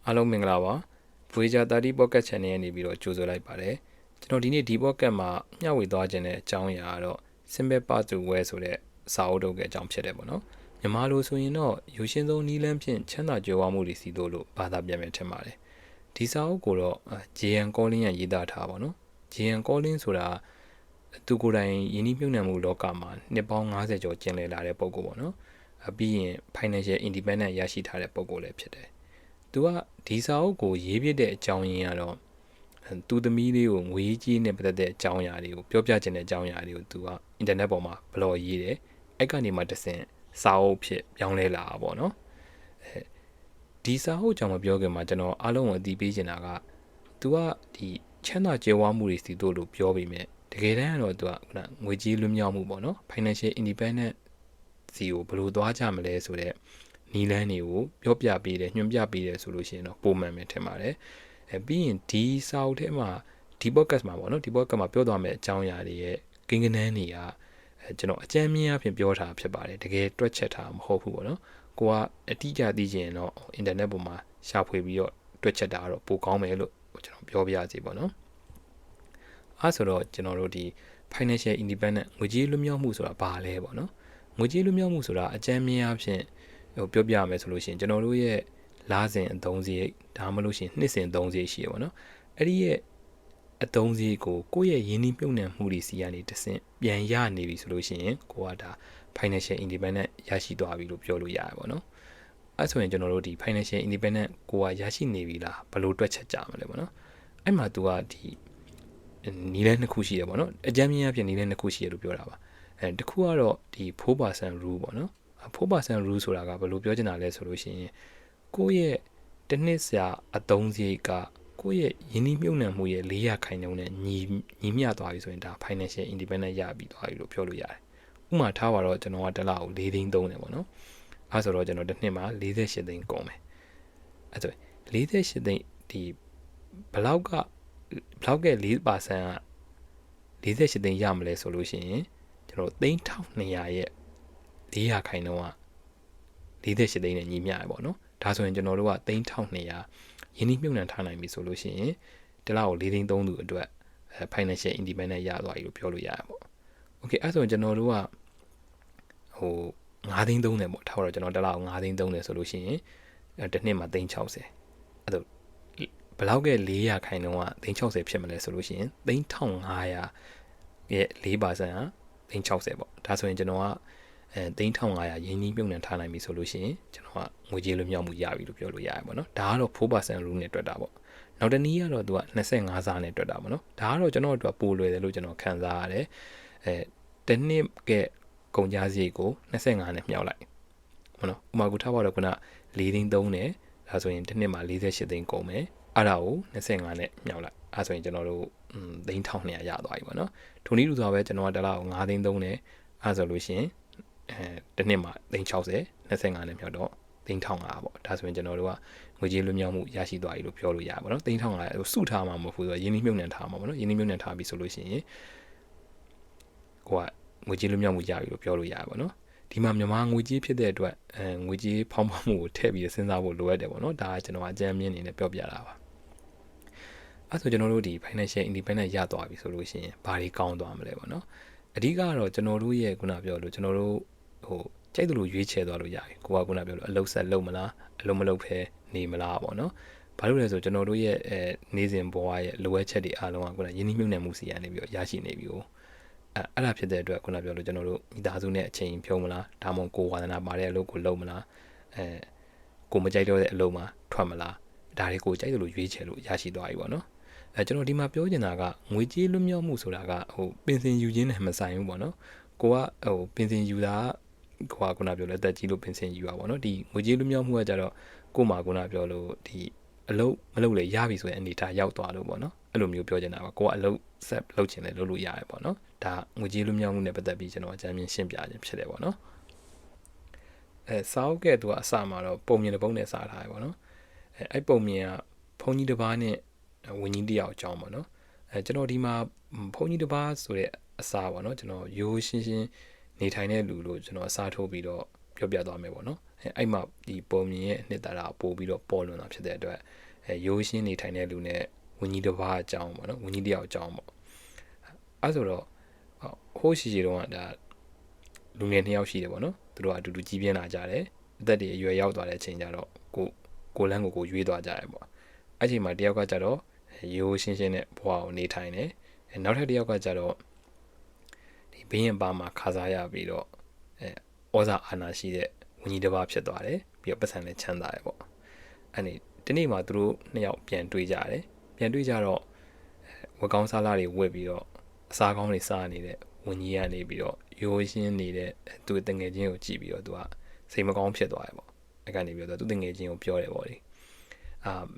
အားလုံးမင်္ဂလာပါ Voyager 30 Pocket Channel ရဲ့နေပြီးတော့ကြိုဆိုလိုက်ပါတယ်ကျွန်တော်ဒီနေ့ဒီ Pocket မှာမျှဝေသွားခြင်းတဲ့အကြောင်းအရာကတော့ Simple Path to Wealth ဆိုတဲ့စာအုပ်ထုတ်ကအကြောင်းဖြစ်တယ်ပေါ့နော်မြန်မာလိုဆိုရင်တော့ယူရှင်းဆုံးနီးလန်းဖြင့်ချမ်းသာကြွယ်ဝမှုတွေစီလို့ဘာသာပြန်မယ်ထင်ပါတယ်ဒီစာအုပ်ကိုတော့ JN Collins ရဲ့ရေးသားထားပါတော့ JN Collins ဆိုတာသူကိုယ်တိုင်ယင်းနှိမ့်မြုပ်နှံမှုလောကမှာနှစ်ပေါင်း90ကျော်ကျင်လည်လာတဲ့ပုံကိုပေါ့နော်ပြီးရင် Financial Independence ရရှိထားတဲ့ပုံကိုလည်းဖြစ်တယ်သူကဒီစာအုပ်ကိုရေးပြတဲ့အကြောင်းရင်းကတော့သူသမီးလေးကိုငွေကြီးနဲ့ပတ်သက်တဲ့အကြောင်းအရာတွေကိုပြောပြချင်တဲ့အကြောင်းအရာတွေကိုသူကအင်တာနက်ပေါ်မှာဘလော့ရေးတယ်အဲ့ကနေမှတဆင့်စာအုပ်ဖြစ်ပြောင်းလဲလာတာပေါ့နော်ဒီစာအုပ်ကြောင့်မပြောခင်မှာကျွန်တော်အားလုံးကိုအသိပေးချင်တာကသူကဒီချမ်းသာကြွယ်ဝမှုတွေစီတို့လို့ပြောပြီးမြဲတကယ်တမ်းကတော့သူကငွေကြီးလွတ်မြောက်မှုပေါ့နော် Financial Independence စီကိုဘယ်လိုသွားကြမလဲဆိုတဲ့နီလန်းတွေကိုပြောပြပေးတယ်ညွှန်ပြပေးတယ်ဆိုလို့ရှိရင်တော့ပုံမှန်ပဲထင်ပါတယ်ပြီးရင်ဒီစာအုပ်ထဲမှာဒီ podcast မှာပေါ့နော်ဒီ podcast မှာပြောသွားမယ့်အကြောင်းအရာတွေရဲ့ကိန်းဂဏန်းတွေကကျွန်တော်အကြမ်းမြင်အဖြစ်ပြောထားဖြစ်ပါတယ်တကယ်တွက်ချက်ထားမဟုတ်ဘူးပေါ့နော်ကိုကအတိအကျသိချင်ရင်တော့အင်တာနက်ပေါ်မှာရှာဖွေပြီးတော့တွက်ချက်တာတော့ပိုကောင်းမယ်လို့ကျွန်တော်ပြောပြရစီပေါ့နော်အဲဆိုတော့ကျွန်တော်တို့ဒီ financial independence ငွေကြေးလွတ်မြောက်မှုဆိုတာဘာလဲပေါ့နော်ငွေကြေးလွတ်မြောက်မှုဆိုတာအကြမ်းမြင်အဖြစ်ပြောပြရမယ်ဆိုလို့ရှိရင်ကျွန်တော်တို့ရဲ့လစဉ်အသုံးစရိတ်ဒါမှမဟုတ်ရှင်နှစ်စဉ်အသုံးစရိတ်ရှိရပါတော့အဲ့ဒီရဲ့အသုံးစရိတ်ကိုကိုယ့်ရဲ့ရင်းနှီးမြှုပ်နှံမှုတွေစီကနေတဆင့်ပြန်ရနေပြီဆိုလို့ရှိရင်ကိုကဒါ financial independence ရရှိသွားပြီလို့ပြောလို့ရတယ်ပေါ့နော်အဲ့ဆိုရင်ကျွန်တော်တို့ဒီ financial independence ကိုကရရှိနေပြီလားဘယ်လိုတွက်ချက်ကြမလဲပေါ့နော်အဲ့မှာ तू ကဒီနီးလဲနှစ်ခုရှိရပေါ့နော်အကြမ်းမြင်အဖြစ်နီးလဲနှစ်ခုရှိရလို့ပြောတာပါတခုကတော့ဒီ 4% rule ပေါ့နော်4% rule ဆိုတာကဘယ်လိုပြောချင်တာလဲဆိုလို့ရှိရင်ကိုယ့်ရဲ့တစ်နှစ်စာအသုံးစရိတ်ကကိုယ့်ရဲ့ယင်းနှိမ့်မြုပ်နှံမှုရဲ့400ခိုင်နှုန်းနဲ့ညီမျှသွားပြီဆိုရင်ဒါ financial independence ရပြီသွားပြီလို့ပြောလို့ရတယ်ဥပမာထားပါတော့ကျွန်တော်ကတစ်လကို4သိန်းသုံးတယ်ပေါ့နော်အဲဆိုတော့ကျွန်တော်တစ်နှစ်မှာ48သိန်းကုန်မယ်အဲဆို48သိန်းဒီဘလောက်က4% က48သိန်းရမလဲဆိုလို့ရှိရင်ကျွန်တော်3200ရဲ့400ခိုင်နှုန်းက48သိန်းနဲ့ညီမျှရပေါ့နော်ဒါဆိုရင်ကျွန်တော်တို့က3200ယင်းနှိမ့်မြုပ်နှံထားနိုင်ပြီဆိုလို့ရှိရင်တစ်လကို4သိန်းသုံးသူအတွက်financial independence ရသွားပြီလို့ပြောလို့ရရပေါ့ okay အဲ့ဆိုရင်ကျွန်တော်တို့က9သိန်းသုံးတယ်ပေါ့ထားတော့ကျွန်တော်တစ်လကို9သိန်းသုံးတယ်ဆိုလို့ရှိရင်တစ်နှစ်မှာ360အဲ့တော့ဘလောက်က400ခိုင်နှုန်းက360ဖြစ်မလဲဆိုလို့ရှိရင်3500ရဲ့4%က360ပေါ့ဒါဆိုရင်ကျွန်တော်က3500ရင်းနှီးမြှုပ်နှံထားနိုင်ပြီဆိုလို့ရှိရင်ကျွန်တော်ကငွေကြေးလွတ်မြောက်မှုရပြီလို့ပြောလို့ရတယ်ပေါ့နော်ဒါကတော့ 4% rule နဲ့တွက်တာပေါ့နောက်တစ်နည်းကတော့သူက25စားနဲ့တွက်တာပေါ့နော်ဒါကတော့ကျွန်တော်တို့ပိုလွယ်တယ်လို့ကျွန်တော်ခံစားရတယ်တစ်နှစ်ကကုန်ကျစရိတ်ကို25နဲ့မြှောက်လိုက်ပေါ့နော်ဥပမာကူထားပါတော့ခုန4သိန်းသုံးတယ်ဒါဆိုရင်တစ်နှစ်မှာ48သိန်းကုန်မယ်အဲ့ဒါကို25နဲ့မြှောက်လိုက်အဲ့ဆိုရင်ကျွန်တော်တို့3200ရသွားပြီပေါ့နော်ထိုနည်းတူစွာပဲကျွန်တော်ကတစ်လကို9သိန်းသုံးတယ်အဲ့ဆိုလို့ရှိရင်တစ်နှစ်မှာ360 25နဲ့မြောက်တော့3500ပေါ့ဒါဆိုရင်ကျွန်တော်တို့ကငွေကြေးလွတ်မြောက်မှုရရှိသွားပြီလို့ပြောလို့ရပါဘောနော်3500စုထားမှာမဟုတ်ဘူးဆိုတော့ယင်းနှိမ့်မြုပ်နှံထားမှာပေါ့နော်ယင်းနှိမ့်မြုပ်နှံထားပြီဆိုလို့ရှိရင်ကိုကငွေကြေးလွတ်မြောက်မှုရပြီလို့ပြောလို့ရပါဘောနော်ဒီမှာမြန်မာငွေကြေးဖြစ်တဲ့အတွက်ငွေကြေးဖောင်းပွားမှုကိုထည့်ပြီးစဉ်းစားဖို့လိုအပ်တယ်ပေါ့နော်ဒါကကျွန်တော်အကြမ်းမြင်နေနဲ့ပြောပြတာပါအဲ့ဆိုကျွန်တော်တို့ဒီ financial independence ရသွားပြီဆိုလို့ရှိရင်ဘာတွေကောင်းသွားမလဲပေါ့နော်အဓိကတော့ကျွန်တော်တို့ရဲ့ခုနပြောလို့ကျွန်တော်တို့ကြိုက်သလိုရွေးချယ်သွားလို့ရပြီကိုကခုနပြောလို့အလုပ်ဆက်လုပ်မလားအလုပ်မလုပ်ဖဲနေမလားပေါ့နော်ဘာလို့လဲဆိုကျွန်တော်တို့ရဲ့နေ့စဉ်ဘဝရဲ့လိုအပ်ချက်တွေအားလုံးကခုနယင်းနှိမ့်မြုပ်နှံမှုစီကနေပြီးတော့ရရှိနေပြီကိုအဲ့ဒါဖြစ်တဲ့အတွက်ခုနပြောလို့ကျွန်တော်တို့မိသားစုနဲ့အချိန်ဖြုံးမလားဒါမှမဟုတ်ကိုဝါသနာပါတဲ့အလုပ်ကိုလုပ်မလားကိုမကြိုက်တော့တဲ့အလုပ်မှာထွက်မလားဒါတွေကိုကြိုက်သလိုရွေးချယ်လို့ရရှိသွားပြီပေါ့နော်ကျွန်တော်ဒီမှာပြောချင်တာကငွေကြေးလွတ်မြောက်မှုဆိုတာကပင်စင်ယူခြင်းနဲ့မဆိုင်ဘူးပေါ့နော်ကိုကပင်စင်ယူတာကိုကခုနပြောလို့အသက်ကြီးလို့ပင်စင်ယူတာပေါ့နော်ဒီငွေကြေးလွတ်မြောက်မှုကကြတော့ကို့မှာခုနပြောလို့ဒီအလုပ်မလုပ်လေရပြီဆိုရင်အနေထားရောက်သွားလို့ပေါ့နော်အဲ့လိုမျိုးပြောချင်တာပါကိုကအလုပ်ဆက်လုပ်ချင်တယ်လုပ်လို့ရတယ်ပေါ့နော်ဒါငွေကြေးလွတ်မြောက်မှုနဲ့ပတ်သက်ပြီးကျွန်တော်အကြမ်းမြင်ရှင်းပြခြင်းဖြစ်တယ်ပေါ့နော်စာအုပ်ကဲ့သူကအစမှာတော့ပုံမြင်တစ်ပုံနဲ့စာထားတယ်ပေါ့နော်အဲ့ပုံမြင်ကဘုန်းကြီးတစ်ပါးနဲ့ဝင်းကြီးတစ်ယောက်အကြောင်းပေါ့နော်ကျွန်တော်ဒီမှာဘုန်းကြီးတစ်ပါးဆိုတဲ့အစားပေါ့နော်ကျွန်တော်ရိုးရှင်းရှင်းနေထိုင်တဲ့လူလို့ကျွန်တော်အစားထိုးပြီးတော့ ပြောပြသွားမယ်ပေါ့နော်အဲ့မှာဒီပုံမြင်ရဲ့နှစ်သာရပို့ပြီးတော့ပေါ်လွင်တာဖြစ်တဲ့အတွက်ရိုးရှင်းနေထိုင်တဲ့လူနဲ့ဝင်းကြီးတစ်ပါးအကြောင်းပေါ့နော်ဝင်းကြီးတစ်ယောက်အကြောင်းပေါ့အဲ့ဆိုတော့ဟိုးရှိတော့ဒါလူငယ်2ယောက်ရှိတယ်ပေါ့နော်သူတို့ကအတူတူကြီးပြင်းလာကြတယ်အသက်တွေအရွယ်ရောက်သွားတဲ့အချိန်ကျတော့ကိုလန်းကိုရွေးသွားကြတယ်ပေါ့အဲ့ချိန်မှာတယောက်ကကြတော့ရိုးရှင်းရှင်းနဲ့ဘဝကိုနေထိုင်တယ်နောက်ထပ်တယောက်ကကြတော့ဒီဘင်းရင်ပါမှာခါစားရပြီးတော့ဩဇာအာဏာရှိတဲ့ဝင်းကြီးတစ်ပါးဖြစ်သွားတယ်ပြီးတော့ပတ်စံလည်းချမ်းသာတယ်ပေါ့အဲ့ဒီဒီနေ့မှာသူတို့2ယောက်ပြန်တွေ့ကြတယ်ပြန်တွေ့ကြတော့ဝက်ကောင်းစားလာတွေဝက်ပြီးတော့အစားကောင်းတွေစားနေတဲ့ဝင်းကြီးကနေပြီးတော့ရိုးရှင်းနေတဲ့သူ့တငယ်ချင်းကိုကြည့်ပြီးတော့သူကစိတ်မကောင်းဖြစ်သွားတယ်ပေါ့အဲ့ကနေပြီးတော့သူ့တငယ်ချင်းကိုပြောတယ်ပေါ့လ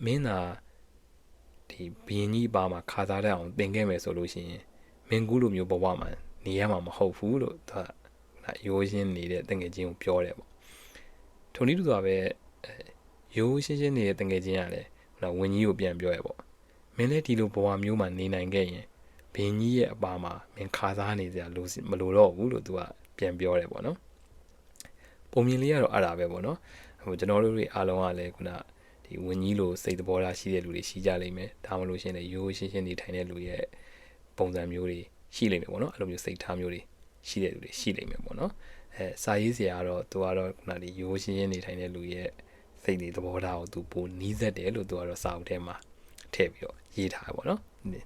ေမင်းသာဒီဘင်းကြီးပါမှာခါစားတဲ့အောင်သင်ခဲ့မယ်ဆိုလို့ရှိရင်မင်းကူးလိုမျိုးဘဝမှာနေရမှာမဟုတ်ဘူးလို့သူကရိုးရှင်းနေတဲ့တငယ်ချင်းကိုပြောတယ်ပေါ့ထုံနည်းတူစွာပဲရိုးရှင်းရှင်းနေတဲ့တငယ်ချင်းကလည်းဝင်းကြီးကိုပြန်ပြောရပေါ့မင်းလည်းဒီလိုဘဝမျိုးမှာနေနိုင်ခဲ့ရင်ဘင်းကြီးရဲ့အပါမှာမင်းခါစားနေစရာမလိုတော့ဘူးလို့သူကပြန်ပြောတယ်ပေါ့နော်ပုံမြင်လေးကတော့အဲ့ဒါပဲပေါ့နော်ကျွန်တော်တို့တွေအားလုံးကလည်းခုနဒီဝင်းကြီးလိုစိတ်သဘောထားရှိတဲ့လူတွေရှိကြလိမ့်မယ်ဒါမှမဟုတ်ရှင်လည်းရိုးရှင်းရှင်းနေထိုင်တဲ့လူရဲ့ပုံစံမျိုးတွေရှိလိမ့်မယ်ပေါ့နော်အဲ့လိုမျိုးစိတ်ထားမျိုးတွေရှိတဲ့လူတွေရှိလိမ့်မယ်ပေါ့နော်စာရေးစရာကတော့သူကတော့ခုနဒီရိုးရှင်းရှင်းနေထိုင်တဲ့လူရဲ့စိတ်တွေသဘောထားကိုသူပိုနီးစပ်တယ်လို့သူကတော့စာအုပ်ထဲမှာထည့်ပြီးတော့ရေးထားတယ်ပေါ့နော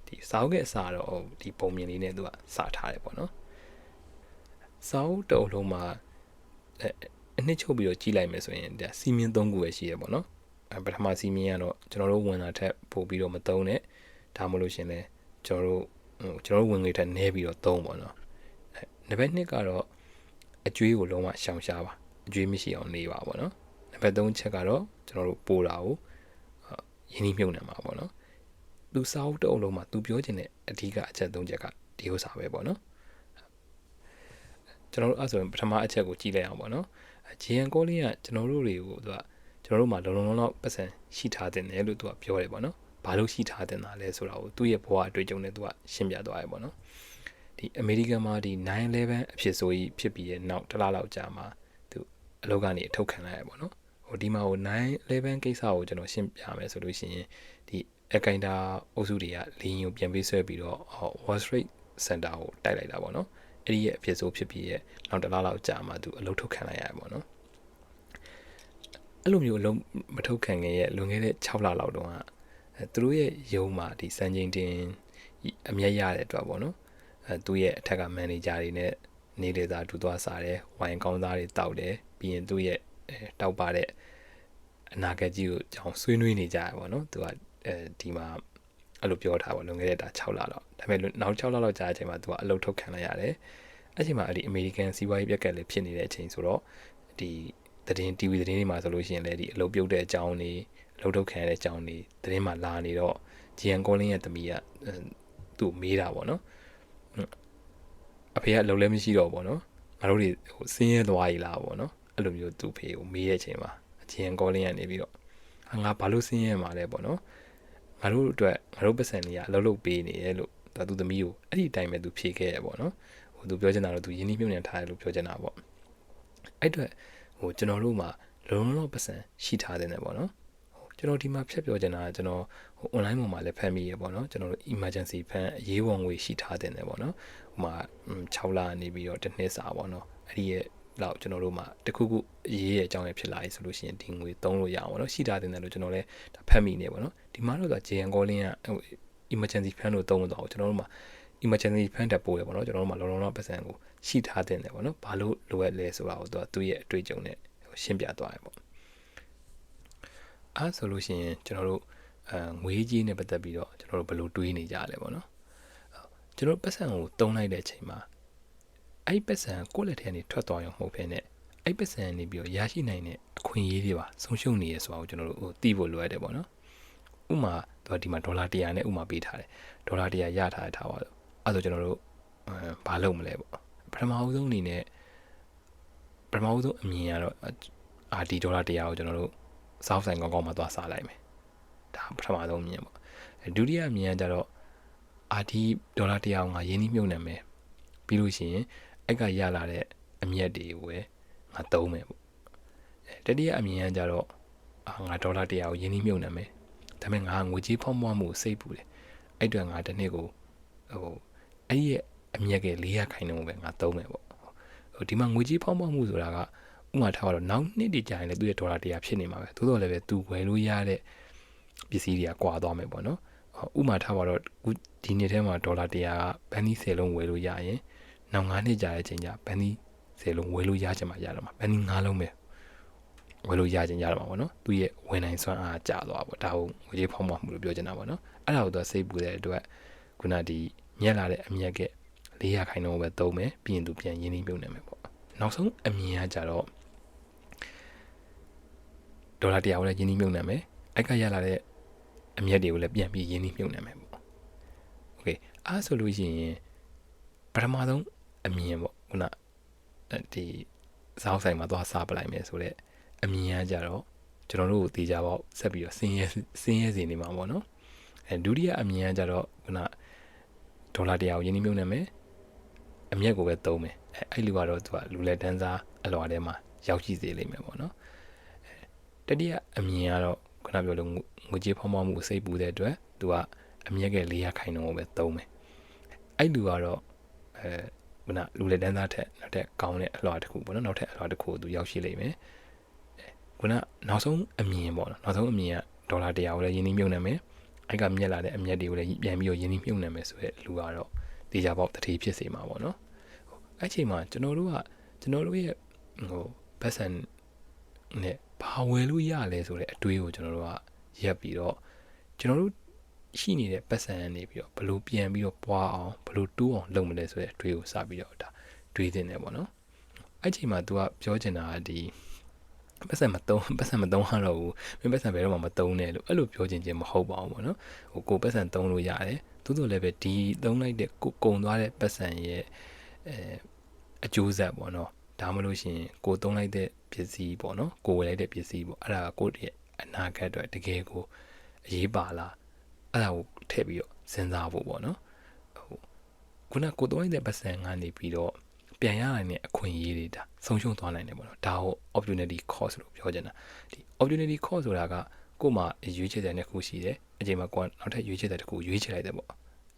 ်ဒီစာအုပ်ရဲ့အစာတော့ဒီပုံမြင်လေးနဲ့သူကစာထားတယ်ပေါ့နော်စာအုပ်တုံးလုံးမှာအနှစ်ချုပ်ပြီးတော့ကြီးလိုက်မယ်ဆိုရင်ဒါစီမင်း3ခုပဲရှိရပေါ့နော်ပထမစီမင်းကတော့ကျွန်တော်တို့ဝင်တာထက်ပို့ပြီးတော့မသုံးနဲ့ဒါမှမဟုတ်ရှင်လဲကျွန်တော်တို့ဝင်ငွေထက်နည်းပြီးတော့သုံးပေါ့နော်နံပါတ်2ကတော့အကျွေးကိုလုံးဝရှောင်ရှားပါအကျွေးမရှိအောင်နေပါပေါ့နော်နံပါတ်3ချက်ကတော့ကျွန်တော်တို့ပို့တာကိုရင်းနှီးမြှုပ်နှံပါပေါ့နော်သူစာအုပ်တစ်အုပ်လုံးမှာသူပြောချင်တဲ့အဓိကအချက်3ချက်ကဒီဥစ္စာပဲပေါ့နော်ကျွန်တော်တို့အဲ့ဆိုရင်ပထမအချက်ကိုကြည့်လိုက်အောင်ပေါ့နော်ဂျီယန်ကိုလင်းကကျွန်တော်တို့တွေကိုသူကကျွန်တော်တို့မှာလုံလောက်ပတ်စံရှိထားတဲ့တယ်လို့သူကပြောတယ်ပေါ့နော်ဘာလို့ရှိထားတဲ့တာလဲဆိုတာကိုသူ့ရဲ့ဘဝအတွေ့အကြုံနဲ့သူကရှင်းပြသွားတယ်ပေါ့နော်ဒီအမေရိကန်မှာဒီ9/11အဖြစ်ဆိုကြီးဖြစ်ပြီးရဲ့နောက်တစ်လလောက်ကြာမှာသူအလုပ်ကနေအထုတ်ခံလိုက်ရပေါ့နော်ဒီမှာ9/11ကိစ္စကိုကျွန်တော်ရှင်းပြမယ်ဆိုလို့ရှိရင်ဒီအကိုင်တာအုပ်စုတွေကလင်းကိုပြန်ပေးဆွဲပြီးတော့ Wall Street Center ကိုတိုက်လိုက်တာပေါ့နော်အဲ့ဒီရဲ့အဖြစ်ဆိုဖြစ်ပြီးရဲ့နောက်တစ်လလောက်ကြာမှာသူအလုပ်ထုတ်ခံလိုက်ရပေါ့နော်အဲ့လိုမျိုးအလုံးမထုတ်ခံခင်ရဲ့လွန်ခဲ့တဲ့6လလောက်တုန်းကသူတို့ရဲ့ရုံးမှာဒီစံချိန်တင်အမျက်ရတဲ့အတွက်ပေါ့နော်သူ့ရဲ့အထက်ကမန်နေဂျာတွေနဲ့နေလေသာဒူသွားစားတယ်ဝိုင်ကောင်းသားတွေတောက်တယ်ပြီးရင်သူ့ရဲ့တောက်ပါတဲ့အနာဂတ်ကြီးကိုကြောင်းဆွေးနွေးနေကြရပေါ့နော်သူကဒီမှာအဲ့လိုပြောထားပါလွန်ခဲ့တဲ့6လလောက်ဒါပေမဲ့နောက်6လလောက်ကြာတဲ့အချိန်မှာသူကအလုပ်ထုတ်ခံလိုက်ရတယ်အဲ့ချိန်မှာအဲ့ဒီအမေရိကန်စီးပွားရေးပြက်ကလေးဖြစ်နေတဲ့အချိန်ဆိုတော့ဒီသတင်း TV သတင်းတွေမှာဆိုလို့ရှိရင်လည်းဒီအလုပ်ပြုတ်တဲ့အကြောင်းတွေအလုပ်ထုတ်ခံရတဲ့အကြောင်းတွေသတင်းမှာလာနေတော့ဂျီယန်ကိုလင်းရဲ့သမီးကသူ့မေးတာပေါ့နော်အဖေကအလုပ်လည်းမရှိတော့ပေါ့နော်ငါတို့တွေစင်းရဲသွားရည်လားပေါ့နော်အဲ့လိုမျိုးသူ့ဖေကိုမေးတဲ့အချိန်မှာဂျီယန်ကိုလင်းကနေပြီးတော့ငါဘာလို့စင်းရဲမှာလဲပေါ့နော်ငါတို့အတွက်ငါတို့ပတ်စံတွေကအလုပ်လုပ်ပေးနေတယ်လို့သူသမီးကိုအဲ့ဒီအတိုင်းပဲသူဖြေခဲ့ရပေါ့နော်သူပြောချင်တာတော့သူရင်းနှီးမြှုပ်နှံထားတယ်လို့ပြောချင်တာပေါ့အဲ့အတွက်ကျွန်တော်တို့မှာလုံလောက်ပတ်စံရှိထားတဲ့ပေါ့နော်ကျွန်တော်ဒီမှာဖြတ်ပြောချင်တာကကျွန်တော်online ပေါ်မှာလည်းဖမ်းမိရပေါ့နော်ကျွန်တော်တို့ emergency fund အရေးပေါ်ငွေရှိထားတဲ့ပေါ့နော်ဟိုမှာ6လနေပြီးတော့တစ်နှစ်စာပေါ့နော်အဲ့ဒီရဲ့လောက်ကျွန်တော်တို့မှာတခုခုအရေးရဲ့အကြောင်းရဖြစ်လာပြီဆိုလို့ရှိရင်ဒီငွေသုံးလို့ရအောင်ပေါ့နော်ရှိထားတဲ့လို့ကျွန်တော်လည်းဒါဖတ်မိနေပေါ့နော်ဒီမှာတော့ဂျေယန်ကောလင်းက emergency fund လို့သုံးတော့ကျွန်တော်တို့မှာ emergency fund တက်ပို့ရပေါ့နော်ကျွန်တော်တို့မှာလုံလောက်ပတ်စံကိုရှိထားတဲ့ပေါ့နော်ဘာလို့လိုအပ်လဲဆိုတာကိုသူ့ရဲ့အတွေ့အကြုံနဲ့ရှင်းပြသွားတယ်ပေါ့အဲ့ဆိုလို့ရှိရင်ကျွန်တော်တို့ငွေကြီးနဲ့ပတ်သက်ပြီးတော့ကျွန်တော်တို့ဘယ်လိုတွေးနေကြလဲပေါ့နော်ကျွန်တော်ပတ်စံကိုတုံးလိုက်တဲ့အချိန်မှာအဲ့ပတ်စံကိုယ့်လက်ထဲကနေထွက်သွားရုံမဟုတ်ဘဲနဲ့အဲ့ပတ်စံနေပြီးတော့ရရှိနိုင်တဲ့အခွင့်အရေးတွေပါဆုံးရှုံးနေရဆိုတာကိုကျွန်တော်တို့သိဖို့လိုအပ်တယ်ပေါ့နော်ဥမာဒီမှာဒေါ်လာ100နဲ့ဥမာပေးထားတယ်ဒေါ်လာ100ရထားတာပါလို့အဲ့ဆိုကျွန်တော်တို့ဘာလုပ်မလဲပေါ့ပထမအဆုံးအနေနဲ့ပထမအဆုံးအမြင်ကတော့ဒီဒေါ်လာ100ကိုကျွန်တော်တို့စောက်ဆိုင်ကောင်းကောင်းမှာသွားစားလိုက်မယ်ဒါပထမဆုံးမြင်ပေါ့ဒုတိယမြင်ကကြတော့ဒီဒေါ်လာ100ကိုငါရင်းနှီးမြှုပ်နှံမယ်ပြီးလို့ရှိရင်အဲ့ကရလာတဲ့အမြတ်တွေကိုပဲငါသုံးမယ်ပေါ့ တတိယအမြင်ကကြတော့ငါဒေါ်လာ100ကိုယင်းနှိမ့်မြုပ်နှံမယ်ဒါပေမဲ့ငါငွေကြေးဖောင်းပွားမှုစိတ်ပူတယ်အဲ့အတွက်ငါတစ်နှစ်ကိုအဲ့ရဲ့အမြက်က400ခိုင်နှုန်းပဲငါသုံးမယ်ပေါ့ဒီမှာငွေကြေးဖောင်းပွားမှုဆိုတာကဥမာထားတော့နောက်နှစ်တည်းကြာရင်လည်းသူ့ရဲ့ဒေါ်လာ100ဖြစ်နေမှာပဲသို့တော်လည်းပဲသူဝယ်လို့ရတဲ့ပစ္စည်းတွေကကွာသွားမယ်ပေါ့နော်ဥမာထားပါတော့ဒီနှစ်ထဲမှာဒေါ်လာ100ကဘန်ဒီ10လုံးဝယ်လို့ရရင်နောက်9နှစ်ကြာတဲ့အချိန်ကျဘန်ဒီ10လုံးဝယ်လို့ရချင်မှရတော့မှာဘန်ဒီ9လုံးပဲဝယ်လို့ရချင်ရတော့မှာပေါ့နော်သူရဲ့ဝန်နိုင်စွမ်းအားကျသွားပေါ့ဒါကိုငွေကြေးဖောင်းပွားမှုလို့ပြောချင်တာပေါ့နော်အဲ့ဒါကိုသူစိတ်ပူတဲ့အတွက်ခုနဒီညက်လာတဲ့အမြက်က400ခိုင်နှုန်းပဲသုံးမယ်ပြီးရင်သူပြန်ရင်းနှီးမြုပ်နှံမယ်ပေါ့နောက်ဆုံးအမြင်ကကြတော့ဒေါ်လာ100ကိုလည်းရင်းနှီးမြုပ်နှံမယ်အဲ့ကရလာတဲ့အမြက်တွေကိုလည်းပြန်ပြီးရင်းနှီးမြုပ်နှံမယ်ပေါ့โอเคအားဆိုလို့ရှိရင်ပထမဆုံးအမြင်ပေါ့ခုနဒီစောင်းဆိုင်မှာသွားစားပလိုက်မယ်ဆိုတော့အမြင်ကကြတော့ကျွန်တော်တို့ကိုတေးကြပေါ့ဆက်ပြီးတော့စင်းရဲစီနေမှာပေါ့နော်ဒုတိယအမြင်ကကြတော့ခုနဒေါ်လာ100ကိုရင်းနှီးမြုပ်နှံမယ်အမြက်ကိုပဲသုံးမယ်အဲ့လူကတော့သူကလူလက်တန်းစားအလွာထဲမှာရောက်ရှိစေလိမ့်မယ်ပေါ့နော်တတိယအမြင်ကတော့ခုနပြောလို့ငွေကြေးဖောင်းပွားမှုစိတ်ပူတဲ့အတွက်သူကအမြက်က400ခိုင်နှုန်းကိုပဲသုံးမယ်အဲ့လူကတော့ခုနလူလက်တန်းစားထက်နောက်ထပ်ကောင်းတဲ့အလွာတစ်ခုပေါ့နော်နောက်ထပ်အလွာတစ်ခုကိုသူရောက်ရှိလိမ့်မယ်ခုနနောက်ဆုံးအမြင်ပေါ့နော်နောက်ဆုံးအမြင်ကဒေါ်လာ100ကိုလည်းယင်းနှိမ့်မြုပ်နှံမယ်အဲ့ကမြက်လာတဲ့အမြက်တွေကိုလည်းပြန်ပြီးတော့ယင်းနှိမ့်မြုပ်နှံမယ်ဆိုတဲ့လူကတော့တေချာပေါက်တတိဖြစ်စေမှာပေါ့နော်အဲ့ချိန်မှာကျွန်တော်တို့ရဲ့ဘတ်စံနဲ့ဘာဝယ်လို့ရလဲဆိုတဲ့အတွေးကိုကျွန်တော်တို့ကရက်ပြီးတော့ကျွန်တော်တို့ရှိနေတဲ့ပတ်စံကနေပြီးတော့ဘလို့ပြန်ပြီးတော့ပွားအောင်ဘလို့တိုးအောင်လုပ်မလဲဆိုတဲ့အတွေးကိုစပြီးတော့ဒါတွေးတင်တယ်ပေါ့နော်အဲ့ချိန်မှာ तू ကပြောချင်တာကဒီပတ်စံမသုံးရတော့ဘူးမင်းပတ်စံဘယ်တော့မှမသုံးနဲ့လို့အဲ့လိုပြောချင်ခြင်းမဟုတ်ပါဘူးပေါ့နော်ကိုပတ်စံသုံးလို့ရတယ်သို့တော်လည်းပဲဒီသုံးလိုက်တဲ့ကိုကုံသွားတဲ့ပတ်စံရဲ့အကျိုးဆက်ပေါ့နော်ဒါမှမဟုတ်ရှင်ကိုသုံးလိုက်တဲ့ပစ္စည်းပေါ့နော်ကိုဝယ်လိုက်တဲ့ပစ္စည်းပေါ့အဲ့ဒါကိုရဲ့အနာဂတ်အတွက်တကယ်ကိုအရေးပါလားအဲ့ဒါကိုထည့်ပြီးတော့စဉ်းစားဖို့ပေါ့နော်ခုနကိုသုံးလိုက်တဲ့ပတ်စံကနေပြီးတော့ပြန်ရနိုင်တဲ့အခွင့်အရေးတွေဒါဆုံးရှုံးသွားနိုင်တယ်ပေါ့နော်ဒါကို opportunity cost လို့ပြောချင်တာဒီ opportunity cost ဆိုတာကကို့မှာရွေးချယ်တဲ့တစ်ခုရှိတယ်အချိန်မှာကိုကနောက်ထပ်ရွေးချယ်တဲ့တစ်ခုရွေးချယ်လိုက်တယ်ပေါ့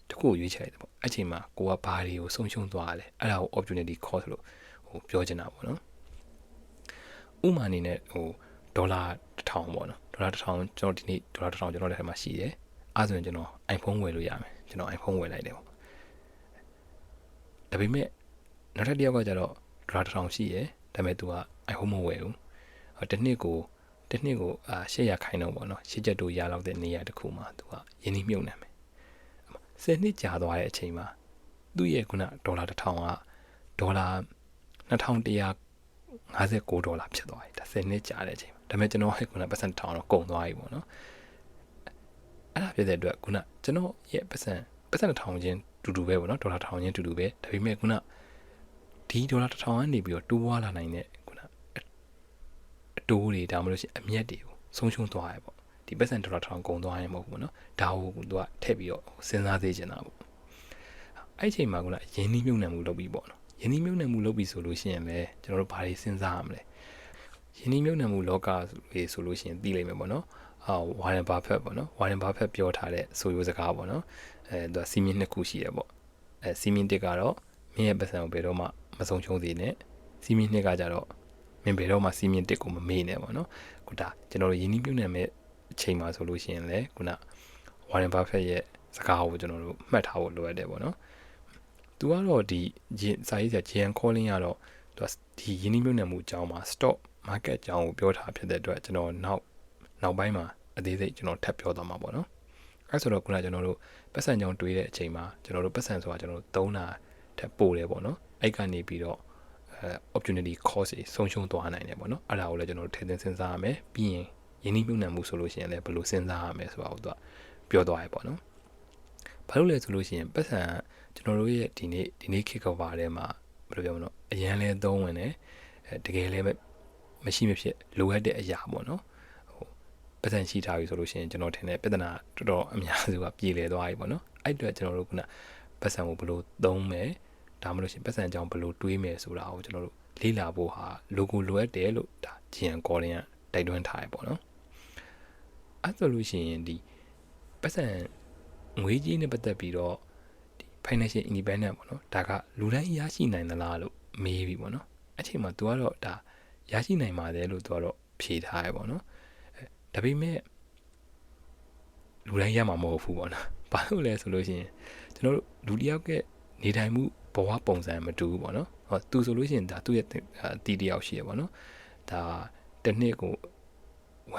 တစ်ခုကိုရွေးချယ်လိုက်တယ်ပေါ့အချိန်မှာကိုကဘာတွေကိုဆုံးရှုံးသွားရလဲအဲ့ဒါကို opportunity cost လို့ပြောချင်တာပေါ့နော်ဥမာအနေနဲ့ဒေါ်လာ1000ပေါ့နော်ဒေါ်လာ1000ကျွန်တော်ဒီနေ့ဒေါ်လာ1000ကျွန်တော်လက်ထဲမှာရှိတယ်အဲ့ဆိုရင်ကျွန်တော် iPhone ဝယ်လို့ရမယ်ကျွန်တော် iPhone ဝယ်လိုက်တယ်ပေါ့ဒါပေမဲ့နောက်ထပ်တစ်ယောက်ကကျတော့ဒေါ်လာ1000ရှိရယ်ဒါပေမဲ့ तू က iPhone မဝယ်ဘူးတစ်နှစ်ကို800ခိုင်နှုန်းပေါ့နော်ရှစ်ချက်တို့ရလောက်တဲ့နေရာတစ်ခုမှာ तू ကယင်းနှိမ့်မြုပ်နှံမယ်10နှစ်ကြာသွားတဲ့အချိန်မှာသူ့ရဲ့ခုနဒေါ်လာ1000ကဒေါ်လာ2159ဒေါ်လာဖြစ်သွားပြီဒါ10နှစ်ကြာတဲ့အချိန်မှာဒါပေမဲ့ကျွန်တော်ဟဲ့ခုနပတ်စံ1000တော့ကုန်သွားပြီပေါ့နော်အဲ့ဒါဖြစ်တဲ့အတွက်ခုနကျွန်တော်ရဲ့ပတ်စံ1000ချင်းတူတူပဲပေါ့နော်ဒေါ်လာ1000ချင်းတူတူပဲဒါပေမဲ့ခုနဒီဒေါ်လာ1000ကနေပြီးတော့တိုးွားလာနိုင်တဲ့ခုနအတိုးတွေဒါမှမဟုတ်ရှင်အမြတ်တွေကိုဆုံးရှုံးသွားရပေါ့ဒီပတ်စံဒေါ်လာ1000ကုန်သွားရင်မဟုတ်ဘူးပေါ့နော်ဒါကိုသူကထည့်ပြီးတော့စဉ်းစားသေးချင်တာပေါ့အဲ့ချိန်မှာခုနရင်းနှီးမြုပ်နှံမှုလုပ်ပြီးပေါ့နော်ရင်းနှီးမြုပ်နှံမှုလုပ်ပြီးဆိုလို့ရှိရင်လည်းကျွန်တော်တို့ဘာတွေစဉ်းစားရမလဲရင်းနှီးမြုပ်နှံမှုလောကလေးဆိုလို့ရှိရင်သိလိမ့်မယ်ပေါ့နော်ဝါရန်ဘာဖက်ပေါ့နော်ဝါရန်ဘာဖက်ပြောထားတဲ့ဆိုရိုးစကားပေါ့နော်သူကစီမင်းနှစ်ခုရှိတယ်ပေါ့စီမင်းတစ်ကတော့မင်းရဲ့ပတ်စံကိုဘယ်တော့မှမဆုံးရှုံးစေနဲ့စီမင်းနှစ်ကကြတော့မင်းဘယ်တော့မှစီမင်းတစ်ကိုမမေ့နဲ့ပေါ့နော်ခုဒါကျွန်တော်တို့ရင်းနှီးမြုပ်နှံမဲ့အချိန်မှာဆိုလို့ရှိရင်လည်းခုနဝါရန်ဘာဖက်ရဲ့စကားကိုကျွန်တော်တို့မှတ်ထားဖို့လိုအပ်တယ်ပေါ့နော်သူကတော့ဒီစာရေးဆရာ JN Calling ကတော့သူကဒီယင်းနှိမ့်မြုပ်နှံမှုအကြောင်းမှာ stock market အကြောင်းကိုပြောထားဖြစ်တဲ့အတွက်ကျွန်တော်နောက်ပိုင်းမှာအသေးစိတ်ကျွန်တော်ထပ်ပြောသွားမှာပေါ့နော်အဲဆိုတော့ခုနကျွန်တော်တို့ပတ်စံကြောင်တွေးတဲ့အချိန်မှာကျွန်တော်တို့ပတ်စံဆိုတာကျွန်တော်တို့သုံးတာထပ်ပို့တယ်ပေါ့နော်အဲ့ကနေပြီးတော့opportunity cost ဆုံးရှုံးသွားနိုင်တယ်ပေါ့နော်အဲ့ဒါကိုလည်းကျွန်တော်တို့ထည့်သွင်းစဉ်းစားရမယ်ပြီးရင်ယင်းနှိမ့်မြုပ်နှံမှုဆိုလို့ရှိရင်လည်းဘယ်လိုစဉ်းစားရမလဲဆိုတာကိုသူကပြောသွားရပေါ့နော်ဘာလို့လဲဆိုလို့ရှိရင်ပတ်စံကျွန်တော်တို့ရဲ့ဒီနေ့ခေတ်ကဘာထဲမှာဘယ်လိုပြောမလို့အရန်လဲသုံးဝင်တယ်တကယ်လည်းမရှိမဖြစ်လိုအပ်တဲ့အရာပေါ့နော်ပတ်စံရှိထားပြီဆိုလို့ရှိရင်ကျွန်တော်ထင်တယ်ပြဿနာတော်တော်အများစုကပြေလည်သွားပြီပေါ့နော်အဲ့အတွက်ကျွန်တော်တို့ကပတ်စံကိုဘယ်လိုသုံးမယ်ဒါမှမဟုတ်ရှင်ပတ်စံအကြောင်းဘယ်လိုတွေးမယ်ဆိုတာကိုကျွန်တော်တို့ လေးလာဖို့ဟာလိုကိုလိုအပ်တယ်လို့ဒါဂျီယန်ကော်ရင်ကတိုက်တွန်းထားရပေါ့နော်အဲ့ဆိုလို့ရှိရင်ဒီပတ်စံငွေကြီးနဲ့ပတ်သက်ပြီးတော့ဒီ financial independent ပေါ့နော်ဒါကလူတိုင်းရရှိနိုင်သလားလို့မေးပြီပေါ့နော်အချိန်မှာ तू ကတော့ဒါရရှိနိုင်ပါတယ်လို့ तू ကတော့ဖြေထားရပေါ့နော်ဒါပေမဲ့လူတိုင်းရမှာမဟုတ်ဘူးပေါ့နော်ဘာလို့လဲဆိုလို့ရှိရင်ကျွန်တော်တို့လူတစ်ယောက်ကနေထိုင်မှုဘဝပုံစံမတူဘူးပေါ့နော်ဟော तू ဆိုလို့ရှိရင်ဒါသူ့ရဲ့တီးတယောက်ရှိရပေါ့နော်ဒါတစ်နှစ်ကို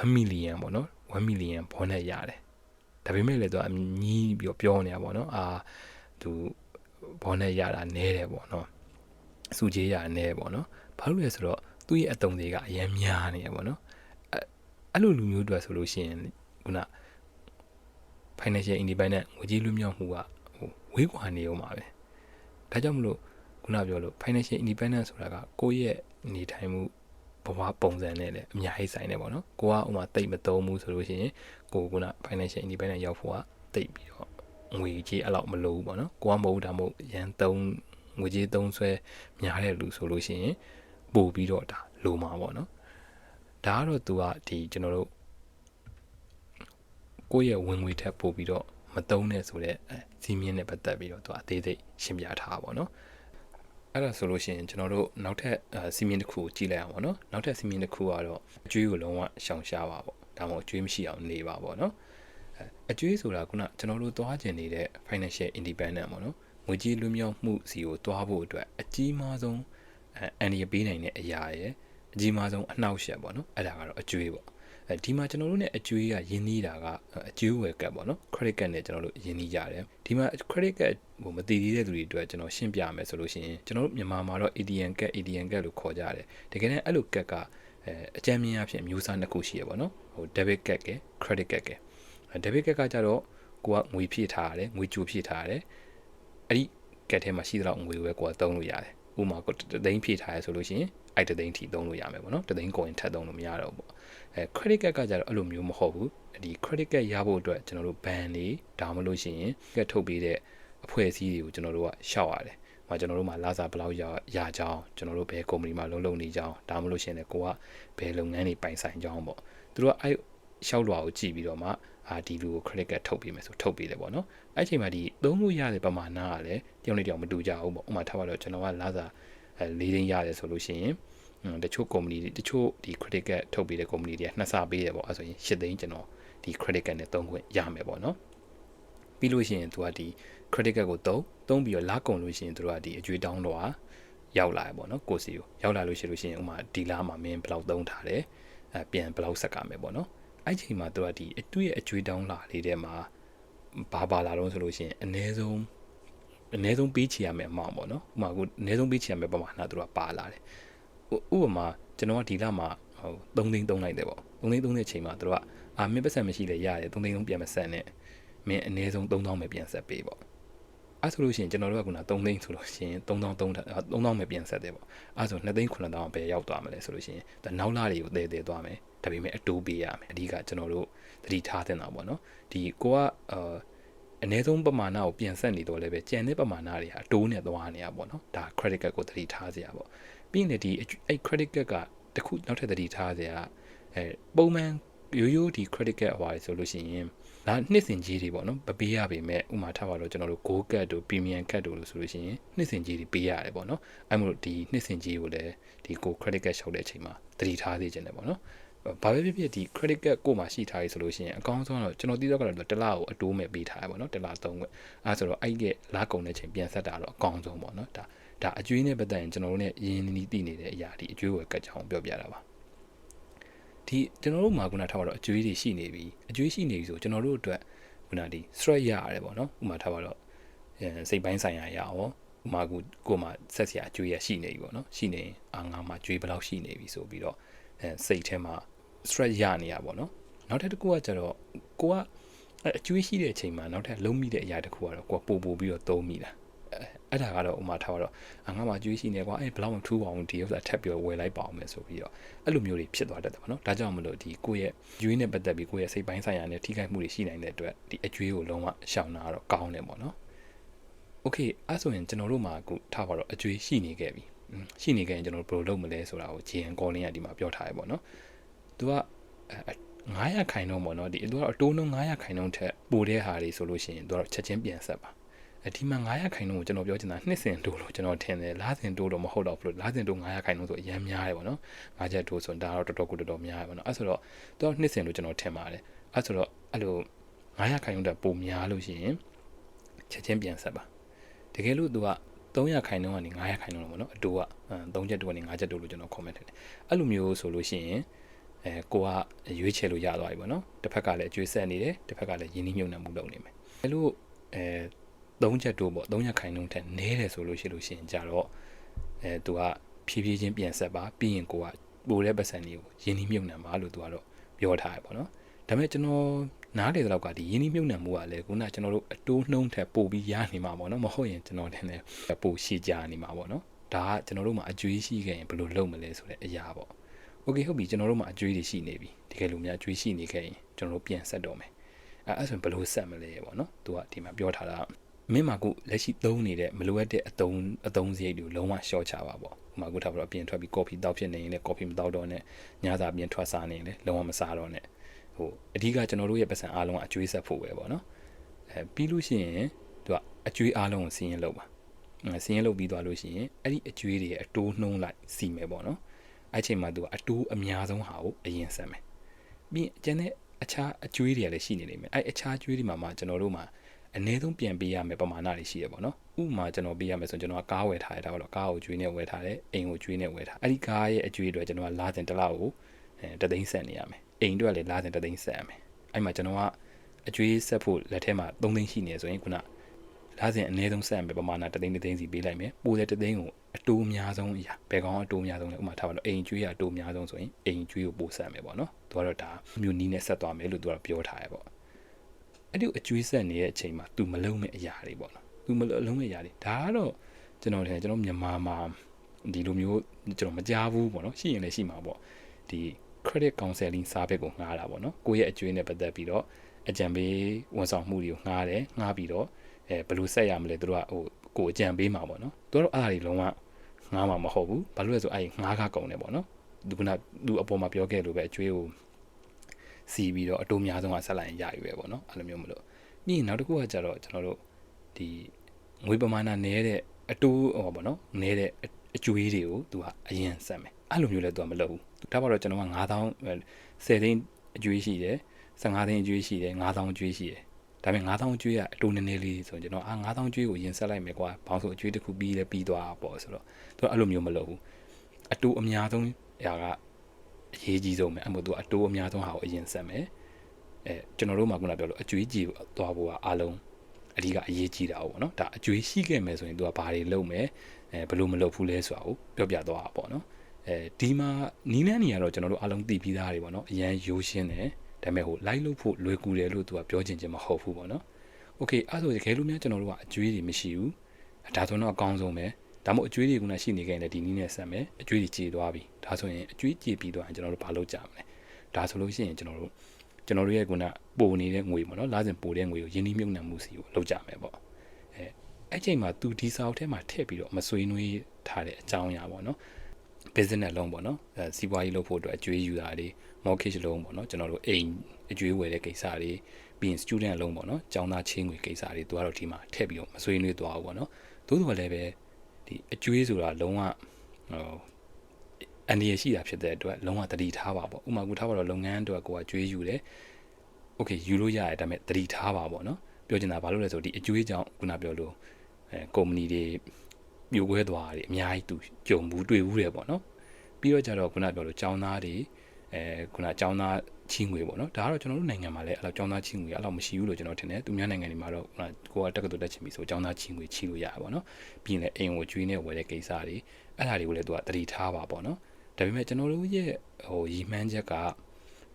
1 million ပေါ့နော်1 million ဘောနဲ့ရတယ်ဒါပေမဲ့လည်း तू အညီးပြီးပြောနေတာပေါ့နော်သူဘောနဲ့ရတာနဲတယ်ပေါ့နော်စုချေးရနဲပေါ့နော်ဘာလို့လဲဆိုတော့သူ့ရဲ့အတုံးတွေကအများများနေရပေါ့နော်အဲ့လိုလူမျိုးတွေဆိုလို့ရှိရင်ခုန financial independent ငွေကြေးလွတ်မြောက်မှုကဝေးကွာနေအောင်ပါပဲဒါကြောင့်မလို့ခုနပြောလို့ financial independent ဆိုတာကကိုယ့်ရဲ့နေထိုင်မှုဘဝပုံစံနဲ့လည်းအများကြီးဆိုင်နေပေါ့နော်ကိုကဥမာတိတ်မသုံးဘူးဆိုလို့ရှိရင်ကိုခုန financial independent ရောက်ဖို့ကတိတ်ပြီးတော့ငွေကြေးအဲ့လောက်မလိုဘူးပေါ့နော်ကိုကမဟုတ်ဒါမှမဟုတ်ရန်သုံးငွေကြေးသုံးဆွဲများတဲ့လူဆိုလို့ရှိရင်ပို့ပြီးတော့ဒါလိုမှာပေါ့နော်ဒါကတော့ तू ကဒီကျွန်တော်တို့ကိုယ့်ရဲ့ဝင်ငွေထက်ပို့ပြီးတော့မသုံးနဲ့ဆိုတဲ့စီးမြင့်နဲ့ပတ်သက်ပြီးတော့ तू အသေးစိတ်ရှင်းပြထားပါပေါ့နော်အဲ့ဒါဆိုလို့ရှိရင်ကျွန်တော်တို့နောက်ထပ်စီးမြင့်တစ်ခုကိုကြည့်လိုက်အောင်ပေါ့နော်နောက်ထပ်စီးမြင့်တစ်ခုကတော့အကျွေးကိုလုံးဝရှောင်ရှားပါပေါ့ဒါမှမဟုတ်အကျွေးမရှိအောင်နေပါပေါ့နော်အကျွေးဆိုတာကကျွန်တော်တို့သွားကျင်နေတဲ့ financial independent ပေါ့နော်ငွေကြေးလွတ်မြောက်မှုစီကိုသွားဖို့အတွက်အကြီးမားဆုံးအန်ဒီပေးနိုင်တဲ့အရာရဲ့အကြီးမားဆုံးအနှောက်အယှက်ပေါ့နော်အဲ့ဒါကတော့အကျွေးပေါ့ဒီမှာကျွန်တော်တို့ ਨੇ အကျွေးကရင်းနှီးတာကအကျွေးဝယ်ကတ်ပေါ့နော် credit card နဲ့ကျွန်တော်တို့ရင်းနှီးကြတယ်ဒီမှာ credit card ကိုမတည်သေးတဲ့သူတွေအတွက်ကျွန်တော်ရှင်းပြမယ်ဆိုလို့ရှိရင်ကျွန်တော်တို့မြန်မာမှာတော့ ATM card လို့ခေါ်ကြတယ်တကယ်တမ်းအဲ့လို card ကအကြမ်းမြင်အဖြစ်မျိုးစားနှစ်ခုရှိရပေါ့နော်ဟို debit card က credit card က debit card ကကြတော့ကိုကငွေဖြည့်ထားရတယ်ငွေကြိုဖြည့်ထားရတယ်အဲ့ဒီ card ထဲမှာရှိသလောက်ငွေပဲကိုကသုံးလို့ရတယ်ဥပမာကိုတသိန်းဖြည့်ထားရဆိုလို့ရှိရင်အဲ့တသိန်းထိသုံးလို့ရမယ်ပေါ့နော်တသိန်းကိုရင်ထပ်သုံးလို့မရတော့ဘူးcredit card ကကြတော့အဲ့လိုမျိုးမဟုတ်ဘူးဒီ credit card ရဖို့အတွက်ကျွန်တော်တို့ဘဏ်တွေဒါမှမဟုတ်ရှင်ကတ်ထုတ်ပေးတဲ့အဖွဲ့အစည်းတွေကိုကျွန်တော်တို့ကရှောက်ရတယ်။ကျွန်တော်တို့မှာလာစားဘယ်လောက်ရကြောင်းကျွန်တော်တို့ဘယ်ကုမ္ပဏီမှာလုံးနေကြောင်းဒါမှမဟုတ်ရှင်လည်းကိုကဘယ်လုပ်ငန်းတွေပိုင်ဆိုင်ကြောင်းပေါ့။သူတို့ကအဲ့ရှောက်လွှာကိုကြည့်ပြီးတော့မှဒီလူကို credit card ထုတ်ပေးမယ်ဆိုထုတ်ပေးတယ်ပေါ့နော်။အဲ့ချိန်မှာဒီသုံးလို့ရတဲ့ပမာဏကလည်းတယောက်နဲ့တယောက်မတူကြဘူးပေါ့။ဥပမာထားပါတော့ကျွန်တော်ကလာစား၄သိန်းရတယ်ဆိုလို့ရှိရင်တချို့ကုမ္ပဏီတွေတချို့ဒီ credit card ထုတ်ပေးတဲ့ကုမ္ပဏီတွေကနှစ်ဆပေးတယ်ပေါ့အဲဆိုရင်၈သိန်းကျွန်တော်ဒီ credit card နဲ့သုံးခွင့်ရမယ်ပေါ့နော်ပြီးလို့ရှိရင်သူကဒီ credit card ကိုသုံးပြီးတော့လာကုန်လို့ရှိရင်သူတို့ကဒီအကျွေးတောင်းတော့ရောက်လာရပေါ့နော်ကိုစီကိုရောက်လာလို့ရှိရင်ဥမာဒီလာမှာမင်းဘယ်လောက်သုံးထားတယ်ပြန်ဘယ်လောက်ဆက်ကမယ်ပေါ့နော်အဲ့ချိန်မှာသူကဒီအတူရဲ့အကျွေးတောင်းလာလေးထဲမှာဘာလာတော့ဆိုလို့ရှိရင်အနည်းဆုံးပေးချရမယ်အမှောင်ပေါ့နော်ဥမာကိုအနည်းဆုံးပေးချရမယ်ပမာဏသူကပါလာတယ်ဥပမာကျွန်တော်ကဒီလမှာ3သိန်းသုံးလိုက်တယ်ပေါ့3သိန်းသုံးတဲ့အချိန်မှာသူတို့ကမင်းပတ်စံမရှိလေရတယ်3သိန်းသုံးပြန်မဆက်နဲ့မင်းအနည်းဆုံး3000ပဲပြန်ဆက်ပေးပေါ့အဲ့ဆိုလို့ရှိရင်ကျွန်တော်တို့ကခုန3သိန်းဆိုလို့ရှိရင်3000ပဲပြန်ဆက်တယ်ပေါ့အဲ့ဆို2သိန်း9000ပဲရောက်သွားမှာလဲဆိုလို့ရှိရင်ဒါနောက်လတွေကိုတည်သွားမယ်ဒါပေမဲ့အတိုးပေးရမယ်အဓိကကျွန်တော်တို့သတိထားသင့်တာပေါ့နော်ဒီကိုကအနည်းဆုံးပမာဏကိုပြန်ဆက်နေတော့လည်းပဲကျန်တဲ့ပမာဏတွေဟာအတိုးနဲ့သွားနေရပေါ့နော်ဒါ credit card ကိုသတိထားစရာပေါ့ပြီးရင်ဒီအဲ့ credit card ကတခုနောက်ထပ်သတိထားစရာပုံမှန်ရိုးဒီ credit card ဟွာဆိုလို့ရှိရင်ဒါနှစ်စဉ်ကြီးတွေပေါ့နော်မပေးရပေမဲ့ဥမာထားပါတော့ကျွန်တော်တို့ Gold Card တို့ Premium Card တို့လို့ဆိုလို့ရှိရင်နှစ်စဉ်ကြီးတွေပေးရတယ်ပေါ့နော်အဲ့မို့ဒီနှစ်စဉ်ကြီးကိုလည်းဒီကို credit card ရှောက်တဲ့အချိန်မှာသတိထားသေးခြင်းတယ်ပေါ့နော်ဘာပဲဖြစ်ဖြစ်ဒီ credit card ကိုမှရှိထားရဆိုလို့ရှိရင်အကောင်းဆုံးတော့ကျွန်တော်သိတော့ကတော့တစ်လကိုအတိုးမဲ့ပေးထားရပါတော့တစ်လသုံးခွင့်အဲဆိုတော့အဲ့ဒီလာကုန်တဲ့ချိန်ပြန်ဆက်တာတော့အကောင်းဆုံးပေါ့နော်ဒါအကျွေးနဲ့ပတ်သက်ရင်ကျွန်တော်တို့ ਨੇ ရင်းနှီးသိနေတဲ့အရာဒီအကျွေးဝယ်ကတ်ချောင်းပြောပြတာပါဒီကျွန်တော်တို့မှာခုနထားပါတော့အကျွေးတွေရှိနေပြီဆိုကျွန်တော်တို့အတွက်ခုနဒီ stress ရရတယ်ပေါ့နော်ဥမာထားပါတော့စိတ်ပိုင်းဆိုင်ရာရအောင်ဥမာကိုမှဆက်စရာအကျွေးရရှိနေပြီပေါ့နော်ရှိနေငါမှကျွေးဘယ်လောက်ရှိနေပြီဆိုပြီးတော့စိတ်ထဲမှာ stress ရနေရပေါ့နော်နောက်ထပ်တစ်ခုကကျတော့ကိုကအကျွေးရှိတဲ့အချိန်မှာနောက်ထပ်လုံးမိတဲ့အရာတစ်ခုကတော့ကိုကပို့ပြီးတော့သုံးမိတာအဲ့ဒါကတော့ဥမာထားတော့ငါမှကျွေးရှိနေကွာဘယ်လောက်မှထူးပါအောင်ဒီဥစ္စာထပ်ပြီးဝယ်လိုက်ပါအောင်မယ်ဆိုပြီးတော့အဲ့လိုမျိုးတွေဖြစ်သွားတတ်တယ်ပေါ့နော်ဒါကြောင့်မလို့ဒီကိုယ့်ရဲ့ကျွေးနဲ့ပတ်သက်ပြီးကိုယ့်ရဲ့စိတ်ပိုင်းဆိုင်ရာနဲ့ထိခိုက်မှုတွေရှိနိုင်တဲ့အတွက်ဒီအကျွေးကိုလုံးဝရှောင်တာကတော့ကောင်းတယ်ပေါ့နော်โอเคအဲ့ဆိုရင်ကျွန်တော်တို့မှာအခုထားပါတော့အကျွေးရှိနေခဲ့ပြီ ရှိနေခဲ့ရင်ကျွန်တော်တို့ဘယ်လိုလုပ်မလဲဆိုတာကို GN calling ကဒီမှာပြောထားရပေါ့နော်သူက900ခိုင်နှုန်းပေါ့နော်ဒီသူကအတိုးနှုန်း900ခိုင်နှုန်းထက်ပိုတဲ့ဟာတွေဆိုလို့ရှိရင်သူကတော့ချက်ချင်းပြန်ဆက်ပါဒီမှာ900ခိုင်နှုန်းကိုကျွန်တော်ပြောချင်တာနှစ်စဉ်တိုးလို့ကျွန်တော်ထင်တယ်လားစဉ်တိုးတော့မဟုတ်တော့ဘူးလားစဉ်တိုး900ခိုင်နှုန်းဆိုအများများတယ်ပေါ့နော်9ချက်တိုးဆိုတော့ဒါတော့တော်တော်များတယ်ပေါ့နော်အဲ့ဆိုတော့သူကနှစ်စဉ်လို့ကျွန်တော်ထင်ပါတယ်အဲ့ဆိုတော့အဲ့လို900ခိုင်နှုန်းတက်ပိုများလို့ရှိရင်ချက်ချင်းပြန်ဆက်ပါတကယ်လို့သူက300ခိုင်နှုန်းကနေ900ခိုင်နှုန်းလို့ပေါ့နော်အတိုးက3ချက်တိုးကနေ5ချက်တိုးလို့ကျွန်တော် comment ထည့်တယ်အဲ့လိုမျိုးဆိုလို့ရှိရင်ကိုကရွေးချယ်လို့ရသွားပြီပေါ့နော်တစ်ဖက်ကလည်းအကျွေးဆက်နေတယ်တစ်ဖက်ကလည်းယင်းနှိမ့်မြုံနှံမှုလုပ်နေမယ်အဲ့လို3ချက်တိုးပေါ့300ခိုင်နှုန်းထက်နည်းတယ်ဆိုလို့ရှိရင်ကြတော့သူကဖြည်းဖြည်းချင်းပြန်ဆက်ပါပြီးရင်ကိုကပိုတဲ့ပတ်စံလေးကိုယင်းနှိမ့်မြုံနှံပါလို့သူကတော့ပြောထားရပေါ့နော်ဒါပေမဲ့ကျွန်တော်နားလေတော့ကဒီယင်းနှိမ့်မြုံနှံမှုကလည်းခုနကျွန်တော်တို့အတိုးနှုံးထက်ပိုပြီးရနေမှာပေါ့နော်မဟုတ်ရင်ကျွန်တော်ထင်တယ်ပိုရှိကြနေမှာပေါ့နော်ဒါကကျွန်တော်တို့မှာအကျွေးရှိခဲ့ရင်ဘယ်လိုလုပ်မလဲဆိုတဲ့အရာပေါ့โอเคဟုတ်ပြီကျွန်တော်တို့မှာအကျွေးတွေရှိနေပြီတကယ်လို့များအကျွေးရှိနေခဲ့ရင်ကျွန်တော်တို့ပြန်ဆက်တော့မယ်အဲ့ဆိုရင်ဘယ်လိုဆက်မလဲပေါ့နော်သူကဒီမှာပြောထားတာမင်းမှာကိုလက်ရှိသုံးနေတဲ့မလိုအပ်တဲ့အသုံးစရိတ်တွေကိုလုံးဝရှော့ချပါပေါ့ဥပမာကိုထားပြီးတော့အပြင်ထွက်ပြီးကော်ဖီတောက်ဖြစ်နေရင်လည်းကော်ဖီမတောက်တော့နဲ့ညစာအပြင်ထွက်စားနေရင်လည်းလုံးဝမစားတော့နဲ့ဟိုအဓိကကျွန်တော်တို့ရဲ့ပတ်စံအားလုံးကအကျွေးဆက်ဖို့ပဲပေါ့နော်ပြီးလို့ရှိရင်သူကအကျွေးအားလုံးကိုစီးရင်လုပ်ပါစီးရင်လုပ်ပြီးသွားလို့ရှိရင်အဲ့ဒီအကျွေးတွေရဲ့အတိုးနှုံးလိုက်စီမယ်ပေါ့နော်အဲ့ချိန်မှာသူကအတိုးအများဆုံးဟာကိုအရင်ဆက်မယ်ပြီးကျန်တဲ့အခြားအကျွေးတွေကလည်းရှိနေနေမယ်အဲ့အခြားကျွေးတွေမှာကျွန်တော်တို့မှာအနည်းဆုံးပြန်ပေးရမယ်ပမာဏတွေရှိရပေါ့နော်ဥပမာကျွန်တော်ပေးရမယ်ဆိုရင်ကျွန်တော်ကကားဝယ်ထားရတာတော့ကားကိုကျွေးနဲ့ဝယ်ထားတယ်အိမ်ကိုကျွေးနဲ့ဝယ်ထားအဲ့ဒီကားရဲ့အကျွေးတွေကျွန်တော်ကလာတင်တစ်လောက်ကိုတသိန်းဆက်နေရမယ်အိမ်တွေလည်းလာတင်တသိန်းဆက်ရမယ်အဲ့မှာကျွန်တော်ကအကျွေးဆက်ဖို့လက်ထဲမှာ3သိန်းရှိနေဆိုရင်ခုနလာစဉ်အနည်းဆုံးဆက်ရမယ်ပမာဏတသိန်းစီပေးလိုက်မယ်ပိုတဲ့တသိန်းကိုအတိုးအများဆုံးအရာဘယ်ကောင်အတိုးအများဆုံးလဲဥပမာထားပါတော့အိမ်ကျွေးရအတိုးအများဆုံးဆိုရင်အိမ်ကျွေးကိုပို့ဆက်မယ်ပေါ့နော်သူကတော့ဒါမျိုးနီးနဲ့ဆက်သွားမယ်လို့သူကပြောထားရပေါ့အဲ့ဒီအကျွေးဆက်နေတဲ့အချိန်မှာ तू မလုံးမဲ့အရာတွေပေါ့နော် तू မလုံးမဲ့အရာတွေဒါကတော့ကျွန်တော်မြန်မာမှာဒီလိုမျိုးကျွန်တော်မကြားဘူးပေါ့နော်ရှိရင်လည်းရှိမှာပေါ့ဒီ credit counseling service ကိုငှားတာပေါ့နော်ကိုယ့်ရဲ့အကျွေးနဲ့ပတ်သက်ပြီးတော့အကြံပေးဝန်ဆောင်မှုတွေကိုငှားတယ်ငှားပြီးတော့ဘယ်လိုဆက်ရမလဲသူတို့ကကိုအကြံပေးမှာပေါ့နော်သူတို့အားတွေလုံးဝငှားမှာမဟုတ်ဘူးဘာလို့လဲဆိုအဲ့ငှားကားကုန်တယ်ပေါ့နော်သူကသူအပေါ်မှာပြောခဲ့လို့ပဲအကျွေးကိုစီးပြီးတော့အတိုးများဆုံးကဆက်လိုက်ရင်ရပြီပဲပေါ့နော်အဲ့လိုမျိုးမလို့ပြီးရင်နောက်တစ်ခုကကြတော့ကျွန်တော်တို့ဒီငွေပမာဏနည်းတဲ့အတိုးဟောပေါ့နော်နည်းတဲ့အကျွေးတွေကိုသူကအရင်ဆက်မယ်အဲ့လိုမျိုးလဲသူကမလုပ်ဘူးဒါပါတော့ကျွန်တော်က9000 10သိန်းအကျွေးရှိတယ်15သိန်းအကျွေးရှိတယ်9000အကျွေးရှိတယ်ဒါပေမဲ့9000အကျွေးကအတိုးနည်းနည်းလေးဆိုရင်ကျွန်တော်9000အကျွေးကိုရင်ဆက်လိုက်မယ်ကွာဘောင်းဆိုအကျွေးတစ်ခုပြီးလဲပြီးသွားပေါ့ဆိုတော့သူကအဲ့လိုမျိုးမလုပ်ဘူးအတိုးအများဆုံးအရာကအရေးကြီးဆုံးပဲအမို့သူအတိုးအများဆုံးဟာကိုအရင်ဆက်မယ်ကျွန်တော်တို့မှာခုနပြောလို့အကျွေးကြီးသွားဖို့ကအားလုံးအဓိကအရေးကြီးတာပေါ့နော်ဒါအကျွေးရှိခဲ့မယ်ဆိုရင်သူကဘာတွေလုပ်မယ်ဘယ်လိုမလုပ်ဘူးလဲဆိုတာကိုပြောပြသွားတာပေါ့နော်ဒီမှာနီးနှန်းနေရတော့ကျွန်တော်တို့အားလုံးသိပြီးသားတွေပေါ့နော်အရန်ရိုးရှင်းတယ်ဒါပေမဲ့လိုက်လို့ဖို့လွယ်ကူတယ်လို့သူကပြောချင်မဟုတ်ဘူးပေါ့နော်โอเคအဲ့ဆိုတကယ်လို့များကျွန်တော်တို့ကအကျွေးတွေမရှိဘူးဒါဆိုတော့အကောင်းဆုံးပဲဒါမှမဟုတ်အကျွေးတွေကရှိနေခဲ့ရင်လည်းဒီနည်းနဲ့ဆက်မယ်အကျွေးတွေကြေသွားပြီဒါဆိုရင်အကျွေးကြေပြီးတော့ကျွန်တော်တို့ဘာလုပ်ကြမလဲဒါဆိုလို့ရှိရင်ကျွန်တော်တို့ရဲ့ပိုနေတဲ့ငွေပေါ့နော်လာစဉ်ပိုတဲ့ငွေကိုယင်းနှိမ့်မြုပ်နှံမှုစီကိုလုပ်ကြမယ်ပေါ့အဲ့ချိန်မှာသူဒီစာအုပ်ထဲမှာထည့်ပြီးတော့မဆွေးနွေးထားတဲ့အကြောင်းအရာပေါ့နော် business လုံးပေါ့နော်စီးပွားရေးလုပ်ဖို့အတွက်အကျွေးယူတာတွေ mortgage လုံးပေါ့နော်ကျွန်တော်တို့အိမ်အကျွေးဝယ်တဲ့ကိစ္စတွေပြီးရင် student လုံးပေါ့နော်ကျောင်းသားချင်းငွေကိစ္စတွေသူကတော့ဒီမှာထည့်ပြီးတော့မဆွေးနွေးသွားဘူးပေါ့နော်သို့တော်လည်းပဲဒီအကျွေးဆိုတာလုံးဝအန္တရာယ်ရှိတာဖြစ်တဲ့အတွက်လုံးဝတတိထားပါပေါ့ဥပမာကူထားပါတော့လုပ်ငန်းအတွက်ကိုကကျွေးယူတယ်โอเคယူလို့ရတယ်ဒါပေမဲ့တတိထားပါပေါ့နော်ပြောချင်တာဘာလို့လဲဆိုဒီအကျွေးကြောင့်ခုနပြောလို့ကုမ္ပဏီတွေပြိုကွဲသွားတယ်အများကြီးသူကြုံဘူးတွေ့ဘူးတယ်ပေါ့နော်ပြီးတော့ကြတော့ခုနပြောလို့ចောင်းသားတွေခုနចောင်းသားချင်းငွေပေါ့နော်ဒါကတော့ကျွန်တော်တို့နိုင်ငံမှာလည်းအဲ့လိုចောင်းသားချင်းငွေအဲ့လိုမရှိဘူးလို့ကျွန်တော်ထင်တယ်သူများနိုင်ငံတွေမှာတော့ကိုကတက္ကသိုလ်တက်ချင်ပြီဆိုចောင်းသားချင်းငွေချီလို့ရတယ်ပေါ့နော်ပြီးရင်လည်းအိမ်ကိုကျွေးနေဝယ်တဲ့ကိစ္စတွေအဲ့ဒါတွေကိုလည်းသူကတတိထားပါပေါ့နော်ဒါပေမဲ့ကျွန်တော်တို့ရဲ့ရည်မှန်းချက်က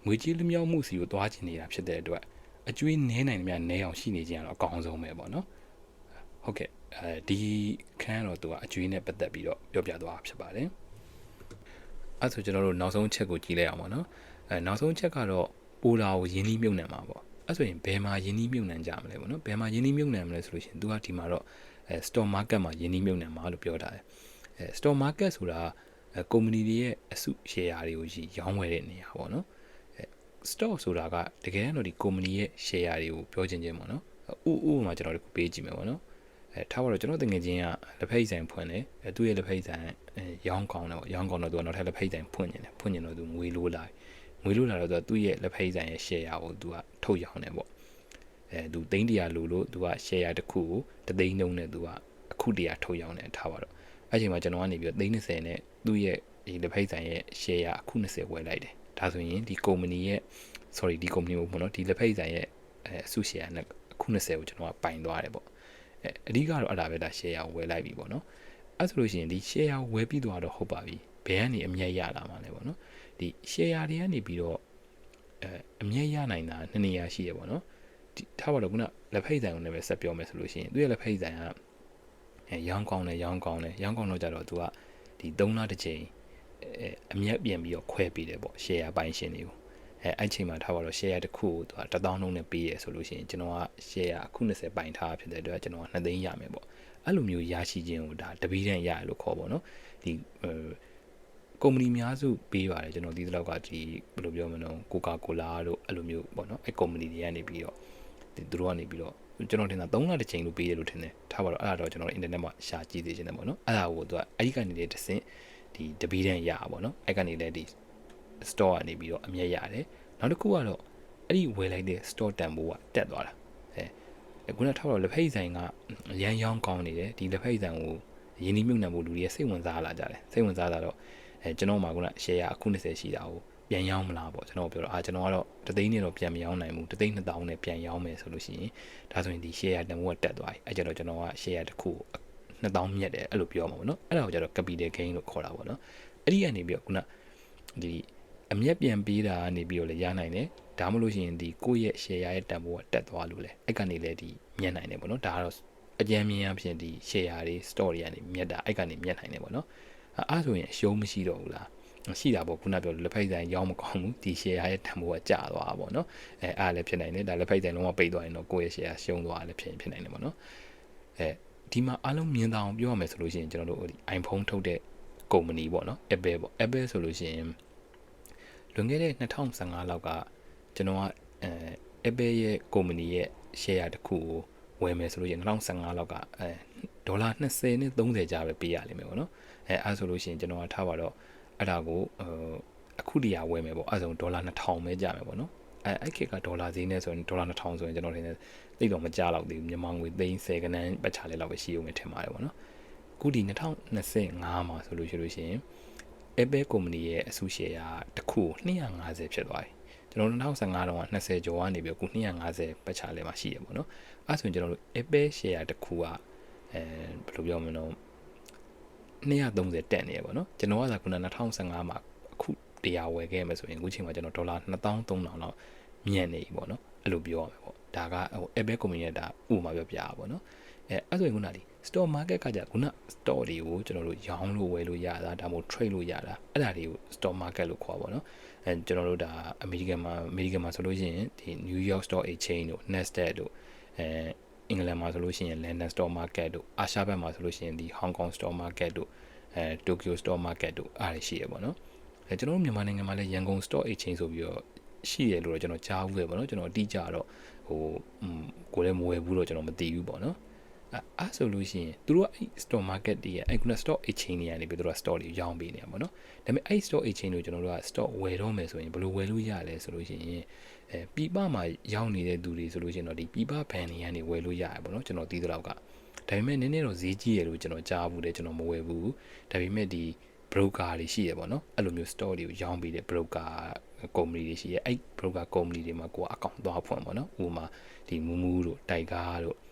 ငွေကြေးလွှဲပြောင်းမှုစီကိုတွားချင်နေတာဖြစ်တဲ့အတွက်အကျွေးနည်းနိုင်တယ်များနည်းအောင်ရှိနေကြရင်တော့အကောင်းဆုံးပဲပေါ့နော်ဟုတ်ကဲ့ဒီခန်းတော့သူကအကျွေးနဲ့ပတ်သက်ပြီးတော့ပြောပြသွားဖြစ်ပါတယ်အဲ့ဆိုကျွန်တော်တို့နောက်ဆုံးချက်ကိုကြည့်လိုက်အောင်ပေါ့နော်နောက်ဆုံးချက်ကတော့ပိုလာကိုယင်းနှီးမြုပ်နှံမှာပေါ့အဲ့ဆိုရင်ဘယ်မှာယင်းနှီးမြုပ်နှံကြမလဲပေါ့နော်ဘယ်မှာယင်းနှီးမြုပ်နှံမလဲဆိုလို့ရှိရင်သူကဒီမှာတော့stock market မှာယင်းနှီးမြုပ်နှံမှာလို့ပြောထားတယ် stock market ဆိုတာကုမ္ပဏီတွေရဲ့အစု share တွေကိုရောင်းဝယ်တဲ့နေရာပေါ့နော်stock ဆိုတာကတကယ်တော့ဒီကုမ္ပဏီရဲ့ share တွေကိုပြောချင်ပေါ့နော်ဥပမာကျွန်တော်တို့ပေးကြည့်မယ်ပေါ့နော်ထားပါတော့ကျွန်တော်တကယ်ချင်းကလက်ဖက်ဆိုင်ဖွင့်တယ်သူ့ရဲ့လက်ဖက်ဆိုင်ရောင်းကောင်းတယ်ပေါ့ရောင်းကောင်းတော့သူကနောက်ထပ်လက်ဖက်ဆိုင်ဖွင့်နေတော့သူငွေလိုလာတော့သူ့ရဲ့လက်ဖက်ဆိုင်ရဲ့ share ကိုသူကထုတ်ရောင်းတယ်ပေါ့သူသိန်း100လိုလို့သူက share တစ်ခုကို3သိန်းနှုန်းနဲ့သူကအခု100ထုတ်ရောင်းတယ်ထားပါတော့အဲ့ချိန်မှာကျွန်တော်ကနေပြီးတော့သိန်း20နဲ့သူ့ရဲ့ဒီလက်ဖက်ဆိုင်ရဲ့ share အခု20ဝယ်လိုက်တယ်ဒါဆိုရင်ဒီကုမ္ပဏီရဲ့ ဒီကုမ္ပဏီကိုပေါ့နော်ဒီလက်ဖက်ဆိုင်ရဲ့အစု share နဲ့အခု20ကိုကျွန်တော်ကပိုင်သွားတယ်ပေါ့အဓိကတော့အဲ့ဒါပဲဒါ share ကိုဝယ်လိုက်ပြီပေါ့နော်အဲ့ဆိုလို့ရှိရင်ဒီ share ကိုဝယ်ပြီးသွားတော့ဟုတ်ပါပြီဘယ်ကနေအမြတ်ရလာမှာလဲပေါ့နော်ဒီ share တွေကနေပြီးတော့အမြတ်ရနိုင်တာနှစ်နေရာရှိရပေါ့နော်ဒီထားပါတော့ခုနလက်ဖက်ဆိုင်ကိုလည်းပဲဆက်ပြောမယ်ဆိုလို့ရှိရင်သူရဲ့လက်ဖက်ဆိုင်ကရောင်းကောင်းတော့ကြတော့သူကဒီ3လတစ်ချိန်အမြတ်ပြန်ပြီးတော့ခွဲပေးတယ်ပေါ့ share ပိုင်းရှင်တွေကိုအဲ့ချိန်မှာထားပါတော့ share တစ်ခုကိုသူက1000နှုန်းနဲ့ပေးရဆိုလို့ရှိရင်ကျွန်တော်က share အခု20ပိုင်ထားဖြစ်တဲ့အတွက်ကျွန်တော်က2သိန်းရမယ်ပေါ့အဲ့လိုမျိုးရရှိခြင်းကိုဒါတပီးတန်းရလို့ခေါ်ပေါ့နော်ဒီကုမ္ပဏီများစုပေးပါတယ်ကျွန်တော်ဒီလောက်ကဒီဘယ်လိုပြောမလဲကိုကာကိုလာတို့အဲ့လိုမျိုးပေါ့နော်အဲ့ကုမ္ပဏီတွေကနေပြီးတော့သူတို့ကနေပြီးတော့ကျွန်တော်ထင်တာ3လတစ်ချိန်လို့ပေးရလို့ထင်တယ်ထားပါတော့အဲ့ဒါတော့ကျွန်တော်အင်တာနက်မှာရှာကြည့်သေးခြင်းတယ်ပေါ့နော်အဲ့ဒါကိုသူကအဲ့ဒီကနေလေတစ်ဆင့်ဒီတပီးတန်းရပါပေါ့နော်အဲ့ကနေလေဒီ store ကနေပြီးတော့အမြတ်ရတယ်နောက်တစ်ခုကတော့အဲ့ဒီဝယ်လိုက်တဲ့ store တန်ဖိုးကတက်သွားတာခုနထောက်တော့လက်ဖက်ဆိုင်ကအရန်ရောင်းကောင်းနေတယ်ဒီလက်ဖက်ဆိုင်ကိုရင်းနှီးမြှုပ်နှံဖို့လူတွေစိတ်ဝင်စားလာကြတယ်စိတ်ဝင်စားလာတော့ကျွန်တော်မှာခုန share အခု20ရှိတာကိုပြန်ရောင်းမလားပေါ့ကျွန်တော်ပြောတော့ကျွန်တော်ကတော့3သိန်းနဲ့တော့ပြန်မရောင်းနိုင်ဘူး3သိန်း2000နဲ့ပြန်ရောင်းမယ်ဆိုလို့ရှိရင်ဒါဆိုရင်ဒီ share တန်ဖိုးကတက်သွားပြီအဲ့ကြတော့ကျွန်တော်က share တစ်ခု2000မြတ်တယ်အဲ့လိုပြောမှာပေါ့နော်အဲ့ဒါကိုကျတော့ capital gain လို့ခေါ်တာပေါ့နော်အဲ့ဒီကနေပြီးတော့ခုနဒီအမြတ်ပြန်ပေးတာကနေပြီးတော့လည်းရနိုင်တယ်ဒါမှမဟုတ်ရှင်ဒီကိုယ့်ရဲ့ share ရဲ့တန်ဖိုးကတက်သွားလို့လေအဲ့ကနေလည်းဒီမြတ်နိုင်တယ်ပေါ့နော်ဒါကတော့အကြမ်းမြင်အဖြစ်ဒီ share တွေ store တွေကနေမြတ်တာအဲ့ကနေမြတ်နိုင်တယ်ပေါ့နော်အဲ့ဆိုရင်အရှုံးမရှိတော့ဘူးလားရှိတာပေါ့ခုနပြောလက်ဖက်ဆိုင်ရောင်းမကောင်းဘူးဒီ share ရဲ့တန်ဖိုးကကျသွားတာပေါ့နော်အားလည်းဖြစ်နိုင်တယ်ဒါလက်ဖက်ဆိုင်လုံးဝပိတ်သွားရင်တော့ကိုယ့်ရဲ့ share ရှုံးသွားလည်းဖြစ်နိုင်တယ်ပေါ့နော်ဒီမှာအားလုံးမြင်သာအောင်ပြောရမယ်ဆိုလို့ရှိရင်ကျွန်တော်တို့ဒီ iPhone ထုတ်တဲ့ကုမ္ပဏီပေါ့နော် Apple ပေါ့ Apple ဆိုလို့ရှိရင်လွန်ခဲ့တဲ့2015လောက်ကကျွန်တော်ကApple ရဲ့ကုမ္ပဏီရဲ့ share တစ်ခုကိုဝယ်မယ်ဆိုလို့ရှိရင်2015လောက်ကဒေါ်လာ20နဲ့30ကြားပဲပေးရလိမ့်မယ်ပေါ့နော်အဲ့ဆိုလို့ရှိရင်ကျွန်တော်ကထားပါတော့အဲ့ဒါကိုအခုတည်းကဝယ်မယ်ပေါ့အဲ့ဆိုဒေါ်လာ2000ပဲကြမယ်ပေါ့နော်အဲ့ခေတ်ကဒေါ်လာဈေးနဲ့ဆိုရင်ဒေါ်လာ2000ဆိုရင်ကျွန်တော်ထင်တယ်သိတော့မကြတော့သေးဘူးမြန်မာငွေ30ကနန်းပတ်ချလဲလောက်ပဲရှိဦးမယ်ထင်ပါတယ်ပေါ့နော်အခုဒီ2025မှာဆိုလို့ရှိရင် Apple ကုမ္ပဏီရဲ့အစု share တစ်ခု250ဖြစ်သွားပြီကျွန်တော်2015တော့20ကျော်ကနေပြီးအခု250ပတ်ချလဲမှာရှိရပေါ့နော်အဲ့ဆိုရင်ကျွန်တော်တို့ Apple share တစ်ခုကဘယ်လိုပြောမလဲ230တက်နေရပေါ့နော်ကျွန်တော်ကသာခုန2015မှာအခုတရားဝယ်ခဲ့မယ်ဆိုရင်အခုချိန်မှာကျွန်တော်ဒေါ်လာ2300လောက်မြင့်နေပြီပေါ့နော်အဲ့လိုပြောရမယ်ပေါ့ဒါကဟို Apple ကုမ္ပဏီရဲ့ဒါဥပမာပြောပြတာပေါ့နော်အဲ့ဆိုရင်ခုနဒီ stock market ကကြခုန store တွေကိုကျွန်တော်တို့ရောင်းလို့ဝယ်လို့ရတာဒါမှမဟုတ် trade လို့ရတာအဲ့ဒါတွေကို stock market လို့ခေါ်ပါတော့ကျွန်တော်တို့ဒါအမေရိကန်မှာဆိုလို့ရှိရင်ဒီ New York Stock Exchange တို့ Nasdaq တို့အင်္ဂလန်မှာဆိုလို့ရှိရင် London Stock Market တို့အာရှဘက်မှာဆိုလို့ရှိရင်ဒီ Hong Kong Stock Market တို့Tokyo Stock Market တို့အားရရှိရပေါ့နော်ကျွန်တော်တို့မြန်မာနိုင်ငံမှာလည်းရန်ကုန် Stock Exchange ဆိုပြီးတော့ရှိရလို့တော့ကျွန်တော်ကြားဘူးလေပေါ့နော်ကျွန်တော်အတိအကျတော့ဟိုကိုယ်လည်းမဝယ်ဘူးတော့ကျွန်တော်မသိဘူးပေါ့နော်အဲ့ဆိုလို့ရှိရင်သူတို့အဲ့ stock market တွေရဲ့အဲ့ခုန stock exchange တွေကနေပြီးသူတို့က stock တွေရောင်းပေးနေရပါတော့ဒါပေမဲ့အဲ့ stock exchange ကိုကျွန်တော်တို့က stock ဝယ်တော့မယ်ဆိုရင်ဘယ်လိုဝယ်လို့ရလဲဆိုလို့ရှိရင်ပြည်ပမှာရောင်းနေတဲ့သူတွေဆိုလို့ရှိရင်တော့ဒီပြည်ပဘဏ်တွေကနေဝယ်လို့ရရပါတော့ကျွန်တော်သိသလောက်ကဒါပေမဲ့နည်းနည်းတော့ဈေးကြီးရလို့ကျွန်တော်ကြားဘူးတယ်ကျွန်တော်မဝယ်ဘူးဒါပေမဲ့ဒီ broker တွေရှိရပါတော့အဲ့လိုမျိုး stock တွေကိုရောင်းပေးတဲ့ broker ကုမ္ပဏီတွေရှိရအဲ့ broker ကုမ္ပဏီတွေမှာကိုယ်အကောင့်သွားဖွင့်ပါတော့ဥပမာဒီမူမူတို့တိုက်ကားတို့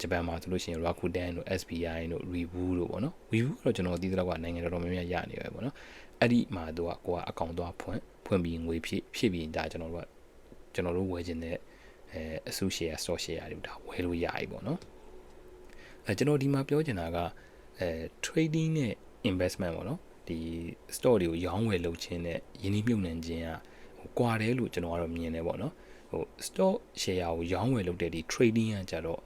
ဂျပန်မှာဆိုလို့ရှိရင် Rakuten တို့ SBI တို့ Weibo တို့ပေါ့နော် Weibo တော့ကျွန်တော်သိသလောက်ကနိုင်ငံတော်များများရနေပဲပေါ့နော်အဲ့ဒီမှာသူကကိုကအကောင့်သွားဖွင့်ပြီးငွေဖြည့်ပြီးဒါကျွန်တော်တို့ဝယ်ခြင်းတဲ့အစု share stock share တွေဒါဝယ်လို့ရပြီပေါ့နော်ကျွန်တော်ဒီမှာပြောချင်တာကtrading နဲ့ investment ပေါ့နော်ဒီ stock တွေကိုရောင်းဝယ်လုပ်ခြင်းနဲ့ယင်းနှိမ့်မြုပ်နှံခြင်းကကွာတယ်လို့ကျွန်တော်ကတော့မြင်တယ်ပေါ့နော်stock share ကိုရောင်းဝယ်လုပ်တဲ့ဒီ trading ကကြတော့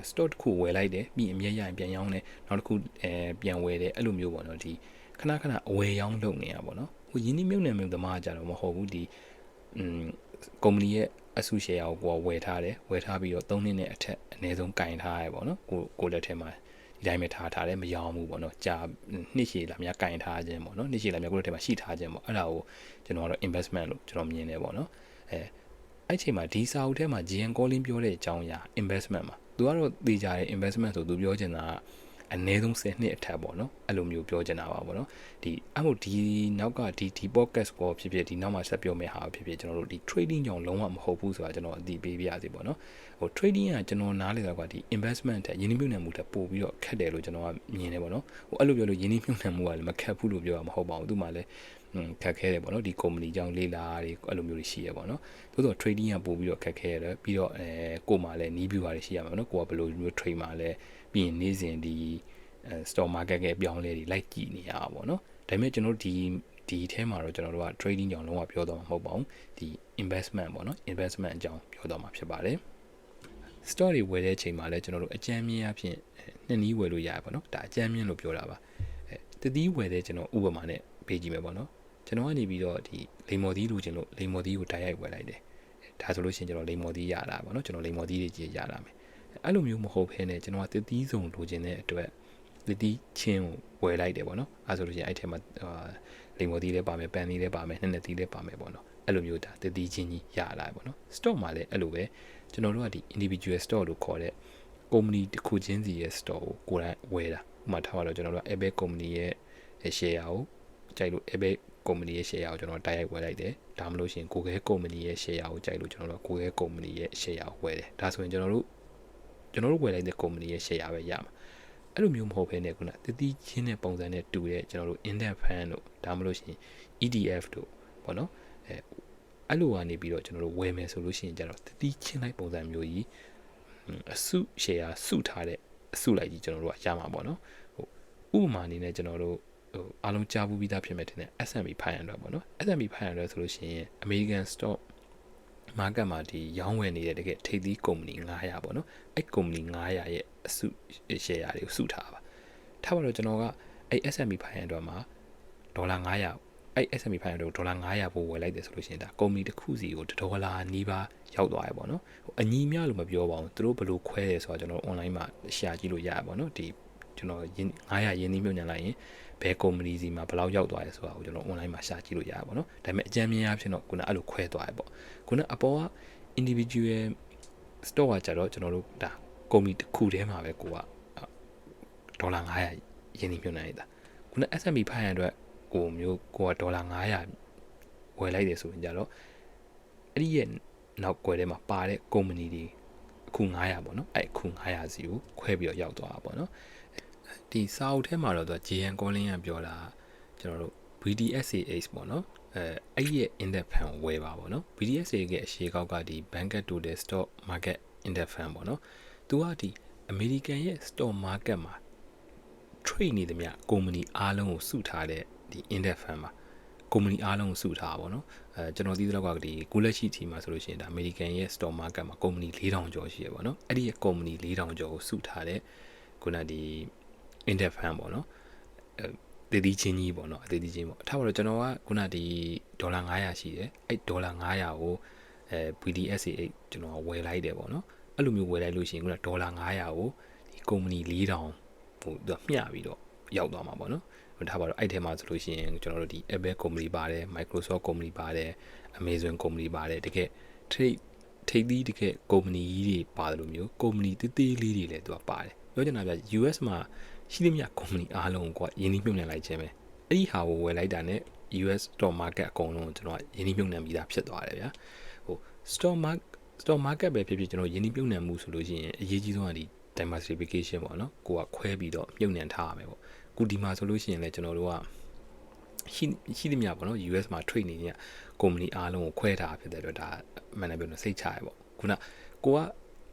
stock တစ်ခုဝယ်လိုက်တယ်ပြီးအမြဲရရင်ပြန်ရောင်းတယ်နောက်တစ်ခုပြန်ဝယ်တယ်အဲ့လိုမျိုးပေါ့နော်ဒီခဏအဝယ်ရောင်းလုပ်နေရပေါ့နော်ဟိုယင်းနှမြုပ်နှံမှုသမားကြတော့မဟုတ်ဘူးဒီကုမ္ပဏီရဲ့အစုရှယ်ယာကိုဝယ်ထားတယ်ဝယ်ထားပြီးတော့3နှစ်နဲ့အထက်အနည်းဆုံးကင်ထားရပေါ့နော်ကိုလက်ထဲမှာဒီတိုင်းပဲထားတယ်မရောင်းဘူးပေါ့နော်ကြာနှစ်ရှည်လာများကင်ထားခြင်းပေါ့နော်နှစ်ရှည်လာများကိုလက်ထဲမှာရှိထားခြင်းပေါ့အဲ့ဒါကိုကျွန်တော်ကတော့ investment လို့ကျွန်တော်မြင်တယ်ပေါ့နော်အဲ့ချိန်မှာဒီစာအုပ်ထဲမှာ GN Calling ပြောတဲ့အကြောင်းအရာ investment မှာသူကတော့သိကြတယ် investment ဆိုသူပြောချင်တာအနည်းဆုံး10နှစ်အထက်ပေါ့နော်အဲ့လိုမျိုးပြောချင်တာပါပေါ့နော်ဒီအမို့ဒီနောက်ကဒီ podcast ကိုဖြစ်ဖြစ်ဒီနောက်မှာဆက်ပြောမယ့်ဟာဖြစ်ဖြစ်ကျွန်တော်တို့ဒီ trading ကြောင့်လုံးဝမဟုတ်ဘူးဆိုတာကျွန်တော်အသိပေးပြရစီပေါ့နော်ဟို trading ကကျွန်တော်နားလေတော့ကဒီ investment တဲ့ယင်းနှိမ့်မြုပ်နှံမှုတဲ့ပို့ပြီးတော့ခက်တယ်လို့ကျွန်တော်ကမြင်တယ်ပေါ့နော်ဟိုအဲ့လိုပြောလို့ယင်းနှိမ့်မြုပ်နှံမှုကလည်းမခက်ဘူးလို့ပြောရမှာမဟုတ်ပါဘူးသူမှလည်းခက်ခဲတယ်ပေါ့နော်ဒီ company ကြောင့်လေးလာတွေအဲ့လိုမျိုးတွေရှိရပေါ့နော်သို့တော့ trading ကပို့ပြီးတော့ခက်ခဲရတယ်ပြီးတော့ကို့မှာလည်းနီးဗျူဟာတွေရှိရမှာပေါ့နော်ကိုကဘယ်လိုမျိုး trade မှာလဲပြီးရင်နေ့စဉ်ဒီstock market ကပြောင်းလဲတွေလိုက်ကြည့်နေရပါပေါ့နော်ဒါပေမဲ့ကျွန်တော်ဒီအဲမှာတော့ကျွန်တော်တို့က trading ကြောင့်လုံးဝပြောတော့မှာမဟုတ်ပါဘူးဒီ investment ပေါ့နော် investment အကြောင်းပြောတော့မှာဖြစ်ပါတယ် stock တွေဝယ်တဲ့အချိန်မှာလည်းကျွန်တော်တို့အကြမ်းမြင်အဖြစ်နှစ်နည်းဝယ်လို့ရပါပေါ့နော်ဒါအကြမ်းမြင်လို့ပြောတာပါတတိဝယ်တဲ့ကျွန်တော်ဥပမာနဲ့ပေးကြည့်မယ်ပေါ့နော်ကျွန်တော်ကနေပြီးတော့ဒီလိမ္မော်သီးလိုချင်လို့လိမ္မော်သီးကိုတိုက်ရိုက်ဝယ်လိုက်တယ်ဒါဆိုလို့ရှိရင်ကျွန်တော်လိမ္မော်သီးရတာပေါ့နော်ကျွန်တော်လိမ္မော်သီးတွေကြီးရတာမယ်အဲ့လိုမျိုးမဟုတ်ဘဲနဲ့ကျွန်တော်ကတတိစုံလိုချင်တဲ့အတွက်တတိချင်းကိုဝယ်လိုက်တယ်ပေါ့နော်အဲဆိုလို့ရှိရင်အဲ့ထဲမှာလိမ္မော်သီးလည်းပါမယ်ပန်သီးလည်းပါမယ်နှစ်သီးလည်းပါမယ်ပေါ့နော်အဲ့လိုမျိုးဒါတတိချင်းကြီးရလာပေါ့နော် stock မှာလည်းအဲ့လိုပဲကျွန်တော်တို့ကဒီ individual stock လို့ခေါ်တဲ့ company တစ်ခုချင်းစီရဲ့ stock ကိုကိုယ်တိုင်ဝယ်တာဥပမာထားပါတော့ကျွန်တော်တို့က Apple company ရဲ့ share ကိုကြိုက်လို့ Apple company ရဲ့ share ကိုကျွန်တော်တိုက်ရိုက်ဝယ်လိုက်တယ်ဒါမှမဟုတ်ရှင် Google company ရဲ့ share ကိုကြိုက်လို့ကျွန်တော်တို့ Google company ရဲ့ share ကိုဝယ်တယ်ဒါဆိုရင်ကျွန်တော်တို့ဝယ်လိုက်တဲ့ company ရဲ့ share ပဲရမှာအဲ့လိုမျိုးမဟုတ်ဘဲနဲ့ခုနတတိချင်းတဲ့ပုံစံနဲ့တူတဲ့ကျွန်တော်တို့ index fund တို့ဒါမှမဟုတ်ရှင် ETF တို့ပေါ့နော်အဲ့လိုကနေပြီးတော့ကျွန်တော်တို့ဝယ်မယ်ဆိုလို့ရှိရင်ကျတော့တတိချင်းလိုက်ပုံစံမျိုးကြီးအစု share စုထားတဲ့အစုလိုက်ကြီးကျွန်တော်တို့ကရမှာပေါ့နော်ဟိုဥပမာအနေနဲ့ကျွန်တော်တို့အားလုံးကြားဘူးပြီးသားဖြစ်မဲ့တဲ့ S&P 500ပေါ့နော် S&P 500ဆိုလို့ရှိရင် American stock market မှာဒီရောင်းဝယ်နေတဲ့တကယ်ထိပ်သီးကုမ္ပဏီ900ပေါ့နော်အဲ့ကုမ္ပဏီ900ရဲ့အစု share တွေကိုစုထားပါထားပါတော့ကျွန်တော်ကအဲ့ S&P 500မှာဒေါ်လာ900အဲ့ S&P 500ကိုဒေါ်လာ900ပို့ဝယ်လိုက်တယ်ဆိုလို့ရှိရင်ဒါကုမ္ပဏီတစ်ခုစီကိုဒေါ်လာနီးပါးရောက်သွားရပေါ့နော်အညီမျှလို့မပြောပါဘူးသူတို့ဘယ်လိုခွဲရဲဆိုတော့ကျွန်တော် online မှာရှာကြည့်လို့ရပါပေါ့နော်ဒီကျွန်တော်900ရင်းနှီးမြှုပ်နှံလိုက်ရင်ဘယ်ကုမ္ပဏီစီမှာဘယ်လောက်ရောက်သွားရဲဆိုတာကိုကျွန်တော် online မှာရှာကြည့်လို့ရပါပေါ့နော်ဒါပေမဲ့အကြမ်းမြင်အားဖြင့်တော့ခုနအဲ့လိုခွဲသွားရပေါ့ခုနအပေါ်က individual store ကကြတော့ကျွန်တော်တို့ဒါကုမ္ပဏီတစ်ခုထဲမှာပဲကိုကဒေါ်လာ900ရင်းနှီးမြှုပ်နှံရတာခုန S&P 500အတွက်ကိုမျိုးကိုကဒေါ်လာ900ဝယ်လိုက်တယ်ဆိုရင်ကြတော့အဲ့ဒီရဲ့နောက်ကွယ်ထဲမှာပါတဲ့ကုမ္ပဏီတွေအခု900ပေါ့နော်အဲ့အခု900စီကိုခွဲပြီးတော့ရောက်သွားတာပေါ့နော်ဒီစာအုပ်ထဲမှာတော့သူက JN Calling ကပြောတာကျွန်တော်တို့ BDSAH ပေါ့နော်အဲ့ရဲ့ index fund ဝယ်ပါပေါ့နော် BDSA ရဲ့အရှေ့ကောက်ကဒီ Banker Total Stock Market Index Fund ပေါ့နော်သူကဒီ American ရဲ့ stock market မှာ trade နေသမျှကုမ္ပဏီအားလုံးကိုစုထားတဲ့ဒီ index fund မှာကုမ္ပဏီအားလုံးကိုစုထားပါပေါ့နော်ကျွန်တော်သိသလောက်ကဒီကိုလက်ရှိทีမှာဆိုလို့ရှိရင်ဒါ American ရဲ့ stock market မှာကုမ္ပဏီ4000ကျော်ရှိရပါတော့အဲ့ဒီရဲ့ကုမ္ပဏီ4000ကျော်ကိုစုထားတဲ့ခုနဒီ index fund ပေါ့နော်တည်တည်ချင်းကြီးပေါ့နော်အတည်တည်ချင်းပေါ့ထားပါတော့ကျွန်တော်ကခုနဒီဒေါ်လာ900ရှိတယ်အဲ့ဒေါ်လာ900ကိုBDSA ကျွန်တော်ဝယ်လိုက်တယ်ပေါ့နော်အဲ့လိုမျိုးဝယ်လိုက်လို့ရှိရင်ခုနဒေါ်လာ900ကိုဒီကုမ္ပဏီ4000ဟိုသူမျှပြီးတော့ရောက်သွားမှာပေါ့နော်ထားပါတော့အဲ့ထဲမှာဆိုလို့ရှိရင်ကျွန်တော်တို့ဒီ Apple company ပါတယ် Microsoft company ပါတယ် Amazon company ပါတယ်တကယ်ထိပ်သီးတကယ် company ကြီးတွေပါတယ်လို့မျိုး company သေးသေးလေးတွေလည်းသူကပါတယ်ပြောချင်တာပြ US မှာရှိသမျှ company အားလုံးကိုယင်းနှိမ့်မြှုပ်နှံလိုက်ခြင်းပဲအဲ့ဒီဟာကိုဝယ်လိုက်တာနဲ့ US stock market အကုန်လုံးကျွန်တော်ယင်းနှိမ့်မြှုပ်နှံပြီးသားဖြစ်သွားတယ်ဗျာဟို stock market ပဲဖြစ်ဖြစ်ကျွန်တော်ယင်းနှိမ့်မြှုပ်နှံမှုဆိုလို့ရှိရင်အရေးကြီးဆုံးကဒီ diversification ပေါ့နော်ကိုကခွဲပြီးတော့မြှုပ်နှံထားရမယ်ပေါ့ခုဒီမှာဆိုလို့ရှိရင်လည်းကျွန်တော်တို့ကရှိသမျှပေါ့နော် US မှာ trade နေတဲ့ company အားလုံးကိုခွဲထားဖြစ်တဲ့အတွက်ဒါမှန်တယ်ပြောလို့စိတ်ချရပေါ့ခုနကိုက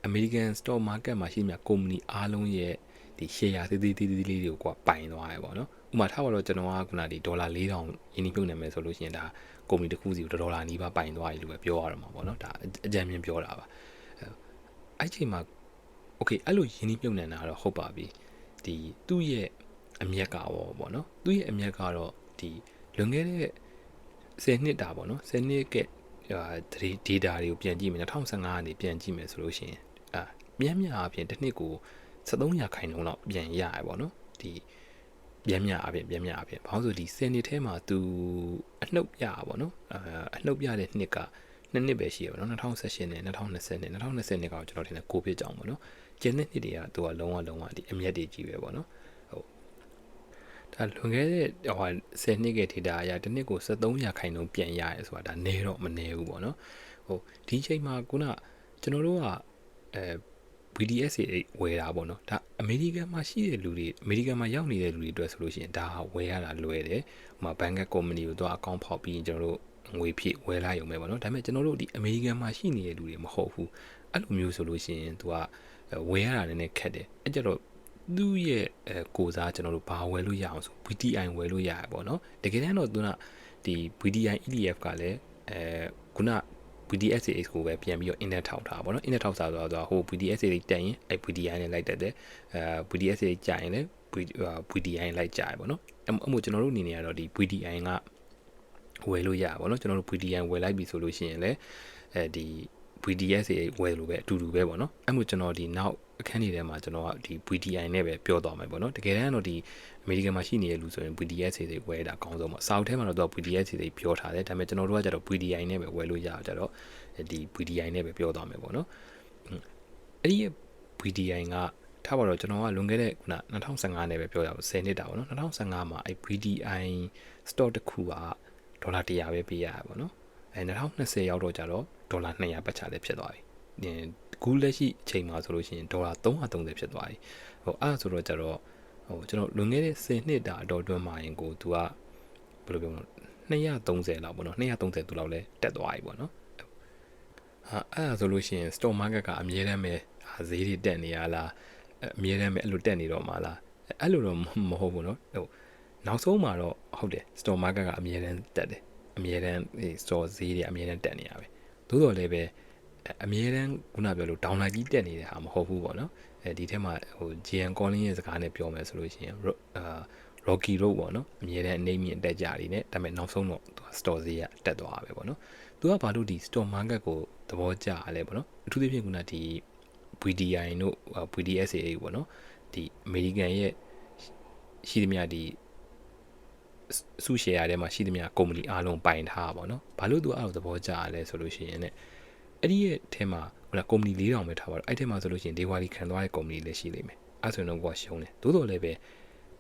American stock market မှာရှိသမျှ company အားလုံးရဲ့ဒီ share သေးသေးလေးတွေကိုကိုကပိုင်သွားရပေါ့နော်ဥပမာထားပါတော့ကျွန်တော်ကခုနဒီဒေါ်လာ4000ရင်းနှီးမြှုပ်နှံမယ်ဆိုလို့ရှိရင်ဒါကုမ္ပဏီတစ်ခုစီကိုဒေါ်လာနီးပါးပိုင်သွားပြီလို့ပဲပြောရတော့မှာပေါ့နော်ဒါအကြမ်းမြင်ပြောတာပါအဲ့ချိန်မှာ okay အဲ့လိုယင်းနှိမ့်မြုပ်နှံတာတော့ဟုတ်ပါပြီဒီသူ့ရဲ့အမြက်ကပေါ့နော်သူ့ရဲ့အမြက်ကတော့ဒီလွန်ခဲ့တဲ့10နှစ်တာပေါ့နော်10နှစ်ကdata တွေကိုပြန်ကြည့်မယ်2015ကနေပြန်ကြည့်မယ်ဆိုလို့ရှိရင်မြတ်အပြင်တစ်နှစ်ကို73%လောက်ပြန်ရရပေါ့နော်ဒီမြတ်အပြင်ဘာလို့ဆိုဒီ10နှစ်ထဲမှာသူအနှုတ်ရပါနော်အနှုတ်ရတဲ့နှစ်က2နှစ်ပဲရှိရပါနော်2018နဲ့2020နဲ့2020နှစ်ကတော့ကျွန်တော်ထင်တယ်ကိုဗစ်ကြောင့်ပေါ့နော်ကျန်တဲ့နှစ်တွေကသူကလုံးဝဒီအမြတ်တွေကြီးပဲပေါ့နော်ဟုတ်ဒါလွန်ခဲ့တဲ့10နှစ်က data အရတစ်နှစ်ကို73%ပြန်ရရဲဆိုတာဒါနေတော့မနေဘူးပေါ့နော်ဟုတ်ဒီချိန်မှာခုနကျွန်တော်တို့ကBDSA ဝယ်တာပေါ့နော်ဒါအမေရိကန်မှာရှိတဲ့လူတွေအမေရိကန်မှာရောက်နေတဲ့လူတွေအတွက်ဆိုလို့ရှိရင်ဒါဝယ်ရတာလွယ်တယ်ဟိုမှာဘဏ်ကကုမ္ပဏီကိုတော့အကောင့်ဖောက်ပြီးကျွန်တော်တို့ငွေဖြည့်ဝယ်လိုက်ရုံပဲပေါ့နော်ဒါပေမဲ့ကျွန်တော်တို့ဒီအမေရိကန်မှာရှိနေတဲ့လူတွေမဟုတ်ဘူးအဲ့လိုမျိုးဆိုလို့ရှိရင်သူကဝယ်ရတာနည်းနည်းခက်တယ်အဲ့ကြတော့သူ့ရဲ့ကိုစားကျွန်တော်တို့ဘာဝယ်လို့ရအောင်ဆို BDI ဝယ်လို့ရရပေါ့နော်တကယ်တမ်းတော့သူကဒီ BDI ETF ကလည်းခုနBDSA ကိုပဲပြန်ပြီးတော့ index ထောက်ထားပါတော့ index ထောက်စားဆိုတော့ဟို BDSA တွေတက်ရင်အဲ့ BDI နဲ့လိုက်တက်တယ်BDSA ကြာရင်လည်း BDI လိုက်ကြာရပါတော့အမို့ကျွန်တော်တို့အနေနဲ့ကတော့ဒီ BDI ကဝယ်လို့ရပါတော့ကျွန်တော်တို့ BDI ဝယ်လိုက်ပြီဆိုလို့ရှိရင်လည်းဒီ BDSA ဝယ်လို့ပဲအတူတူပဲပေါ့နော်အဲ့မို့ကျွန်တော်ဒီနောက်အခန်းတွေထဲမှာကျွန်တော်ကဒီ BDI နဲ့ပဲပြောသွားမယ်ပေါ့နော်တကယ်တမ်းတော့ဒီအမေရိကန်မှာရှိနေတဲ့လူဆိုရင် BDSA တွေဝယ်တာအကောင်းဆုံးပေါ့စာအုပ်ထဲမှာတော့ BDSA တွေပြောထားတယ်ဒါပေမဲ့ကျွန်တော်တို့ကကျတော့ BDI နဲ့ပဲဝယ်လို့ရကြတော့ဒီ BDI နဲ့ပဲပြောသွားမယ်ပေါ့နော်အဲ့ဒီ BDI ကထားပါတော့ကျွန်တော်ကလွန်ခဲ့တဲ့ခုန2015နဲ့ပဲပြောရအောင်10နှစ်တာပေါ့နော်2015မှာအဲ့ BDI stock တစ်ခုကဒေါ်လာ100ပဲပေးရတာပေါ့နော်2020ရောက်တော့ကျတော့ဒေါ်လာ200ပတ်ချလည်းဖြစ်သွားပြီခုလက်ရှိအချိန်မှာဆိုလို့ရှိရင်ဒေါ်လာ330ဖြစ်သွားပြီဟိုအဲ့ဆိုတော့ကျတော့ဟိုကျွန်တော်လွန်ခဲ့တဲ့10နှစ်တာအတော်အတွင်းမှာရင်ကိုသူကဘယ်လိုပြောမလဲ230လောက်ပေါ့နော်230သူလောက်လဲတက်သွားပြီပေါ့နော်အဲ့ဒါဆိုလို့ရှိရင် stock market ကအမြဲတမ်းပဲဈေးတွေတက်နေရလားအမြဲတမ်းပဲအဲ့လိုတက်နေတော့မှာလားအဲ့လိုတော့မဟုတ်ဘူးနော်ဟိုနောက်ဆုံးမှာတော့ဟုတ်တယ် stock market ကအမြဲတမ်းတက်တယ်အမြဲတမ်း store ဈေးတွေအမြဲတမ်းတက်နေရပဲသို့တော်လည်းပဲအမြဲတမ်းခုနပြောလို့ downline ကြီးတက်နေတဲ့ဟာမဟုတ်ဘူးပေါ့နော်ဒီထဲမှာဟို GN Calling ရဲ့စကားနဲ့ပြောမယ်ဆိုလို့ရှိရင် Rocky Road ပေါ့နော်အမြဲတမ်းအနေမြင့်တက်ကြတွေနဲ့ဒါပေမဲ့နောက်ဆုံးတော့သူက store ဈေးကတက်သွားပဲပေါ့နော်သူကဘာလို့ဒီ store market ကိုသဘောကျရလဲပေါ့နော်အထူးသဖြင့်ခုနဒီ BDI တို့ BDSA ပေါ့နော်ဒီ American ရဲ့ရှိသမျှဒီစုရှယ်ယာထဲမှာရှိသမျှကုမ္ပဏီအားလုံးပိုင်ထားပါတော့ဘာလို့သူအဲ့လိုသဘောကျရလဲဆိုလို့ရှိရင်ねအဲ့ဒီရဲ့အဲမှာဟိုကုမ္ပဏီ4000ပဲထားပါတော့အဲ့ထဲမှာဆိုလို့ရှိရင်ဒေဝါလီခံသွားတဲ့ကုမ္ပဏီလည်းရှိလိမ့်မယ်အဲ့ဆိုရင်တော့ကိုကရှုံးတယ်သို့တော်လည်းပဲ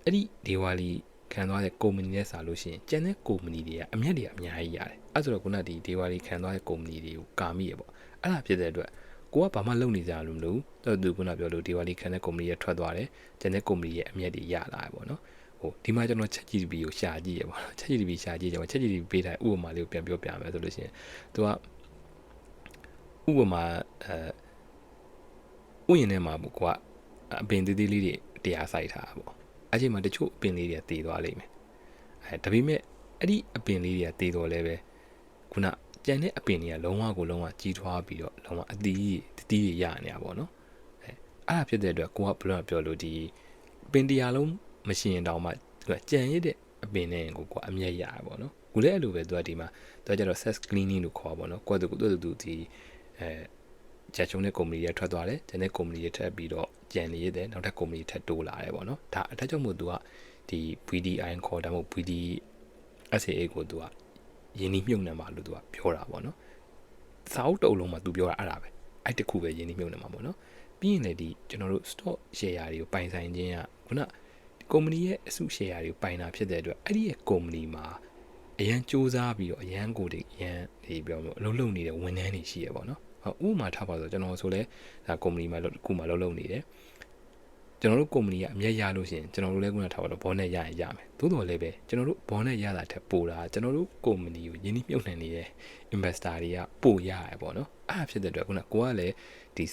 အဲ့ဒီဒေဝါလီခံသွားတဲ့ကုမ္ပဏီနဲ့စားလို့ရှိရင်ကျန်တဲ့ကုမ္ပဏီတွေကအမြတ်တွေအများကြီးရတယ်အဲ့ဆိုတော့ခုနဒီဒေဝါလီခံသွားတဲ့ကုမ္ပဏီတွေကိုကာမိရပေါ့အဲ့ဒါဖြစ်တဲ့အတွက်ကိုကဘာမှလုပ်နေကြလို့မလို့သူကပြောလို့ဒေဝါလီခံတဲ့ကုမ္ပဏီရထွက်သွားတယ်ကျန်တဲ့ကုမ္ပဏီရဲ့အမြတ်တွေရလာတယ်ပေါ့နော်ဟိုဒီမှာကျွန်တော် ChatGPT ကိုရှာကြည့်ရပါတော့ ChatGPT ရှာကြည့်ကြပါ ChatGPT ပေးထားဥပမာလေးကိုပြန်ပြောပြမယ်ဆိုလို့ရှိရင်သူကဥပမာဥယျာဉ်ထဲမှာပေါ့ကွာအပင်သေးသေးလေးတွေတရားစိုက်ထားတာပေါ့အဲ့ချိန်မှာတချို့အပင်လေးတွေတည်သွားလိမ့်မယ်ဒါပေမဲ့အဲ့ဒီအပင်လေးတွေကတည်တော်လဲပဲခုနကြံတဲ့အပင်တွေကလုံးဝကြီးထွားပြီးတော့လုံးဝအသီးတွေရနေတာပေါ့နော်အဲ့ဒါဖြစ်တဲ့အတွက်ကိုကဘယ်လိုပြောလို့ဒီပင်တရားလုံးမရှိရင်တောင်မှသူကကြံရတဲ့အပင်နဲ့ကိုကအမြတ်ရတာပေါ့နော်ခုလည်းအဲ့လိုပဲသူကဒီမှာသူကကျတော့ self cleaning လို့ခေါ်ပါပေါ့နော်ကိုကသူဒီချက်ချုံတဲ့ကုမ္ပဏီတွေထွက်သွားတယ်ကျန်တဲ့ကုမ္ပဏီတွေထပ်ပြီးတော့ကြံနေရတယ်နောက်ထပ်ကုမ္ပဏီထပ်တိုးလာတယ်ပေါ့နော်ဒါအထက်ကြောင့်မို့သူကဒီ BDI ခေါ်တာမဟုတ် BDSA ကိုသူကယင်းနှိမ့်မြုံနှံပါလို့သူကပြောတာပေါ့နော်စာအုပ်တုပ်လုံးမှာသူပြောတာအဲ့ဒါပဲအဲ့တခုပဲယင်းနှိမ့်မြုံနှံပါပေါ့နော်ပြီးရင်လည်းဒီကျွန်တော်တို့ stock share တွေကိုပိုင်ဆိုင်ခြင်းကခုနကုမ္ပဏီရဲ့အစု share တွေကိုပိုင်တာဖြစ်တဲ့အတွက်အဲ့ဒီရဲ့ကုမ္ပဏီမှာအရန်စူးစမ်းပြီးတော့အရန်ကိုတွေအရန်ဒီပြောလို့အလုပ်လုပ်နေတဲ့ဝန်ထမ်းတွေရှိရပေါ့နော်ဥပမာထားပါဆိုကျွန်တော်ဆိုလဲဒါကုမ္ပဏီမှာခုမှလုပ်နေတယ်ကျွန်တော်တို့ကုမ္ပဏီကအမြတ်ရလို့ရှိရင်ကျွန်တော်တို့လည်းခုနထားပါတော့ဘောနဲ့ရရင်ရမယ်သို့တော်လည်းပဲကျွန်တော်တို့ဘောနဲ့ရတာထက်ပိုတာကျွန်တော်တို့ကုမ္ပဏီကိုယင်းနှိမ့်မြုပ်နှံနေတဲ့ investor တွေကပိုရရပေါ့နော်အဲ့ဖြစ်တဲ့အတွက်ခုနကိုကလည်းဒီ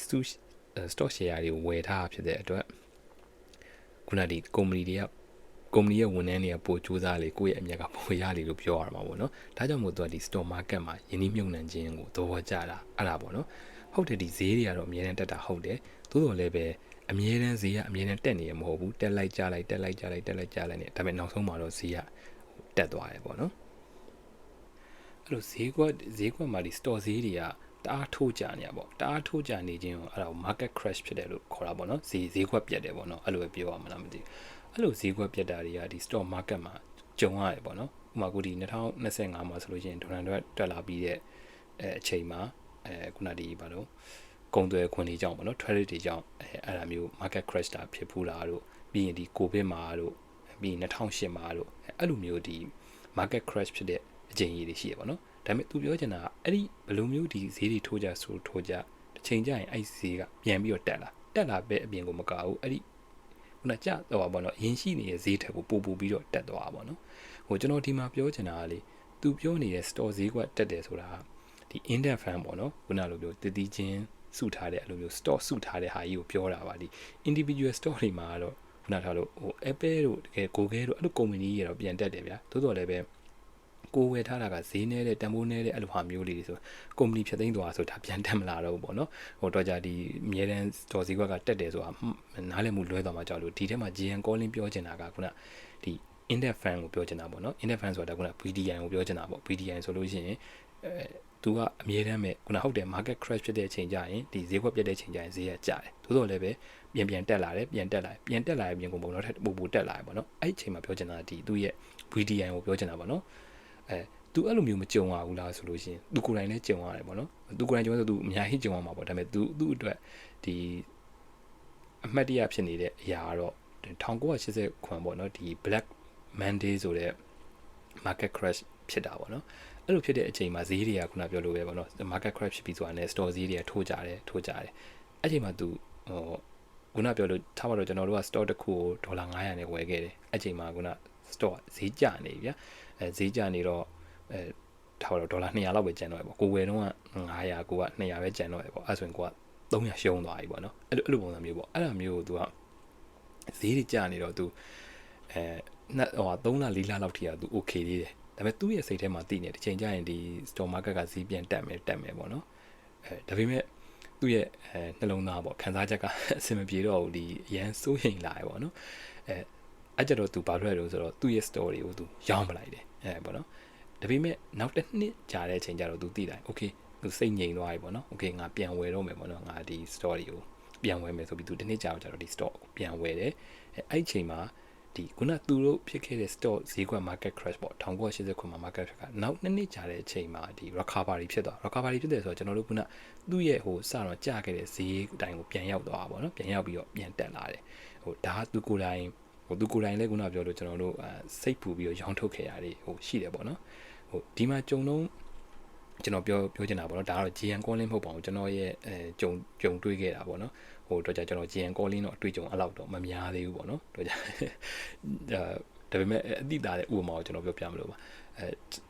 stock share တွေကိုဝယ်ထားဖြစ်တဲ့အတွက်ခုနဒီကုမ္ပဏီရဲ့ဝန်ထမ်းတွေကပိုစူးစမ်းလေကိုယ့်ရဲ့အမြတ်ကပိုရလေလို့ပြောရမှာပေါ့နော်ဒါကြောင့်မို့သူကဒီ stock market မှာယင်းနှိမ့်မြုပ်နှံခြင်းကိုသဘောကျတာအဲ့ဒါပေါ့နော် ဟုတ်တယ်ဒီဈေးတွေကတော့အမြဲတမ်းတက်တာဟုတ်တယ်သို့တော်လည်းပဲအမြဲတမ်းဈေးကအမြဲတမ်းတက်နေရမဟုတ်ဘူးတက်လိုက်ကြလိုက်တက်လိုက်ကြလိုက်တက်လိုက်ကြလိုက်နေဒါပေမဲ့နောက်ဆုံးမှာတော့ဈေးကတက်သွားတယ်ပေါ့နော်အဲ့လိုဈေးကွက်မှာဒီ store ဈေးတွေကတအားထိုးကြနေရပေါ့တအားထိုးကြနေခြင်းကိုအဲ့ဒါကို market crash ဖြစ်တယ်လို့ခေါ်တာပေါ့နော်ဈေးကွက်ပြတ်တယ်ပေါ့နော်အဲ့လိုပဲပြောရမှာလားမသိဘူးအဲ့လိုဈေးကွက်ပြတ်တာတွေကဒီ store market မှာကြုံရတယ်ပေါ့နော်ဥပမာကိုဒီ2025မှာဆိုလို့ရှိရင်ဒေါ်လာတက်လာပြီးတဲ့အချိန်မှာခုနဒီဘာလို့ကုန်သွယ်ခွင့်တွေကြောင့်ပေါ့နော် trade တွေကြောင့်အဲ့ဒါမျိုး market crash တာဖြစ်ဖူးလာတို့ပြီးရင်ဒီ covid မှာတို့ပြီးရင်2008မှာတို့အဲ့လိုမျိုးဒီ market crash ဖြစ်တဲ့အချိန်ကြီးတွေရှိရပေါ့နော်ဒါပေမဲ့သူပြောချင်တာအဲ့ဒီဘယ်လိုမျိုးဒီဈေးတွေထိုးကြဆိုထိုးကြတစ်ချိန်ကျရင်အဲ့ဈေးကပြန်ပြီးတော့တက်လာပဲအပြင်ကိုမကဘူးအဲ့ဒီခုနကြတော့ပေါ့နော်အရင်ရှိနေတဲ့ဈေးထက်ကိုပိုပြီးတော့တက်သွားပါပေါ့နော်ဟိုကျွန်တော်ဒီမှာပြောချင်တာကလေသူပြောနေတဲ့ store ဈေးကွက်တက်တယ်ဆိုတာဒီ index fund ပေါ့နော်ခုနလိုမျိုးတည်တည်ချင်းစုထားတဲ့အဲ့လိုမျိုး store စုထားတဲ့ဟာကြီးကိုပြောတာပါဒီ individual store တွေမှာတော့ခုနထားလို့ဟို Apple တို့တကယ် Google တို့အဲ့လို company တွေတော့ပြန်တက်တယ်ဗျာသို့တော်လည်းပဲကိုဝယ်ထားတာကဈေးနည်းတဲ့တန်ဖိုးနည်းတဲ့အဲ့လိုဟာမျိုးလေးတွေဆိုကုမ္ပဏီဖြတ်သိမ်းသွားဆိုဒါပြန်တက်မလာတော့ဘူးပေါ့နော်ဟိုတော့ကြဒီအမြဲတမ်း store ဈေးကွက်ကတက်တယ်ဆိုတာနားလည်မှုလွဲသွားမှာကြောက်လို့ဒီထဲမှာ GN calling ပြောချင်တာကခုနဒီ index fund ကိုပြောချင်တာပေါ့နော် index fund ဆိုတာခုန BDI ကိုပြောချင်တာပေါ့ BDI ဆိုလို့ရှိရင်သူကအမြဲတမ်းပဲခုနဟုတ်တယ် market crash ဖြစ်တဲ့အချိန်ကျရင်ဒီဈေးကွက်ပြတ်တဲ့အချိန်ကျရင်ဈေးကကျတယ်သို့တော်လည်းပဲပြန်တက်လာတယ်ပြန်တက်လာရင်ပြင်ကုန်ပုံတော့ထပ်ပိုတက်လာတယ်ပေါ့နော်အဲ့ဒီအချိန်မှာပြောချင်တာဒီသူ့ရဲ့ BDI ကိုပြောချင်တာပေါ့နော်သူအဲ့လိုမျိုးမကြုံရဘူးလားဆိုလို့ရှိရင်သူကိုယ်တိုင်လည်းကြုံရတယ်ပေါ့နော်သူကိုယ်တိုင်ကြုံဆိုသူအများကြီးကြုံရမှာပေါ့ဒါပေမဲ့သူ့အတွက်ဒီအမှတ်တရဖြစ်နေတဲ့အရာကတော့1980ခွန်ပေါ့နော်ဒီ Black Monday ဆိုတဲ့ market crash ဖြစ်တာပေါ့နော်အဲ့လိုဖြစ်တဲ့အချိန်မှာဈေးတွေကခုနပြောလို့ပဲပေါ့နော် market crash ဖြစ်ပြီးဆိုတာနဲ့ store ဈေးတွေကထိုးကြတယ်အဲ့ချိန်မှာသူခုနပြောလို့ထားပါတော့ကျွန်တော်တို့က store တစ်ခုကိုဒေါ်လာ900နဲ့ဝယ်ခဲ့တယ်အဲ့ချိန်မှာခုန store ဈေးကျနေပြီဗျာဈေးကျနေတော့ထားတော့ဒေါ်လာ200လောက်ပဲကျန်တော့ရပေါ့ကိုဝယ်တော့900ကိုက200ပဲကျန်တော့ရပေါ့အဲ့ဆိုရင်ကိုက300ရှုံးသွားပြီပေါ့နော်အဲ့လိုပုံစံမျိုးပေါ့အဲ့ဒါမျိုးကိုသူကဈေးတွေကျနေတော့သူ3လ4လလောက်ထိကသူ okay လေးတယ်ဒါပေမဲ့သူ့ရဲ့စိတ်ထဲမှာသိနေတယ်တစ်ချိန်ကျရင်ဒီ store market ကဈေးပြန်တက်မယ်ပေါ့နော်ဒါပေမဲ့သူ့ရဲ့နှလုံးသားပေါ့ခံစားချက်ကအဆင်မပြေတော့ဘူးဒီအရန်စိုးရိမ်လာရပေါ့နော်အဲ့ကြတော့သူဘာလို့လဲဆိုတော့သူ့ရဲ့ story ကိုသူရောင်းပလိုက်တယ်ပေါ့နော်ဒါပေမဲ့နောက်တစ်နှစ်ကြာတဲ့အချိန်ကျတော့သူသိတယ် okay သူစိတ်ငြိမ်သွားပြီပေါ့နော် okay ငါပြန်ဝယ်တော့မယ်ပေါ့နော်ငါဒီ story ကိုပြန်ဝယ်မယ်ဆိုပြီးသူတစ်နှစ်ကြာတော့ဒီ stock ကိုပြန်ဝယ်တယ်အဲ့ချိန်မှာဒီခုနသူတို့ဖြစ်ခဲ့တဲ့ stock ဈေးကွက် market crash ပေါ့1980ခုမှာ market crash ကနောက်နှစ်နှစ်ကြာတဲ့အချိန်မှာဒီ recovery ဖြစ်တယ်ဆိုတော့ကျွန်တော်တို့ခုနသူ့ရဲ့ဟိုစတော့ကြာခဲ့တဲ့ဈေးအတိုင်းကိုပြန်ရောက်သွားတာပေါ့နော်ပြန်ရောက်ပြီးတော့ပြန်တက်လာတယ်ဟိုဒါသူကိုယ်တိုင်လည်းခုနပြောလို့ကျွန်တော်တို့စိတ်ပူပြီးတော့ရောင်းထုတ်ခဲ့ရတယ်ဟိုရှိတယ်ပေါ့နော်ဟိုဒီမှာကြုံတော့ကျွန်တော်ပြောချင်တာပေါ့နော်ဒါကတော့ GN calling မဟုတ်ပါဘူးကျွန်တော်ရဲ့ကြုံတွေးခဲ့တာပေါ့နော်ဟိုတော့ကျွန်တော် GN calling တော့အတွေ့အကြုံအဲ့လောက်တော့မများသေးဘူးပေါ့နော်တော့ဒါပေမဲ့အတိအသားတဲ့ဥပမာကိုကျွန်တော်ပြောပြမလို့ပ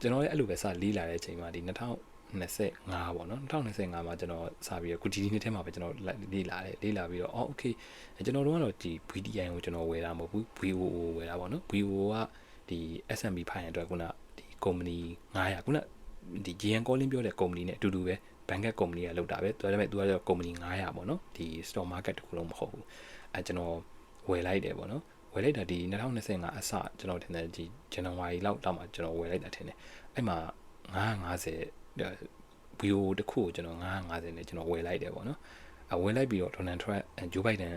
ါကျွန်တော်လည်းအဲ့လိုပဲစလေးလာတဲ့အချိန်မှာဒီ2025ပေါ့နော်2025မှာကျွန်တော်စပြီးတော့ခုဒီနှစ်ထဲမှာပဲကျွန်တော်လေးလာပြီးတော့โอเคကျွန်တော်တို့ကတော့ဒီ VDI ကိုကျွန်တော်ဝယ်တာမဟုတ်ဘူး VOO ဝယ်တာပေါ့နော် VOO ကဒီ SMB ဖိုင်အတွက်ခုနဒီ company 900ခုနဒီ GN calling ပြောတဲ့ company နဲ့အတူတူပဲ bank company ကလောက်တာပဲဒါပေမဲ့သူကတော့ company 900ပေါ့နော်ဒီ stock market တခုလုံးမဟုတ်ဘူးကျွန်တော်ဝယ်လိုက်တယ်ပေါ့နော်ဝယ်လိုက်တာဒီ2025အစကျွန်တော်ထင်တယ်ဒီ January လောက်မှကျွန်တော်ဝယ်လိုက်တာထင်တယ်အဲ့မှာ950 VO တခုကိုကျွန်တော်950နဲ့ကျွန်တော်ဝယ်လိုက်တယ်ပေါ့နော်ဝယ်လိုက်ပြီးတော့ Donald Trump Joe Biden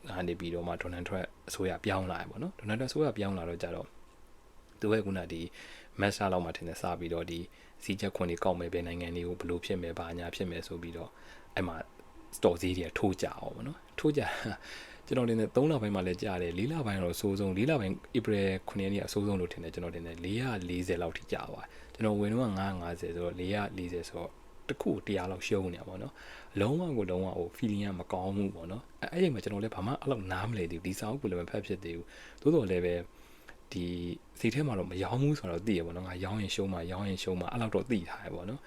ကနေပြီးတော့မှ Donald Trump အစိုးရပြောင်းလာတယ်ပေါ့နော် Donald Trump အစိုးရပြောင်းလာတော့ကြတော့သူရဲ့ခုနဒီ master လောက်မှထင်တယ်စပြီးတော့ဒီစီးချက်ခွန်တွေကောက်မယ်ပဲနိုင်ငံတွေကိုဘလို့ဖြစ်မယ်ဘာညာဖြစ်မယ်ဆိုပြီးတော့အဲ့မှာ store ဈေးတွေထိုးကြအောင်ပေါ့နော်ထိုးကြကျွန်တော်တင်တဲ့3လပိုင်းမှာလည်းကြားတယ်4လပိုင်းတော့အဆိုးဆုံး4လပိုင်း April 9ရက်နေ့အဆိုးဆုံးလို့ထင်တယ်ကျွန်တော်တင်တယ်440လောက်ထိကြာသွားကျွန်တော်ဝင်တော့950ဆိုတော့440ဆိုတော့တခု100လောက်ရှုံးနေတာပေါ့နော်လုံးဝဟို feeling ကမကောင်းဘူးပေါ့နော်အဲ့ဒီမှာကျွန်တော်လည်းဘာမှအဲ့လောက်နားမလည်သေးဘူးဒီစာအုပ်ကိုလည်းမဖတ်ဖြစ်သေးဘူးသို့တော်လည်းပဲဒီစီထဲမှာတော့မရောင်းဘူးဆိုတော့သိရပါတော့ငါရောင်းရင်ရှုံးမှာအဲ့လောက်တော့သိထားရပါတော့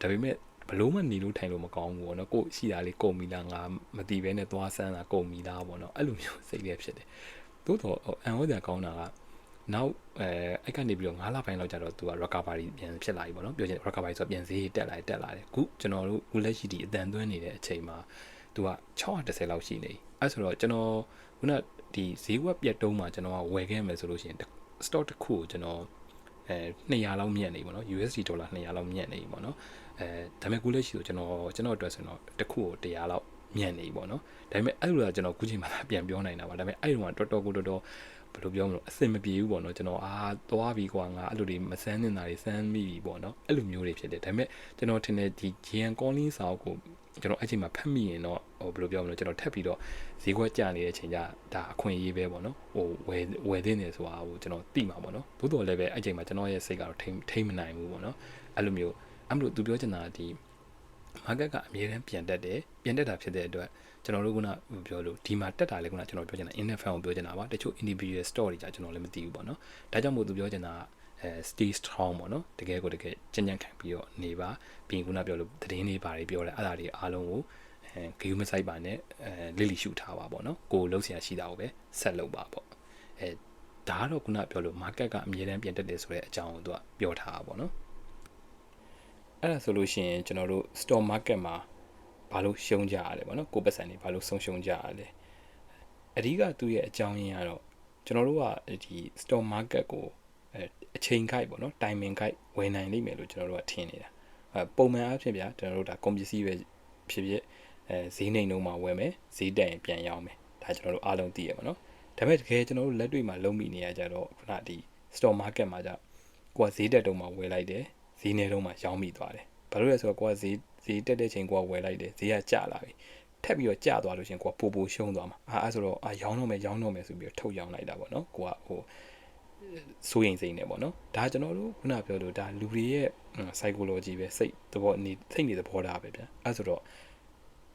ဒါပေမဲ့ဘလို့မှနေလို့ထိုင်လို့မကောင်းဘူးပေါ့နော်ကိုရှိတာလေးကုန်ပြီလားငါမသိဘဲနဲ့သွားဆန်းတာကုန်ပြီလားပေါ့နော်အဲ့လိုမျိုးစိတ်လေးဖြစ်တယ်သို့တော့အန်ဟောစရာကောင်းတာက နောက်အဲ့ကနေပြီးတော့9လပိုင်းလောက်ကျတော့သူက recovery ပြန်ဖြစ်လာပြီပေါ့နော်ပြောချင် recovery ဆိုတော့ပြန်ဈေးတက်လာတယ်ခုကျွန်တော်တို့ခုလက်ရှိဒီအတန်သွင်းနေတဲ့အချိန်မှာသူက610လောက်ရှိနေအဲ့ဆိုတော့ကျွန်တော်ခုနဒီဈေးဝက်ပြတ်တုံးမှာကျွန်တော်ကဝယ်ခဲ့မယ်ဆိုလို့ရှိရင် stock တစ်ခုကိုကျွန်တော်200လောက်မြတ်နေပေါ့နော် USD ဒေါ်လာ200လောက်မြတ်နေပေါ့နော်ဒါပေမဲ့ခုလက်ရှိဆိုကျွန်တော်အတွက်ဆိုတော့တစ်ခုကို100လောက်မြတ်နေပေါ့နော်ဒါပေမဲ့အဲ့လိုကကျွန်တော်ခုချိန်မှာပြန်ပြောနိုင်တာပါဒါပေမဲ့အဲ့လိုကတော်တော်ဘယ်လိုပြောမလို့အဆင်မပြေဘူးပေါ့နော်ကျွန်တော်သွားပြီးကွာငါအဲ့လိုတွေမစမ်းနေတာတွေစမ်းမိပြီပေါ့နော်အဲ့လိုမျိုးတွေဖြစ်တယ်ဒါပေမဲ့ကျွန်တော်ထင်တယ်ဒီ GN Calling စာအုပ်ကိုကျွန်တော်အဲ့ချိန်မှာဖတ်မိရင်တော့ဘယ်လိုပြောမလို့ကျွန်တော်ထပ်ပြီးတော့ဈေးကွက်ကျနေတဲ့အချိန်ကျဒါအခွင့်အရေးပဲပေါ့နော်ဝယ်သေးတယ်ဆိုတာကိုကျွန်တော်သိမှာပေါ့နော်သို့တော်လည်းပဲအဲ့ချိန်မှာကျွန်တော်ရဲ့စိတ်ကတော့ထိမနိုင်ဘူးပေါ့နော်အဲ့လိုမျိုးသူပြောချင်တာဒီ market ကအမြဲတမ်းပြန်တက်တာဖြစ်တဲ့အတွက်ကျွန်တော်တို့ကပြောလို့ဒီမှာတက်တာလေကျွန်တော်ပြောချင်တာ index fund ကိုပြောချင်တာပါတချို့ individual stock တွေကြာကျွန်တော်လည်းမသိဘူးပေါ့နော်ဒါကြောင့်မို့သူပြောချင်တာstay strong ပေါ့နော်တကယ်ကြင်ခံပြီးတော့နေပါပြီးခုနပြောလို့သတင်းတွေဘာတွေပြောလဲအဲ့ဒါတွေအားလုံးကိုဂယူးမဆိုင်ပါနဲ့လစ်လီရှုထားပါပေါ့နော်ကိုလှုပ်ရှားရှိတာကိုပဲဆက်လုပ်ပါပေါ့ဒါကတော့ခုနပြောလို့ market ကအမြဲတမ်းပြန်တက်တယ်ဆိုတဲ့အကြောင်းကိုသူကပြောထားတာပေါ့နော်အဲ့ဒါဆိုလို့ရှိရင်ကျွန်တော်တို့ stock market မှာဘာလို့ရှုံးကြရလဲပေါ့နော်ကိုပတ်စံနေဘာလို့ဆုံးရှုံးကြရလဲအဓိကသူ့ရဲ့အကြောင်းရင်းကတော့ကျွန်တော်တို့ကဒီ stock market ကိုအချိန်ခိုက်ပေါ့နော် timing ခိုက်ဝယ်နိုင်လိမ့်မယ်လို့ကျွန်တော်တို့ကထင်နေတာပုံမှန်အားဖြင့်ဗျာကျွန်တော်တို့ဒါကုန်ပစ္စည်းပဲဖြစ်ဈေးနှိမ်နှုန်းမှာဝယ်မယ်ဈေးတက်ရင်ပြန်ရောင်းမယ်ဒါကျွန်တော်တို့အားလုံးသိရပါတော့ဒါပေမဲ့တကယ်ကျွန်တော်တို့လက်တွေ့မှာလုံးမိနေရကြတော့ခုနဒီ stock market မှာじゃကိုကဈေးတက်တုံးမှာဝယ်လိုက်တယ်ဈေးနေတုံးမှာရောင်းမိသွားတယ်ဘာလို့လဲဆိုတော့ကိုကဈေးတက်တဲ့ချိန်ကိုကဝယ်လိုက်တယ်ဈေးကကျလာပြီထပ်ပြီးတော့ကျသွားလို့ရှင်ကိုကပိုရှုံးသွားမှာအဲ့ဆိုတော့ရောင်းတော့မယ်ဆိုပြီးတော့ထုတ်ရောင်းလိုက်တာပေါ့နော်ကိုကစိုးရင်စိတ်နေပေါ့နော်ဒါကျွန်တော်တို့ခုနပြောလို့ဒါလူတွေရဲ့ psychology ပဲစိတ်နေသဘောထားပဲဗျအဲ့ဆိုတော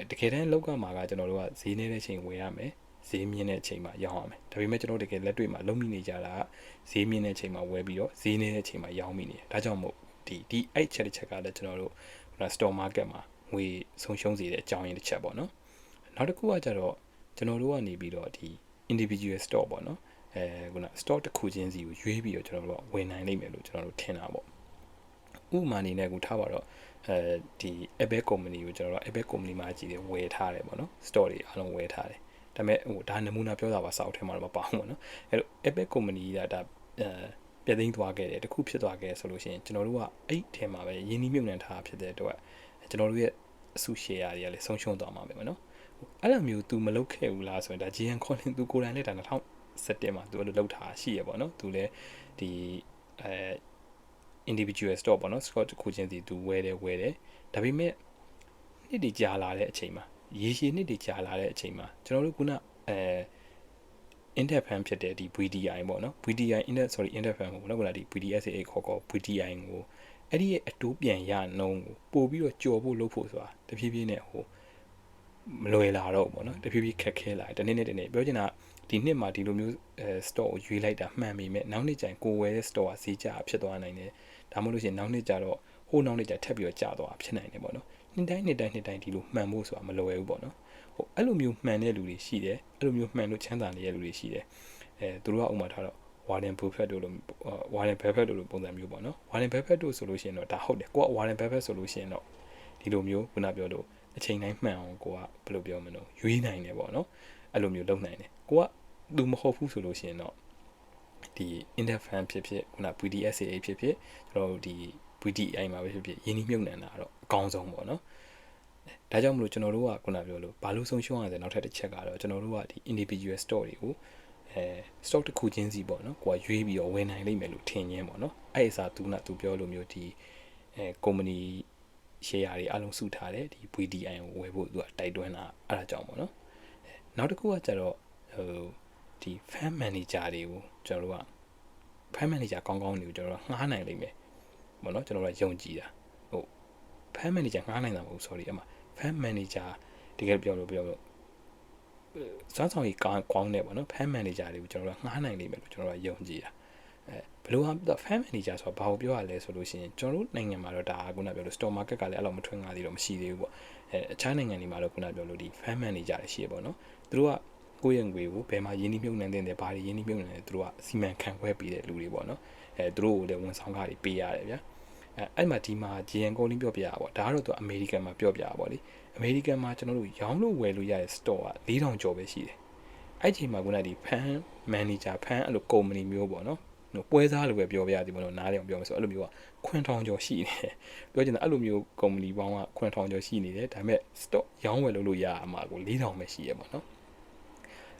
့တကယ်တမ်းလောက်ကမှာကကျွန်တော်တို့ကဈေးနေတဲ့ချိန်ဝယ်ရမယ်ဈေးမြင့်တဲ့ချိန်မှာရောင်းရမယ်ဒါပေမဲ့ကျွန်တော်တကယ်လက်တွေ့မှာလုံးမိနေကြတာကဈေးမြင့်တဲ့ချိန်မှာဝယ်ပြီးတော့ဈေးနေတဲ့ချိန်မှာရောင်းမိနေတယ်ဒါကြောင့်မို့ဒီအဲ့ချက်တစ်ချက်ကလည်းကျွန်တော်တို့ stock market မှာငွေဆုံးရှုံးစေတဲ့အကြောင်းရင်းတစ်ချက်ပေါ့နော်နောက်တစ်ခုကကြတော့ကျွန်တော်တို့ကနေပြီးတော့ဒီ individual stock ပေါ့နော်ခုန stock တစ်ခုချင်းစီကိုရွေးပြီးတော့ကျွန်တော်တို့ဝယ်နိုင်လိမ့်မယ်လို့ကျွန်တော်တို့ထင်တာပေါ့ဥပမာအနေနဲ့ကိုထားပါတော့ဒီ Apple company ကိုကျွန်တော်တို့ Apple company မှာကြည့်တယ်ဝယ်ထားတယ်ပေါ့နော် store တွေအားလုံးဝယ်ထားတယ်ဒါပေမဲ့ဒါနမူနာပြောတာပါစာအုပ်ထဲမှာတော့မပါဘူးပေါ့နော်အဲ့တော့ Apple company ကဒါပြသိမ်းသွားခဲ့တယ်တခုဖြစ်သွားခဲ့ဆိုလို့ရှိရင်ကျွန်တော်တို့ကအဲ့ထဲမှာပဲယင်းနှိမ့်နှံထားဖြစ်တဲ့အတွက်ကျွန်တော်တို့ရဲ့အစု share တွေကလည်းဆုံးရှုံးသွားမှာပဲပေါ့နော်အဲ့လိုမျိုး तू မလုပ်ခဲ့ဘူးလားဆိုရင်ဒါ GN Calling तू ကိုယ်တိုင်လည်းဒါ2017မှာ तू အဲ့လိုလုပ်ထားရှိရပေါ့နော် तू လည်းဒီindividual stock ပေါ့နော် stock တစ်ခုချင်းစီ तू ဝယ်တယ်ဒါပေမဲ့နှစ်တည်ကြာလာတဲ့အချိန်မှာရေရှည်နှစ်တည်ကြာလာတဲ့အချိန်မှာကျွန်တော်တို့ခုနindex fund ဖြစ်တဲ့ဒီ VDI ပေါ့နော် VDI index fund ပေါ့နော်ခုနဒီ VDSA ခေါ် VDI ကိုအဲ့ဒီရဲ့အတိုးပြန်ရနှုန်းကိုပို့ပြီးတော့ကြော်ဖို့လုပ်ဖို့ဆိုတာတဖြည်းဖြည်းနဲ့မလွယ်လာတော့ဘူးပေါ့နော်တဖြည်းဖြည်းခက်ခဲလာတယ်တနေ့ပြောချင်တာဒီနှစ်မှာဒီလိုမျိုးstock ကိုရွေးလိုက်တာမှန်ပေမဲ့နောက်နှစ်ကျရင်ကိုဝယ်တဲ့ stock ကဈေးကျဖြစ်သွားနိုင်တယ်ဒါမှမဟုတ်လို့ရှိရင်နောက်နှစ်ကျတော့နောက်နှစ်ကျထပ်ပြီးတော့ကျသွားဖြစ်နိုင်တယ်ပေါ့နော်နှစ်တိုင်းဒီလိုမှန်ဖို့ဆိုတာမလွယ်ဘူးပေါ့နော်အဲ့လိုမျိုးမှန်တဲ့လူတွေရှိတယ်အဲ့လိုမျိုးမှန်လို့ချမ်းသာနေတဲ့လူတွေရှိတယ်သူတို့ကဥပမာထားတော့Warren Buffett တို့လိုပုံစံမျိုးပေါ့နော် Warren Buffett တို့ဆိုလို့ရှိရင်တော့ဒါဟုတ်တယ်ကိုက Warren Buffett ဆိုလို့ရှိရင်တော့ဒီလိုမျိုးခုနပြောလို့အချိန်တိုင်းမှန်အောင်ကိုကဘယ်လိုပြောမလို့ရွေးနိုင်တယ်ပေါ့နော်အဲ့လိုမျိုးလုပ်နိုင်တယ်ကိုကသူမဟုတ်ဘူးဆိုလို့ရှိရင်တော့ဒီ index fund ဖြစ်ခုန VDSA ဖြစ်ကျွန်တော်တို့ဒီ VDI မှာပဲဖြစ်ရင်းနှီးမြှုပ်နှံတာတော့အကောင်းဆုံးပေါ့နော်ဒါကြောင့်မလို့ကျွန်တော်တို့ကခုနပြောလို့ဘာလို့ဆုံးရှုံးရလဲနောက်ထပ်တစ်ချက်ကတော့ကျွန်တော်တို့ကဒီ individual stock တွေကိုstock တစ်ခုချင်းစီပေါ့နော်ကိုကရွေးပြီးတော့ဝယ်နိုင်လိမ့်မယ်လို့ထင်ရင်းပေါ့နော်အဲ့အစားသူပြောလို့မျိုးဒီcompany share တွေအလုံးစုထားတယ်ဒီ VDI ကိုဝယ်ဖို့သူကတိုက်တွန်းတာအဲ့ဒါကြောင့်ပေါ့နော်နောက်တစ်ခုကကျတော့ဒီ fan manager တွေကိုကျွန်တော်တို့က fan manager ကောင်းတွေကိုကျွန်တော်တို့ငှားနိုင်လိမ့်မယ်ပေါ့နော်ကျွန်တော်တို့ယုံကြည်တာfan manager ငှားနိုင်တာမဟုတ် sorry အမ fan manager တကယ်ပြောလို့စွမ်းဆောင်ရည်ကောင်းတယ်ပေါ့နော် fan manager တွေကိုကျွန်တော်တို့ငှားနိုင်လိမ့်မယ်လို့ကျွန်တော်တို့ယုံကြည်တာဘယ်လို fan manager ဆိုတာဘာကိုပြောရလဲဆိုလို့ရှိရင်ကျွန်တော်တို့နိုင်ငံမှာတော့ဒါကခုနပြောလို့ stock market ကလည်းအဲ့လိုမထွန်းကားသေးတော့မရှိသေးဘူးပေါ့အခြားနိုင်ငံတွေမှာတော့ခုနပြောလို့ဒီ fan manager တွေရှိရပေါ့နော်သူတို့က ကိုယ့်ရဲ့ငွေကိုဘယ်မှာရင်းနှီးမြှုပ်နှံတဲ့ဘာတွေရင်းနှီးမြှုပ်နှံတယ်သူတို့ကစီမံခန့်ခွဲပေးတဲ့လူတွေပေါ့နော်သူတို့ကိုလည်းဝန်ဆောင်ခတွေပေးရတယ်ဗျာအဲ့မှာဒီမှာ GN ကိုလင်းပြောပြရပါဒါကတော့သူအမေရိကန်မှာပြောပြရပါလေအမေရိကန်မှာကျွန်တော်တို့ရောင်းလို့ဝယ်လို့ရတဲ့ store က4000ကျော်ပဲရှိတယ်အဲ့ချိန်မှာခုနကဒီဖန်မန်နေဂျာဖန်အဲ့လိုကုမ္ပဏီမျိုးပေါ့နော်ပွဲစားလိုပဲပြောပြရသည်မလို့နားလည်အောင်ပြောမယ်ဆိုအဲ့လိုမျိုးက9000ကျော်ရှိနေတယ်ပြောချင်တာအဲ့လိုမျိုးကုမ္ပဏီပေါင်းက9000ကျော်ရှိနေတယ်ဒါပေမဲ့ stock ရောင်းဝယ်လို့ရမှာကို4000ပဲရှိရပေါ့နော်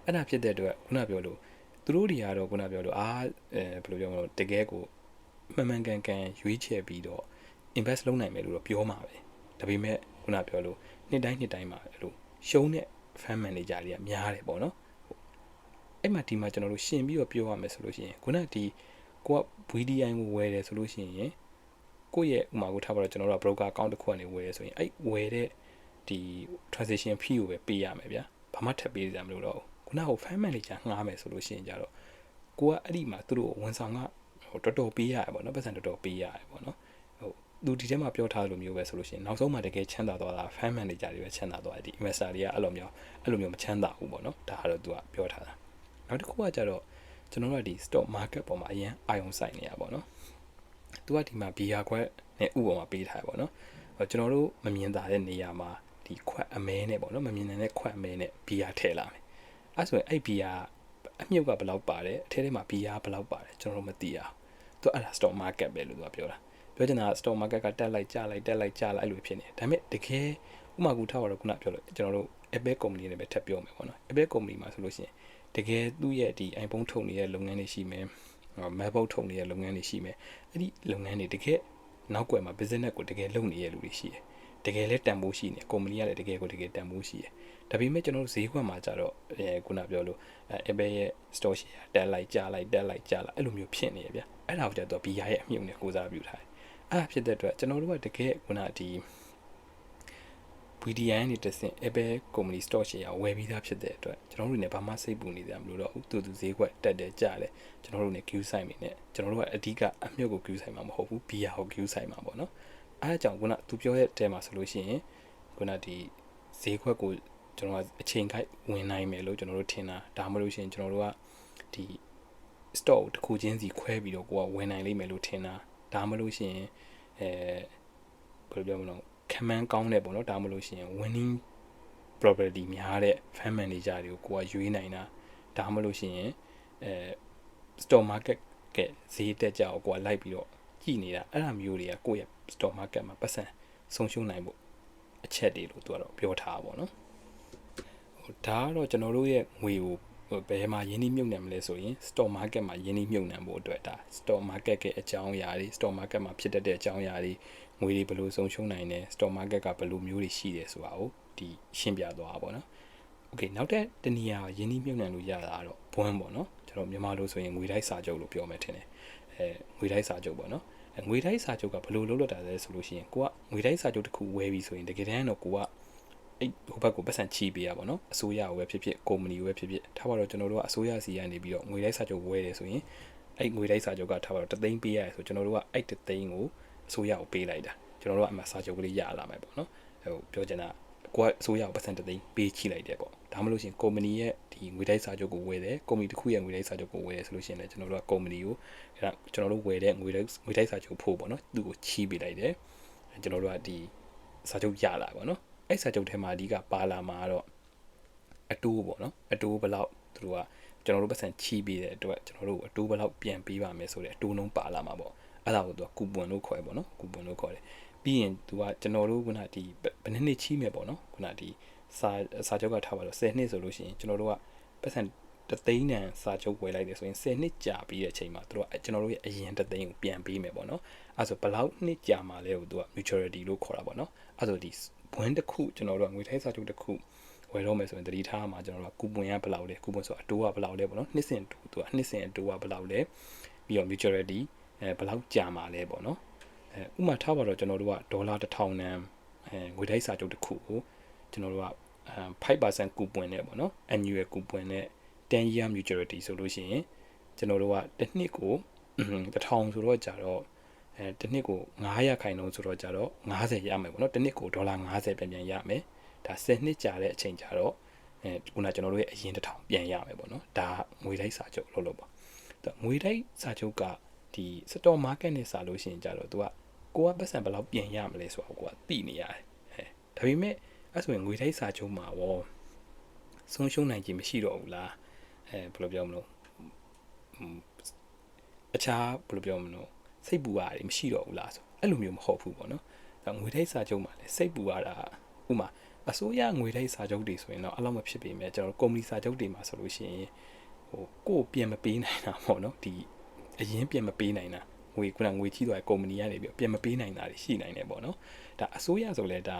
အဲ့ဒါဖြစ်တဲ့အတွက်ခုနပြောလို့သူတို့တွေကတော့ခုနပြောလို့ဘယ်လိုပြောမလို့တကယ်ကိုမှန်မှန်ကန်ကန်ရွေးချယ်ပြီးတော့ invest လုပ်နိုင်မယ်လို့တော့ပြောမှာပဲဒါပေမဲ့ခုနပြောလို့နှစ်တိုင်းမှာအဲ့လိုရှုံးတဲ့ fund manager တွေကများတယ်ပေါ့နော်အဲ့မှာဒီမှာကျွန်တော်တို့ရှင်းပြီးတော့ပြောရမယ်ဆိုလို့ရှိရင်ခုနဒီကိုက VDI ကိုဝယ်တယ်ဆိုလို့ရှိရင်ကိုယ့်ရဲ့ဥမာကိုထားပါတော့ကျွန်တော်တို့က broker account တစ်ခုကနေဝယ်ရဆိုရင်အဲ့ဝယ်တဲ့ဒီ transaction fee ကိုပဲပေးရမယ်ဗျာဘာမှထပ်ပေးကြမလို့တော့ခုနက fund manager ငှားမယ်ဆိုလို့ရှိရင်ကြတော့ကိုကအဲ့ဒီမှာသူတို့ဝန်ဆောင်ကတော်တော်ပေးရတယ်ပေါ့နော်ပတ်စံတော်တော်ပေးရတယ်ပေါ့နော်သူဒီထဲမှာပြောထားသလိုမျိုးပဲဆိုလို့ရှိရင်နောက်ဆုံးမှတကယ်ချမ်းသာသွားတာ fund manager တွေပဲချမ်းသာသွားတယ်ဒီ investor တွေကအဲ့လိုမျိုးမချမ်းသာဘူးပေါ့နော်ဒါကတော့သူကပြောထားတာနောက်တစ်ခုကကြတော့ကျွန်တော်တို့ကဒီ stock market ပေါ်မှာအရင်အာရုံစိုက်နေရပါတော့သူကဒီမှာ BR ခွက်နဲ့ဥပေါ်မှာပေးထားရပါတော့ကျွန်တော်တို့မမြင်သာတဲ့နေရာမှာဒီခွက်အမဲနဲ့ပေါ့နော်မမြင်နိုင်တဲ့ခွက်အမဲနဲ့ BR ထည့်လာမယ်အဲ့ဆိုရင်အဲ့ BR အမြုပ်ကဘယ်လောက်ပါတယ်အထဲထဲမှာ BR ဘယ်လောက်ပါတယ်ကျွန်တော်တို့မသိရဘူးသူအဲ့ဒါ stock market ပဲလို့သူကပြောတာပြောချင်တာ stock market ကတက်လိုက်ကျလိုက်အဲ့လိုဖြစ်နေတယ်ဒါပေမဲ့တကယ်ဥမာကူထားတော့ခုနပြောလို့ကျွန်တော်တို့ Apple company နဲ့ပဲထပ်ပြောမယ်ပေါ့နော် Apple company မှာဆိုလို့ရှိရင်တကယ်သူ့ရဲ့ဒီ iPhone ထုတ်နေတဲ့လုပ်ငန်းတွေရှိမယ် MacBook ထုတ်နေတဲ့လုပ်ငန်းတွေရှိမယ်အဲ့ဒီလုပ်ငန်းတွေတကယ်နောက်ကွယ်မှာ business ကိုတကယ်လုပ်နေတဲ့လူတွေရှိတယ်တကယ်လဲတန်ဖိုးရှိနေ company ကလည်းတကယ်တန်ဖိုးရှိတယ်ဒါပေမဲ့ကျွန်တော်တို့ဈေးကွက်မှာကြတော့ခုနပြောလို့Apple ရဲ့ store share တက်လိုက်ကျလိုက်အဲ့လိုမျိုးဖြစ်နေရဗျအဲ့ဒါကိုကြတော့ BR ရဲ့အမြုပ်နဲ့ကိုစားပြုထားတယ်အဲ့ဖြစ်တဲ့အတွက်ကျွန်တော်တို့ကတကယ်ခုနဒီ VDI နဲ့တက်ဆင် Apple company stock share ဝယ်ပြီးသားဖြစ်တဲ့အတွက်ကျွန်တော်တို့လည်းဘာမှစိတ်ပူနေကြမလို့တော့သူဈေးကွက်တက်တယ်ကျတယ်ကျွန်တော်တို့လည်း queue ဆိုင်နေနဲ့ကျွန်တော်တို့ကအဓိကအမြုပ်ကို queue ဆိုင်မှာမဟုတ်ဘူး BR ကို queue ဆိုင်မှာပေါ့နော်အဲ့အကြောင်းခုနသူပြောတဲ့တဲမှာဆိုလို့ရှိရင်ခုနဒီဈေးကွက်ကိုကျွန်တော်ကအချိန်ခိုက်ဝင်နိုင်မယ်လို့ကျွန်တော်တို့ထင်တာဒါမှမဟုတ်ရှင်ကျွန်တော်တို့ကဒီ stock တစ်ခုချင်းစီခွဲပြီးတော့ကိုကဝင်နိုင်လိမ့်မယ်လို့ထင်တာဒါမှမဟုတ်ရှင်ဘယ်လိုပြောမလဲခမန်းကောင်းတယ်ပေါ့နော်ဒါမှမဟုတ်ရှင် winning probability များတဲ့ fund manager တွေကိုကရွေးနိုင်တာဒါမှမဟုတ်ရှင်stock market ကဈေးတက်ကြအောင်ကိုကလိုက်ပြီးတော့ကြည့်နေတာအဲ့ဒါမျိုးတွေကကိုယ့်ရဲ့ stock market မှာပတ်စံဆုံးရှုံးနိုင်ဖို့အချက်တွေလို့သူကတော့ပြောထားပါဘောနော်ဒါကတော့ကျွန်တော်တို့ရဲ့ငွေကိုဘယ်မှာယင်းနှိမ့်မြုပ်နှံမလဲဆိုရင် stock market မှာယင်းနှိမ့်မြုပ်နှံဖို့အတွက်ဒါ stock market ရဲ့အကြောင်းအရာတွေ stock market မှာဖြစ်တဲ့အကြောင်းအရာတွေငွေတွေဘယ်လိုဆုံးရှုံးနိုင်တယ် stock market ကဘယ်လိုမျိုးတွေရှိတယ်ဆိုတာကိုဒီရှင်းပြသွားပါဘောနော် okay နောက်တဲ့တနည်းအားယင်းနှိမ့်မြုပ်နှံလို့ရတာတော့ဘွန်းပေါ့နော်ကျွန်တော်မြန်မာလိုဆိုရင်ငွေတိုက်စာချုပ်လို့ပြောမယ်ထင်တယ်ငွေတိုက်စာချုပ်ပေါ့နော်ငွေတိုက်စာချုပ်ကဘယ်လိုလုပ်လို့တာလဲဆိုလို့ရှိရင်ကိုကငွေတိုက်စာချုပ်တစ်ခုဝယ်ပြီးဆိုရင်တကယ်တမ်းတော့ကိုကအဲ့ဟိုဘက်ကိုပတ်စံချီးပေးရပါတော့အစိုးရကိုပဲဖြစ်ဖြစ်ကုမ္ပဏီကိုပဲဖြစ်ဖြစ်ထားပါတော့ကျွန်တော်တို့ကအစိုးရစီကနေပြီးတော့ငွေတိုက်စာချုပ်ဝယ်တယ်ဆိုရင်အဲ့ငွေတိုက်စာချုပ်ကထားပါတော့3သိန်းပေးရတယ်ဆိုကျွန်တော်တို့ကအဲ့3သိန်းကိုအစိုးရကိုပေးလိုက်တာကျွန်တော်တို့ကအမှစာချုပ်ကလေးရလာမယ်ပေါ့နော်ဟိုပြောချင်တာကိုကအစိုးရကိုပတ်စံ3သိန်းပေးချိလိုက်တယ်ပေါ့ဒါမှမဟုတ်ရှင်ကုမ္ပဏီရဲ့ဒီငွေတိုက်စာချုပ်ကိုဝယ်တယ်ကုမ္ပဏီတစ်ခုရဲ့ငွေတိုက်စာချုပ်ကိုဝယ်တယ်ဆိုလို့ရှိရင်လည်းကျွန်တော်တို့ကကုမ္ပဏီကိုအဲ့ကျွန်တော်တို့ဝယ်တဲ့ငွေတိုက်စာချုပ်ဖို့ပေါ့နော်သူ့ကိုချီးပေးလိုက်တယ်ကျွန်တော်တို့ကဒီစာချုပ်ရလာပေါ့နော်အဲ့စာချုပ်ထဲမှာအဓိကပါလာမှာတော့အတိုးပေါ့နော်အတိုးဘယ်လောက်သူတို့ကကျွန်တော်တို့ပတ်စံချီးပေးတဲ့အတွက်ကျွန်တော်တို့အတိုးဘယ်လောက်ပြန်ပေးပါမယ်ဆိုတဲ့အတိုးနှုန်းပါလာမှာပေါ့အဲ့ဒါကိုသူကကူပွန်လို့ခေါ်ရပေါ့နော်ကူပွန်လို့ခေါ်တယ်ပြီးရင်သူကကျွန်တော်တို့ကဒီဘယ်နှစ်ချီးမယ်ပေါ့နော်ခုနဒီစာချုပ်ကထားပါတော့10နှစ်ဆိုလို့ရှိရင်ကျွန်တော်တို့ကပတ်စံ3သိန်းတန်စာချုပ်ဝယ်လိုက်တယ်ဆိုရင်10နှစ်ကြာပြီးတဲ့အချိန်မှာသူတို့ကကျွန်တော်တို့ရဲ့အရင်3သိန်းကိုပြန်ပေးမယ်ပေါ့နော်အဲ့ဆိုဘယ်လောက်နှစ်ကြာမှလဲကိုသူက maturity လို့ခေါ်တာပေါ့နော်အဲ့ဆိုဒီဘွန်းတစ်ခုကျွန်တော်တို့ကငွေထိုက်စာချုပ်တစ်ခုဝယ်တော့မယ်ဆိုရင်တတိထားမှာကျွန်တော်တို့ကကူပွန်ရဘယ်လောက်လဲကူပွန်ဆိုအတိုးကဘယ်လောက်လဲပေါ့နော်နှစ်စဉ်သူကနှစ်စဉ်အတိုးကဘယ်လောက်လဲပြီးတော့ maturity ဘယ်လောက်ကြာမှလဲပေါ့နော်ဥမာထားပါတော့ကျွန်တော်တို့ကဒေါ်လာ1000တန်ငွေထိုက်စာချုပ်တစ်ခုကိုကျွန်တော်တို့က5% ကူပွန်နဲ့ပေါ့နော် annual ကူပွန်နဲ့10 year maturity ဆိုလို့ရှိရင်ကျွန်တော်တို့ကတစ်နှစ်ကို1000ဆိုတော့ကြာတော့တစ်နှစ်ကို900ခိုင်နှုန်းဆိုတော့ကြာတော့90ရမယ်ပေါ့နော်တစ်နှစ်ကိုဒေါ်လာ90ပြန်ရမယ်ဒါ10နှစ်ကြာတဲ့အချိန်ကြာတော့ ခုနကျွန်တော်တို့ရဲ့အရင်တစ်ထောင်ပြန်ရမယ်ပေါ့နော်ဒါငွေတိုက်စာချုပ်လို့ပေါ့ငွေတိုက်စာချုပ်ကဒီ stock market နဲ့စာလို့ရှိရင်ကြတော့ तू ကကိုကပတ်စံဘယ်လောက်ပြန်ရမလဲဆိုတော့ကိုကသိနေရတယ်ဒါပေမဲ့အဲ့ဆိုရင်ငွေတိုက်စာချုပ်မှာရောဆုံးရှုံးနိုင်ခြင်းမရှိတော့ဘူးလားဘယ်လိုပြောမလို့အခြားဘယ်လိုပြောမလို့စိတ်ပူရတယ်မရှိတော့ဘူးလားဆိုအဲ့လိုမျိုးမဟုတ်ဘူးပေါ့နော်ဒါငွေတိုက်စာချုပ်မှာလည်းစိတ်ပူရတာဥမာအစိုးရငွေတိုက်စာချုပ်တွေဆိုရင်တော့အဲ့လိုမဖြစ်ပေမဲ့ကျွန်တော်ကုမ္ပဏီစာချုပ်တွေမှာဆိုလို့ရှိရင်ကိုပြန်မပေးနိုင်တာပေါ့နော်ဒီအရင်ပြန်မပေးနိုင်တာငွေခုနငွေကြီးသွားကုမ္ပဏီကနေပြီးပြန်မပေးနိုင်တာတွေရှိနိုင်တယ်ပေါ့နော်ဒါအစိုးရဆိုလဲဒါ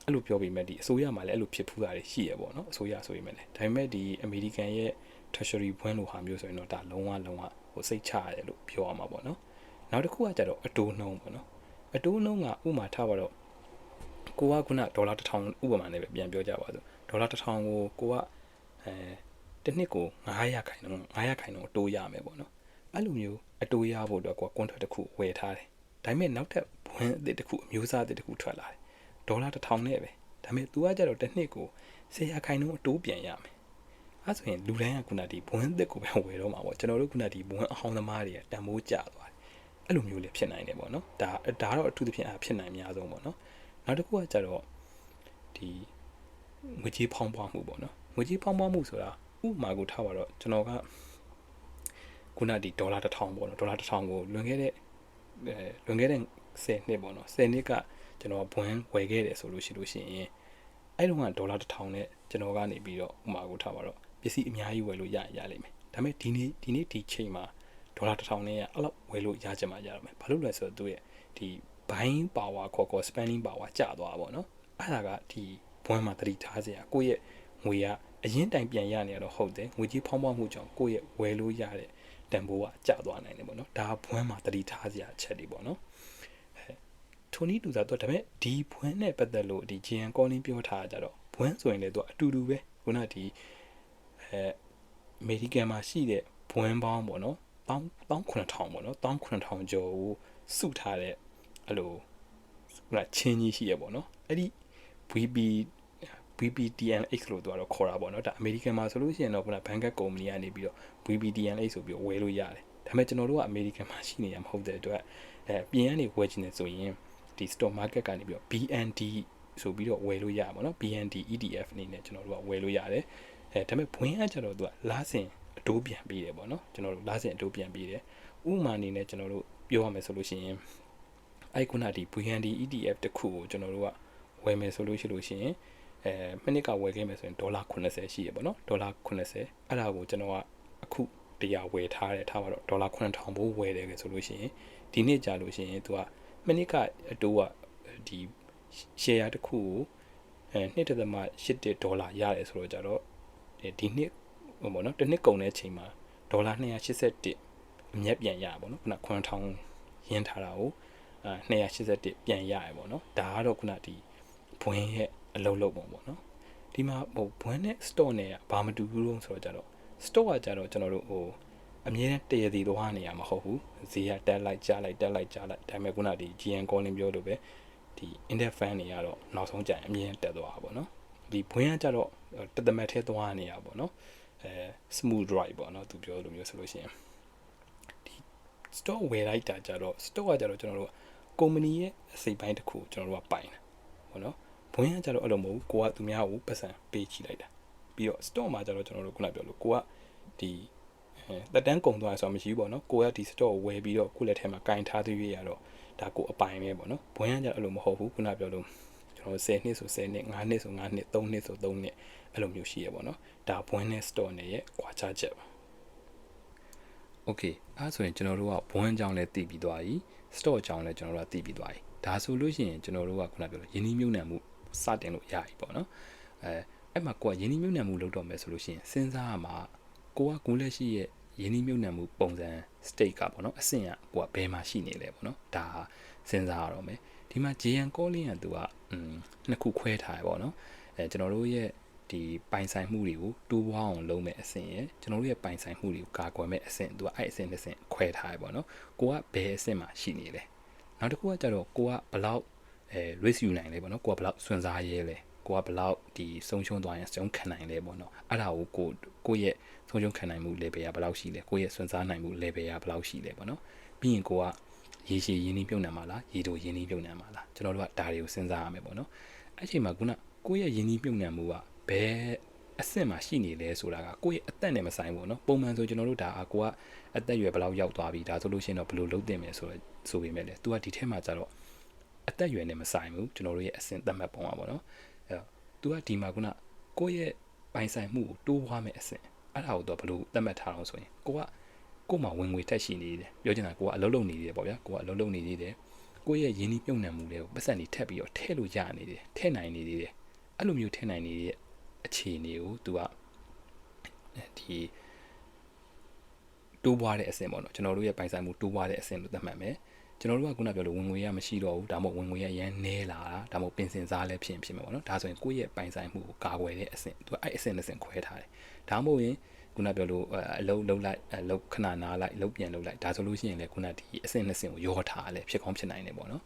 အဲ့လိုပြောပေမဲ့ဒီအစိုးရမှာလည်းအဲ့လိုဖြစ်ဖူးတာတွေရှိရပေါ့နော်အစိုးရဆိုရင်လည်းဒါပေမဲ့ဒီအမေရိကန်ရဲ့ treasury ဘွန်းလိုဟာမျိုးဆိုရင်တော့ဒါလုံးဝစိတ်ချရတယ်လို့ပြောရမှာပေါ့နော်နောက်တစ်ခုကကြတော့အတိုးနှုံးပေါ့နော်အတိုးနှုံးကဥမာထားပါတော့ကိုကခုနဒေါ်လာ1000ဥပမာနဲ့ပဲပြန်ပြောကြပါစို့ဒေါ်လာ1000ကိုကတစ်နှစ်ကို900ခိုင်နှုန်းအတိုးရမယ်ပေါ့နော်အဲ့လိုမျိုးအတိုးရဖို့အတွက်ကိုက contract တစ်ခုဝယ်ထားတယ်ဒါပေမဲ့နောက်ထပ်ဘွန်းအသစ်တစ်ခုအမျိုးအစားအသစ်တစ်ခုထွက်လာတယ်ဒေါ်လာ1000နဲ့ပဲဒါပေမဲ့ तू ကကြတော့တစ်နှစ်ကို100ခိုင်နှုန်းအတိုးပြန်ရမယ်အဲ့ဆိုရင်လူတိုင်းကခုနဒီဘွန်းအသစ်ကိုပဲဝယ်တော့မှာပေါ့ကျွန်တော်တို့ခုနဒီဘွန်းအဟောင်းသမားတွေကတန်ဖိုးကျသွားတယ်အဲ့လိုမျိုးလည်းဖြစ်နိုင်တယ်ပေါ့နော်ဒါတော့အထူးသဖြင့်ဖြစ်နိုင်အများဆုံးပေါ့နော်နောက်တစ်ခုကကြတော့ဒီငွေကြေးဖောင်းပွားမှုပေါ့နော်ငွေကြေးဖောင်းပွားမှုဆိုတာဥပမာကိုထားပါတော့ကျွန်တော်ကခုနဒီဒေါ်လာ1000ပေါ့နော်ဒေါ်လာ1000ကိုလွန်ခဲ့တဲ့10နှစ်ပေါ့နော်10နှစ်ကကျွန်တော်ဘွန်းဝယ်ခဲ့တယ်ဆိုလို့ရှိရင်အဲ့တုန်းကဒေါ်လာ1000နဲ့ကျွန်တော်ကနေပြီးတော့ဥပမာကိုထားပါတော့ပစ္စည်းအများကြီးဝယ်လို့ရလိမ့်မယ်ဒါပေမဲ့ဒီနေ့ဒီချိန်မှာဒေါ်လာ1000နဲ့အဲ့လောက်ဝယ်လို့ရကြမှာရတော့မယ်ဘာလို့လဲဆိုတော့သူရဲ့ဒီ buying power ခေါ် spending power ကျသွားပါတော့အဲ့ဒါကဒီဘွန်းမှာတတိထားစရာကိုယ့်ရဲ့ငွေကအရင်တိုင်ပြန်ရနေရတော့ဟုတ်တယ်ငွေကြီးဖောင်းပွားမှုကြောင့်ကိုယ့်ရဲ့ဝယ်လို့ရတဲ့တန်ဖိုးကကျသွားနိုင်တယ်ပေါ့နော်ဒါဘွန်းမှာတတိထားစရာအချက်တွေပေါ့နော်ထိုနည်းတူသာတော့ဒါပေမဲ့ဒီဘွန်းနဲ့ပတ်သက်လို့ဒီ GN calling ပြောထားကြတော့ဘွန်းဆိုရင်လည်းသူအတူတူပဲခုနဒီအမေရိကန်မှာရှိတဲ့ဘွန်းပေါင်းပေါ့နော်19000ပေါ့နော်19000ကျော်ကိုစုထားတဲ့အဲ့လိုခုနချင်းကြီးရှိရပေါ့နော်အဲ့ဒီ VPTNX လို့တော့ခေါ်တာပေါ့နော်ဒါအမေရိကန်မှာဆိုလို့ရှိရင်တော့ခုနဘန်ကတ်ကုမ္ပဏီကနေပြီးတော့ VPTNX ဆိုပြီးဝယ်လို့ရတယ်ဒါပေမဲ့ကျွန်တော်တို့ကအမေရိကန်မှာရှိနေရမဟုတ်တဲ့အတွက်ပြင်ကနေဝယ်ချင်တယ်ဆိုရင်ဒီ stock market ကနေပြီးတော့ BND ဆိုပြီးတော့ဝယ်လို့ရပါတော့ BND ETF အနေနဲ့ကျွန်တော်တို့ကဝယ်လို့ရတယ်ဒါပေမဲ့ဘွင်းကကျတော့သူကလားစင်အတိုးပြန်ပေးတယ်ပေါ့နော်ကျွန်တော်တို့လားစင်အတိုးပြန်ပေးတယ်ဥမာအနေနဲ့ကျွန်တော်တို့ပြောရမယ်ဆိုလို့ရှိရင်အဲ့ခုနဒီ BND ETF တခုကိုကျွန်တော်တို့ကဝယ်မယ်ဆိုလို့ရှိရင်မိနစ်ကဝယ်ခဲ့မယ်ဆိုရင်ဒေါ်လာ80ရှိရပေါ့နော်ဒေါ်လာ80အဲ့ဒါကိုကျွန်တော်ကအခုတရားဝယ်ထားတယ်ထားပါတော့ဒေါ်လာ9000ဘိုးဝယ်တယ်ဆိုလို့ရှိရင်ဒီနေ့ကြာလို့ရှိရင်သူကမိနစ်ကအတိုးကဒီ share တစ်ခုကို2.8ဒေါ်လာရတယ်ဆိုတော့ကြတော့ဒီနှစ်ပေါ့နော်တစ်နှစ်ကုန်တဲ့ချိန်မှာဒေါ်လာ281အမြတ်ပြန်ရပါတော့ခုန9000ရင်းထားတာကို281ပြန်ရရပေါ့နော်ဒါကတော့ခုနဒီဘွန်းရဲ့အလုံးလုံးပုံပေါ့နော်ဒီမှာဘွန်းနဲ့ store နဲ့ဘာမတူဘူးလို့ဆိုတော့ကြတော့ store ကကြတော့ကျွန်တော်တို့အမြဲတမ်းတရည်သွားနေရမှာမဟုတ်ဘူးဈေးကတက်လိုက်ကျလိုက်ဒါပေမဲ့ခုနဒီ GN calling ပြောလို့ပဲဒီ index fund တွေကတော့နောက်ဆုံးကျရင်အမြဲတက်သွားတာပေါ့နော်ဒီဘွန်းကကြတော့တသက်မဲ့ထဲသွားနေရပါပေါ့နော်smooth ride ပေါ့နော်သူပြောလို့မျိုးဆိုလို့ရှိရင်ဒီ store ဝယ်လိုက်တာကြတော့ store ကကြတော့ကျွန်တော်တို့ကုမ္ပဏီရဲ့အစိပ်ပိုင်းတစ်ခုကျွန်တော်တို့ကပိုင်တာပေါ့နော်ဘွန်းကကြတော့အဲ့လိုမဟုတ်ဘူးကိုကသူများကိုပတ်စံပေးချလိုက်တာပြီးတော့ store မှာကြတော့ကျွန်တော်တို့ခုနပြောလို့ကိုကဒီတက်တန်းကုန်သွားဆိုတော့မရှိဘူးပေါ့နော်ကိုကဒီ store ကိုဝယ်ပြီးတော့ခုလက်ထဲမှာကင်ထားသေးရတော့ဒါကိုအပိုင်ပဲပေါ့နော်ဘွန်းကကြတော့အဲ့လိုမဟုတ်ဘူးခုနပြောလို့ကျွန်တော်10နှစ်ဆို10နှစ်5နှစ်ဆို5နှစ်3နှစ်ဆို3နှစ်အဲ့လိုမျိုးရှိရပေါ့နော်ဒါဘွန်းနဲ့ store နဲ့ရဲ့ကွာခြားချက်ပါโอเคအဲ့ဆိုရင်ကျွန်တော်တို့ကဘွန်းအကြောင်းလည်းသိပြီးသွားပြီ store အကြောင်းလည်းကျွန်တော်တို့ကသိပြီးသွားပြီဒါဆိုလို့ရှိရင်ကျွန်တော်တို့ကခုနပြောလို့ယင်းနှိမ့်မြုပ်နှံမှုစတင်လို့ရပြီပေါ့နော်အဲ့မှာကိုကယင်းနှိမ့်မြုပ်နှံမှုလုပ်တော့မယ်ဆိုလို့ရှိရင်စဉ်းစားရမှာကိုကကိုလက်ရှိရဲ့ယင်းနှိမ့်မြုပ်နှံမှုပုံစံ state ကပေါ့နော်အဆင့်ကကိုကဘယ်မှာရှိနေလဲပေါ့နော်ဒါစဉ်းစားရတော့မယ်ဒီမှာ GN calling ကသူကနှစ်ခုခွဲထားရပေါ့နော်ကျွန်တော်တို့ရဲ့ဒီပိုင်ဆိုင်မှုတွေကိုတိုးပွားအောင်လုပ်မဲ့အဆင့်ရယ်ကျွန်တော်တို့ရဲ့ပိုင်ဆိုင်မှုတွေကိုကာကွယ်မဲ့အဆင့်သူကအဲ့အဆင့်တစ်ဆင့်ခွဲထားရပေါ့နော်ကိုကဘယ်အဆင့်မှာရှိနေလဲနောက်တစ်ခုကကြတော့ကိုကဘလောက်risk ယူနိုင်လဲပေါ့နော်ကိုကဘလောက်စွန့်စားရဲလဲ ကိုကဘလောက်ဒီဆုံးရှုံးသွားရင်ဆုံးခံနိုင်လဲပေါ့နော်အဲ့ဒါကိုကိုရဲ့ဆုံးရှုံးခံနိုင်မှု level ကဘလောက်ရှိလဲကိုရဲ့စွန့်စားနိုင်မှု level ကဘလောက်ရှိလဲပေါ့နော်ပြီးရင်ကိုကရေရှည်ရင်းနှီးမြှုပ်နှံမှာလားရေတိုရင်းနှီးမြှုပ်နှံမှာလားကျွန်တော်တို့ကဒါတွေကိုစဉ်းစားရမယ်ပေါ့နော်အဲ့ချိန်မှာခုနကိုရဲ့ရင်းနှီးမြှုပ်နှံမှုကဘယ်အဆင့်မှာရှိနေလဲဆိုတာကကိုရဲ့အသက်နဲ့မဆိုင်ဘူးเนาะပုံမှန်ဆိုကျွန်တော်တို့ဒါကိုကအသက်အရွယ်ဘယ်လောက်ရောက်သွားပြီဒါဆိုလို့ရှိရင်တော့ဘယ်လိုလုပ်သင့်မယ်ဆိုပေမဲ့လေ तू ကဒီထဲမှာကျတော့အသက်အရွယ်နဲ့မဆိုင်ဘူးကျွန်တော်တို့ရဲ့အဆင့်သတ်မှတ်ပုံပါပေါ့နော်အဲ့တော့ तू ကဒီမှာခုနကိုရဲ့ပိုင်ဆိုင်မှုကိုတိုးပွားမယ်အဆင့်အဲ့ဒါကိုတော့ဘယ်လိုသတ်မှတ်ထားအောင်ဆိုရင်ကိုမှဝင်ငွေထက်ရှိနေတယ်ပြောချင်တာကိုကအလုပ်လုပ်နေတယ်ပေါ့ဗျာကိုကအလုပ်လုပ်နေသေးတယ်ကိုရဲ့ရင်းနှီးမြှုပ်နှံမှုတွေကိုပတ်စံနေထက်ပြီးတော့ထဲလို့ရနေတယ်ထဲနိုင်နေသေးတယ်အဲ့လိုမျိုးထဲနိုင်နေတဲ့အခြေအနေကို तू ကဒီတိုးပွားတဲ့အဆင့်ပေါ့နော်ကျွန်တော်တို့ရဲ့ပိုင်ဆိုင်မှုတိုးပွားတဲ့အဆင့်လို့သတ်မှတ်မယ်ကျွန်တော်တို့ကခုနပြောလို့ဝင်ငွေရမရှိတော့ဘူးဒါမှမဟုတ်ဝင်ငွေရရမ်းနည်းလာတာဒါမှမဟုတ်ပင်စင်စားလည်းဖြစ်မှာပေါ့နော်ဒါဆိုရင်ကိုယ့်ရဲ့ပိုင်ဆိုင်မှုကိုကာကွယ်တဲ့အဆင့် तू အဲ့အဆင့်နဲ့ဆင့်ခွဲထားတယ်ဒါမှမဟုတ်ရင်ခုနပြောလို့အလုံးလုံးလိုက်အလုံးခဏနားလိုက်အလုံးပြန်လုံးလိုက်ဒါဆိုလို့ရှိရင်လည်းခုနဒီအဆင့်နဲ့ဆင့်ကိုရောထားလဲဖြစ်ကောင်းဖြစ်နိုင်တယ်ပေါ့နော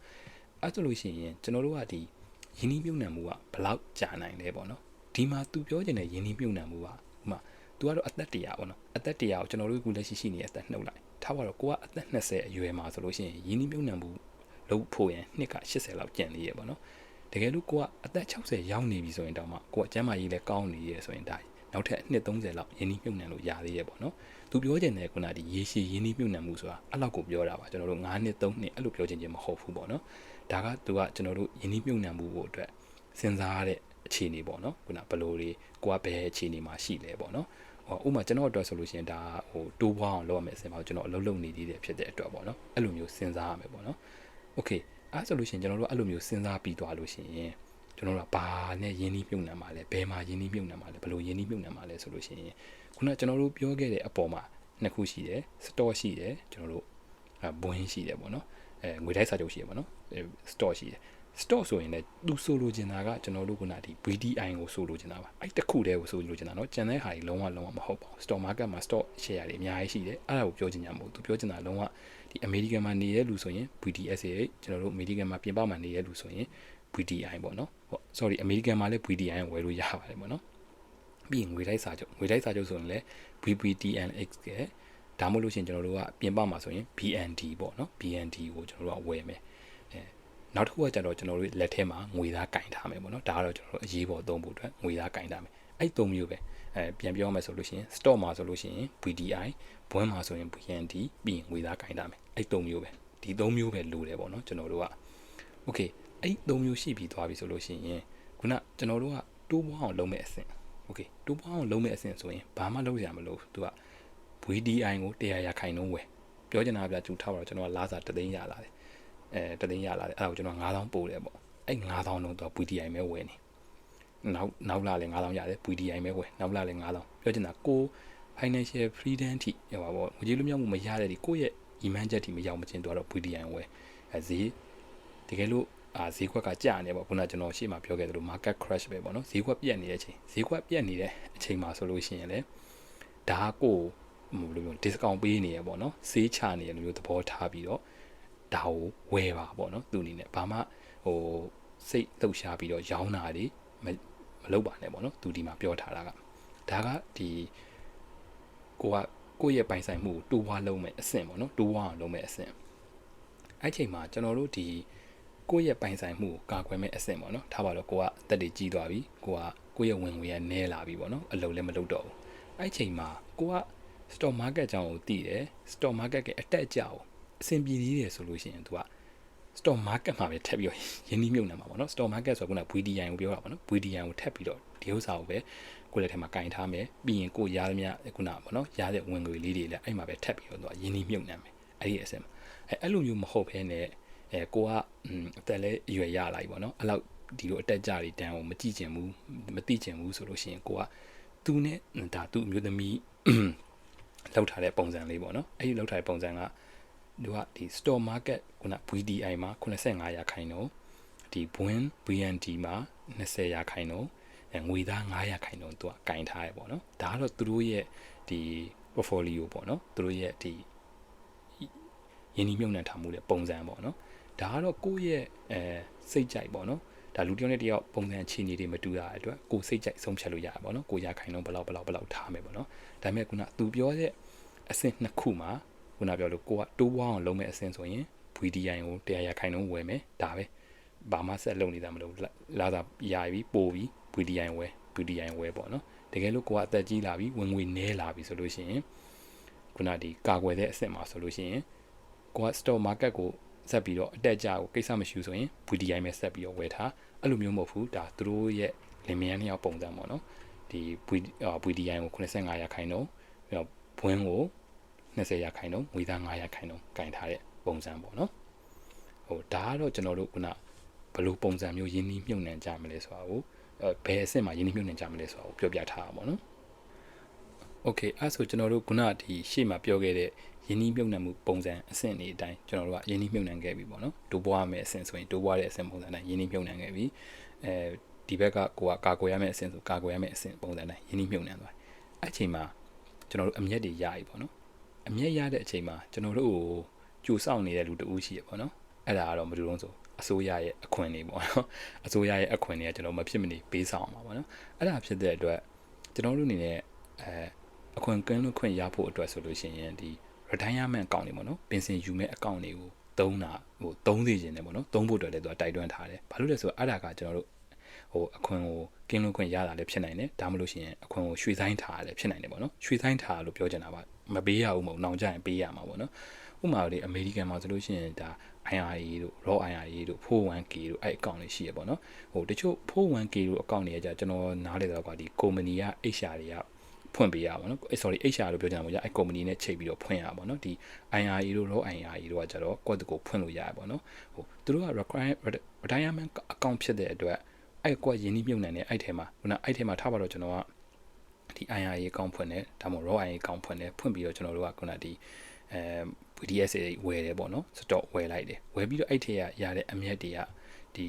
်အဲ့ဆိုလို့ရှိရင်ကျွန်တော်တို့ကဒီယင်းနှီးမြှုပ်နှံမှုကဘလောက်ကြာနိုင်လဲပေါ့နော်ဒီမှာ तू ပြောချင်တဲ့ယင်းနှီးမြှုပ်နှံမှုကဥမာ तू ကတော့အသက်100ပေါ့နော်အသက်100ကိုကျွန်တော်တို့ကလက်ရှိနေတဲ့အသက်နှုတ်လိုက်ထားပါတော့ကိုကအသက်20အရွယ်မှာဆိုလို့ရှိရင်ယင်းနှီးမြှုပ်နှံမှုလုပ်ဖို့ရင်နှစ်က80လောက်ကျန်သေးရပေါ့နော်တကယ်လို့ကိုကအသက်60ရောက်နေပြီဆိုရင်တောင်မှကိုကကျန်းမာရေးလည်းကောင်းနေရဆိုရင်ဒါနောက်ထပ်နှစ်30လောက်ယင်းနှီးမြှုပ်နှံလို့ရသေးရပေါ့နော်သူပြောချင်တယ်ခုနဒီရေရှည်ယင်းနှီးမြှုပ်နှံမှုဆိုတာအဲ့လောက်ကိုပြောတာပါကျွန်တော်တို့9နှစ်3နှစ်အဲ့လိုပြောချင်ခြင်းမဟုတ်ဘူးပေါ့နော်ဒါကသူကကျွန်တော်တို့ယင်းနှီးမြှုပ်နှံမှုကိုအတွက်စဉ်းစားရတဲ့အခြေအနေပေါ့နော်ခုနဘလို့တွေကိုကဘယ်အခြေအနေမှာရှိလဲပေါ့နော်ဥမာကျွန်တော်အတွက်ဆိုလို့ရှိရင်ဒါဟိုတိုးပွားအောင်လုပ်ရမယ်အစင်ပါကျွန်တော်အလုပ်လုပ်နေသေးတယ်ဖြစ်တဲ့အတွက်ပေါ့နော်အဲ့လိုမျိုးစဉ်းစားရမယ်ပေါ့နော်โอเคအဲ့ဆိုလို့ရှိရင်ကျွန်တော်တို့အဲ့လိုမျိုးစဉ်းစားပြီးသွားလို့ရှိရင်ကျွန်တော်တို့ကဘာနဲ့ယင်းနှီးမြှုပ်နှံမှာလဲဘယ်မှာယင်းနှီးမြှုပ်နှံမှာလဲဘယ်လိုယင်းနှီးမြှုပ်နှံမှာလဲဆိုလို့ရှိရင်ခုနကျွန်တော်တို့ပြောခဲ့တဲ့အပေါ်မှာနှစ်ခုရှိတယ်စတော့ရှိတယ်ကျွန်တော်တို့ဘွင်းရှိတယ်ပေါ့နော်ငွေတိုက်စာချုပ်ရှိတယ်ပေါ့နော်စတော့ရှိတယ်stock ဆိုရင်လည်းသူဆိုလိုချင်တာကကျွန်တော်တို့ကဒီ BDI ကိုဆိုလိုချင်တာပါအဲ့တခုတည်းကိုဆိုလိုချင်တာเนาะကျန်တဲ့ဟာတွေလုံးဝမဟုတ်ပါဘူး stock market မှာ stock share တွေအများကြီးရှိတယ်အဲ့ဒါကိုပြောချင်ကြမဟုတ်သူပြောချင်တာလုံးဝဒီ American မှာနေတဲ့လူဆိုရင် BDSA ကျွန်တော်တို့ American မှာပြင်ပမှာနေတဲ့လူဆိုရင် BDI ပေါ့เนาะဟုတ် sorry American မှာလည်း BDI ကိုဝယ်လို့ရပါတယ်ပေါ့เนาะပြီးရင်ငွေတိုက်စာချုပ်ဆိုရင်လည်း BBTNX ကဒါမှမဟုတ်လို့ရှိရင်ကျွန်တော်တို့ကပြင်ပမှာဆိုရင် BND ပေါ့เนาะ BND ကိုကျွန်တော်တို့ကဝယ်မယ်နောက်တစ်ခုကကျတော့ကျွန်တော်တို့လက်ထဲမှာငွေသားကင်ထားမယ်ပေါ့နော်ဒါကတော့ကျွန်တော်တို့အရေးပေါ်သုံးဖို့အတွက်ငွေသားကင်ထားမယ်အဲ့သုံးမျိုးပဲပြန်ပြောမယ်ဆိုလို့ရှိရင် stock မှာဆိုလို့ရှိရင် BDI ဘွန်းမှာဆိုရင် BND ပြီးရင်ငွေသားကင်ထားမယ်အဲ့သုံးမျိုးပဲဒီသုံးမျိုးပဲလိုတယ်ပေါ့နော်ကျွန်တော်တို့က okay အဲ့သုံးမျိုးရှိပြီးသွားပြီဆိုလို့ရှိရင်ခုနကျွန်တော်တို့ကတိုးပွားအောင်လုပ်မဲ့အဆင့် okay တိုးပွားအောင်လုပ်မဲ့အဆင့်ဆိုရင်ဘာမှလုပ်ရမလို့သူက BDI ကို100ရာခိုင်နှုန်းဝယ်ပြောချင်တာကကျူထားပါတော့ကျွန်တော်ကလာစာ3သိန်းရလာတယ်တသိန်းရလာတယ်အဲ့ဒါကိုကျွန်တော်9000ပို့တယ်ပေါ့အဲ့9000လုံးတော့ VDI မဲဝယ်နေနောက်လာလဲ9000ရတယ် VDI မဲဝယ်နောက်လာလဲ9000ပြောချင်တာကို financial freedom ထိဟောပါပေါ့ငွေကြေးလွတ်မြောက်မှုမရတဲ့ဒီကိုယ့်ရဲ့ demand ချက်ထိမရောက်မချင်းတော့ VDI ဝယ်ဈေးတကယ်လို့ဈေးကွက်ကကျနေပေါ့ခုနကျွန်တော်ရှေ့မှာပြောခဲ့သလို market crash ပဲပေါ့နော်ဈေးကွက်ပြတ်နေတဲ့အချိန်ဈေးကွက်ပြတ်နေတဲ့အချိန်မှာဆိုလို့ရှိရင်လေဒါကိုဘယ်လိုမျိုး discount ပေးနေရပေါ့နော်ဈေးချနေရလို့မျိုးသဘောထားပြီးတော့ဒါကိုဝယ်ပါပေါ့နော်သူအနေနဲ့ဘာမှဟိုစိတ်လှုပ်ရှားပြီးတော့ရောင်းတာတွေမလုပ်ပါနဲ့ပေါ့နော်သူဒီမှာပြောထားတာကဒါကဒီကိုယ့်ရဲ့ပိုင်ဆိုင်မှုကိုတိုးပွားလုံးမဲ့အဆင့်ပေါ့နော်တိုးပွားအောင်လုံးမဲ့အဆင့်အဲ့ချိန်မှာကျွန်တော်တို့ဒီကိုယ့်ရဲ့ပိုင်ဆိုင်မှုကိုကာကွယ်မဲ့အဆင့်ပေါ့နော်ထားပါတော့ကိုကအသက်တွေကြီးသွားပြီကိုယ့်ရဲ့ဝင်ငွေကနည်းလာပြီပေါ့နော်အလုပ်လည်းမလုပ်တော့ဘူးအဲ့ချိန်မှာကိုက stock market အကြောင်းကိုသိတယ် stock market ကအတက်အကျကိုအဆင်ပြေသေးတယ်ဆိုလို့ရှိရင် तू က stock market မှာပဲထပ်ပြီးတော့ယင်းနှီးမြှုပ်နှံမှာပေါ့နော် stock market ဆိုတော့ခုန VDI ကိုပြောတာပေါ့နော် VDI ကိုထပ်ပြီးတော့ဒီဥစ္စာကိုပဲကိုယ့်လက်ထဲမှာကင်ထားမယ်ပြီးရင်ကိုရသမျှခုနပေါ့နော်ရတဲ့ဝင်ငွေလေးတွေလည်းအဲ့မှာပဲထပ်ပြီးတော့ तू ကယင်းနှီးမြှုပ်နှံမယ်အဲ့ဒီအဆင့်မှာအဲ့လိုမျိုးမဟုတ်ဘဲနဲ့ကိုကအသက်လည်းအရွယ်ရလာပြီပေါ့နော်အဲ့လောက်ဒီလိုအတက်ကြတွေတန်းကိုမကြည့်ချင်ဘူးမသိချင်ဘူးဆိုလို့ရှိရင်ကိုကသူနဲ့ဒါသူ့အမျိုးသမီးလောက်ထားတဲ့ပုံစံလေးပေါ့နော်အဲ့ဒီလောက်ထားတဲ့ပုံစံကသူကဒီ stock market ခုန VDI မှာ85ရာခိုင်နှုန်းဒီ BND မှာ20ရာခိုင်နှုန်းငွေသား9ရာခိုင်နှုန်းသူကကင်ထားရပေါ့နော်ဒါကတော့သူတို့ရဲ့ဒီ portfolio ပေါ့နော်သူတို့ရဲ့ဒီယင်းနှီးမြှုပ်နှံထားမှုတဲ့ပုံစံပေါ့နော်ဒါကတော့ကိုယ့်ရဲ့စိတ်ကြိုက်ပေါ့နော် ဒါလူတယောက်နဲ့တယောက်ပုံစံအခြေအနေတွေမတူတာအတွက်ကိုစိတ်ကြိုက်ဆုံးဖြတ်လို့ရပါဘောနော်ကိုရခိုင်တော့ဘလောက်ထားမယ်ပေါ့နော်ဒါပေမဲ့ခုနသူပြောတဲ့အဆင့်နှစ်ခုမှာခုနပြောလို့ကိုကတိုးပွားအောင်လုပ်မဲ့အဆင့်ဆိုရင် VDI ကို100ရာခိုင်နှုန်းဝယ်မယ်ဒါပဲဘာမှဆက်လုပ်နေတာမလို့လာသာရပြီပို့ပြီး VDI ဝယ်ပေါ့နော်တကယ်လို့ကိုကအသက်ကြီးလာပြီဝင်ငွေနည်းလာပြီဆိုလို့ရှိရင်ခုနဒီကာကွယ်တဲ့အဆင့်မှာဆိုလို့ရှိရင်ကိုက stock market ကိုဆက်ပြီးတော့အတက်ကြကိုကိစ္စမရှိဘူးဆိုရင် VDI မဲ့ဆက်ပြီးတော့ဝယ်ထားအဲ့လိုမျိုးမဟုတ်ဘူးဒါသူတို့ရဲ့လင်မယားနှစ်ယောက်ပုံစံပေါ့နော်ဒီ VDI ကို85ရာခိုင်နှုန်းပြီးတော့ဘွင်းကို20ရာခိုင်နှုန်းငွေသား9ရာခိုင်နှုန်းကင်ထားတဲ့ပုံစံပေါ့နော်ဒါကတော့ကျွန်တော်တို့ခုနဘယ်လိုပုံစံမျိုးယင်းနှီးမြှုပ်နှံကြမလဲဆိုတာကိုဘယ်အဆင့်မှာယင်းနှီးမြှုပ်နှံကြမလဲဆိုတာကိုပြောပြထားတာပေါ့နော်โอเคအဲ့ဆိုကျွန်တော်တို့ခုနဒီရှေ့မှာပြောခဲ့တဲ့ယင်းနှီးမြှုပ်နှံမှုပုံစံအဆင့်တွေအတိုင်းကျွန်တော်တို့ကယင်းနှီးမြှုပ်နှံခဲ့ပြီပေါ့နော်တိုးပွားမယ်အဆင့်ဆိုရင်တိုးပွားတဲ့အဆင့်ပုံစံအတိုင်းယင်းနှီးမြှုပ်နှံခဲ့ပြီဒီဘက်ကကိုကကာကွယ်ရမယ့်အဆင့်ဆိုကာကွယ်ရမယ့်အဆင့်ပုံစံတိုင်းယင်းနှီးမြှုပ်နှံသွားအဲ့အချိန်မှာကျွန်တော်တို့အမျက်တွေရပြီပေါ့နော်အမျက်ရတဲ့အချိန်မှာကျွန်တော်တို့ကိုကြိုစောင့်နေတဲ့လူတဦးရှိရပေါ့နော်အဲ့ဒါကတော့မတူတော့ဆိုအစိုးရရဲ့အခွင့်အရေးပေါ့နော်အစိုးရရဲ့အခွင့်အရေးကကျွန်တော်မဖြစ်မနေပေးဆောင်မှာပေါ့နော်အဲ့ဒါဖြစ်တဲ့အတွက်ကျွန်တော်တို့အနေနဲ့အခွင့်ကင်းလို့ခွင့်ရဖို့အတွက်ဆိုလို့ရှိရင်ဒီ retirement account တွေပေါ့နော်ပင်စင်ယူမဲ့ account တွေကိုသုံးစေခြင်းနဲ့ပေါ့နော်သုံးဖို့အတွက်လည်းသူကတိုက်တွန်းထားတယ်ဘာလို့လဲဆိုတော့အဲ့ဒါကကျွန်တော်တို့အခွင့်ကိုကင်းလို့ခွင့်ရတာလည်းဖြစ်နိုင်တယ်ဒါမှမဟုတ်ရှင်အခွင့်ကိုရွှေဆိုင်ထားလည်းဖြစ်နိုင်တယ်ပေါ့နော်ရွှေဆိုင်ထားလို့ပြောချင်တာပါမပေးရဘူးမဟုတ်နောင်ကြရင်ပေးရမှာပေါ့နော်ဥပမာလေအမေရိကန်မှာဆိုလို့ရှိရင်ဒါ IRA တို့ Roth IRA တို့ 401k တို့အဲ့ account တွေရှိရပေါ့နော်တချို့ 401k တို့ account တွေကကျွန်တော်နားလေတော့ကွာဒီ company က HR တွေကဖွင့်ပေးရပါတော့HR လို့ပြောကြတာပေါ့ကြာအဲ့ company နဲ့ချိန်ပြီးတော့ဖွင့်ရပါတော့ဒီ IRA တို့ Roth IRA တို့ကကြတော့ကိုယ့်တကူဖွင့်လို့ရပါတော့သူတို့က retirement account ဖြစ်တဲ့အတွက်အဲ့ကွက်ရင်းနှီးမြှုပ်နှံနေအဲ့ထဲမှာခုနအဲ့ထဲမှာထားပါတော့ကျွန်တော်ကဒီ IRA account ဖွင့်တယ်ဒါမှမဟုတ် Roth IRA account ဖွင့်ပြီးတော့ကျွန်တော်တို့ကခုနဒီVDSA ဝယ်တယ်ပေါ့နော် stock ဝယ်လိုက်တယ်ဝယ်ပြီးတော့အဲ့ထဲရတဲ့အမြတ်တွေကဒီ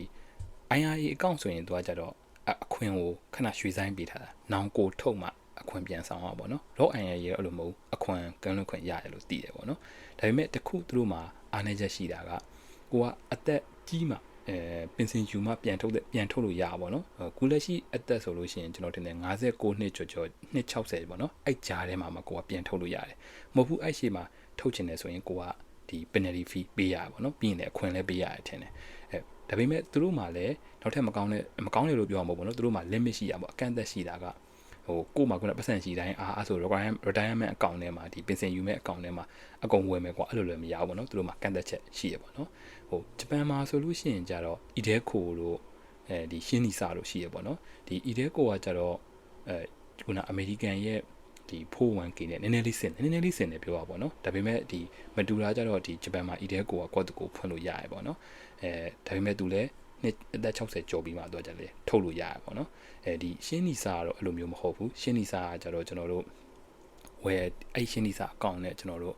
IRA account ဆိုရင်သူကကြတော့အခွင့်ကိုခဏရွှေဆိုင်ပေးထားတာနောင်ကိုထုတ်မှအခွင့်ပြန်ဆောင်အောင်ပေါ့နော် Roth IRA ရဲ့အဲ့လိုမဟုတ်အခွင့်ကန်းလွတ်ခွင့်ရတယ်လို့သိတယ်ပေါ့နော်ဒါပေမဲ့တခုသူတို့မှာအားနည်းချက်ရှိတာကကိုကအသက်ကြီးမှပင်စင်ယူမှပြန်ထုတ်လို့ရပါဘောနော်ခုလက်ရှိအသက်ဆိုလို့ရှိရင်ကျွန်တော်ထင်တယ်59နှစ်ကျော်နှစ်60ပေါ့နော်အဲ့ကြားထဲမှာကိုကပြန်ထုတ်လို့ရတယ်မဟုတ်ဘူးအဲ့ရှေ့မှာထုတ်ချင်တယ်ဆိုရင်ကိုကဒီ penalty fee ပေးရပါဘောနော်ပြီးရင်လည်းအခွင့်လည်းပေးရတယ်ထင်တယ်ဒါပေမဲ့သူတို့မှာလည်းနောက်ထပ်မကောင်းတယ်လို့ပြောမှာမဟုတ်ဘူးနော်သူတို့မှာ limit ရှိရပါဘောအကန့်အသတ်ရှိတာကကို့မှာကပတ်စံရှိတိုင်းအဲ့ဆို retirement account ထဲမှာဒီပင်စင်ယူမဲ့ account ထဲမှာအကုန်ဝယ်မယ်ကွာအဲ့လိုလည်းမရဘူးပေါ့နော်သူတို့မှာကန့်သက်ချက်ရှိရပါတော့ဂျပန်မှာဆိုလို့ရှိရင်ကြတော့ ideco တို့ဒီရှင်းနီစာတို့ရှိရပေါ့နော်ဒီ ideco ကကြတော့ခုန American ရဲ့ဒီ 401k နဲ့နည်းနည်းလေးစင်တယ်ပြောပါပေါ့နော်ဒါပေမဲ့ဒီမတူတာကြတော့ဒီဂျပန်မှာ ideco ကကွက်တကိုဖွင့်လို့ရရပေါ့နော်ဒါပေမဲ့သူလည်းနှစ်အသက်60ကျော်ပြီးမှတော့ကြလေထုတ်လို့ရရပေါ့နော်ဒီရှင်းနီစာကတော့အဲ့လိုမျိုးမဟုတ်ဘူးရှင်းနီစာကကြတော့ကျွန်တော်တို့ဝယ်အဲ့ရှင်းနီစာအကောင့်နဲ့ကျွန်တော်တို့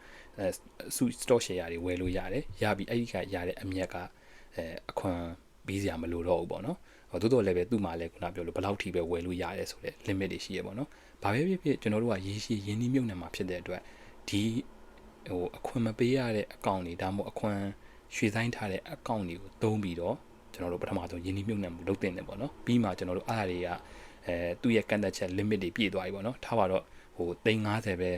stock share တွေဝယ်လို့ရတယ်ရပြီးအဲ့ဒီကရတဲ့အမြတ်ကအခွန်ပေးစရာမလိုတော့ဘူးပေါ့နော်သို့တော်လည်းပဲသူ့မှာလည်းခုနပြောလို့ဘယ်လောက်ထိပဲဝယ်လို့ရတယ်ဆိုတဲ့ limit တွေရှိရပေါ့နော်ဘာပဲဖြစ်ကျွန်တော်တို့ကရေရှည်ရင်းနှီးမြှုပ်နှံမှာဖြစ်တဲ့အတွက်ဒီအခွန်မပေးရတဲ့အကောင့်တွေဒါမှမဟုတ်အခွန်ရွှေဆိုင်ထားတဲ့အကောင့်တွေကိုသုံးပြီးတော့ကျွန်တော်တို့ပထမဆုံးရင်းနှီးမြှုပ်နှံမှုလုပ်တင်တယ်ပေါ့နော်ပြီးမှကျွန်တော်တို့အားတွေကသူ့ရဲ့ကန့်သက်ချက် limit တွေပြည့်သွားပြီပေါ့နော်ထားပါတော့350ပဲ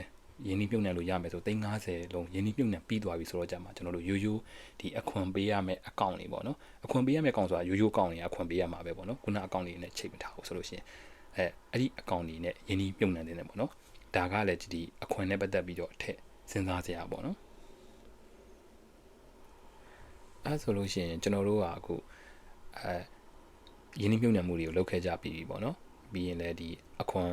ရင်းနှီးမြှုပ်နှံလို့ရမယ်ဆို350လုံးရင်းနှီးမြှုပ်နှံပြီးသွားပြီဆိုတော့ကြာမှာကျွန်တော်တို့ရိုးဒီအခွန်ပေးရမယ့်အကောင့်တွေပေါ့နော်အခွန်ပေးရမယ့်အကောင့်ဆိုတာရိုးအကောင့်တွေအခွန်ပေးရမှာပဲပေါ့နော်ခုနအကောင့်တွေနဲ့ချိန်မထားဘူးဆိုလို့ရှိရင်အဲ့ဒီအကောင့်တွေနဲ့ရင်းနှီးမြှုပ်နှံနေတယ်ပေါ့နော်ဒါကလည်းဒီအခွန်နဲ့ပတ်သက်ပြီးတော့အထက်စဉ်းစားစရာပေါ့နော်အဲ့ဆိုလို့ရှိရင်ကျွန်တော်တို့ကအခုရင်းနှီးမြှုပ်နှံမှုတွေကိုလုပ်ခဲ့ကြပြီးပြီပေါ့နော်ပြီးရင်လည်းဒီအခွန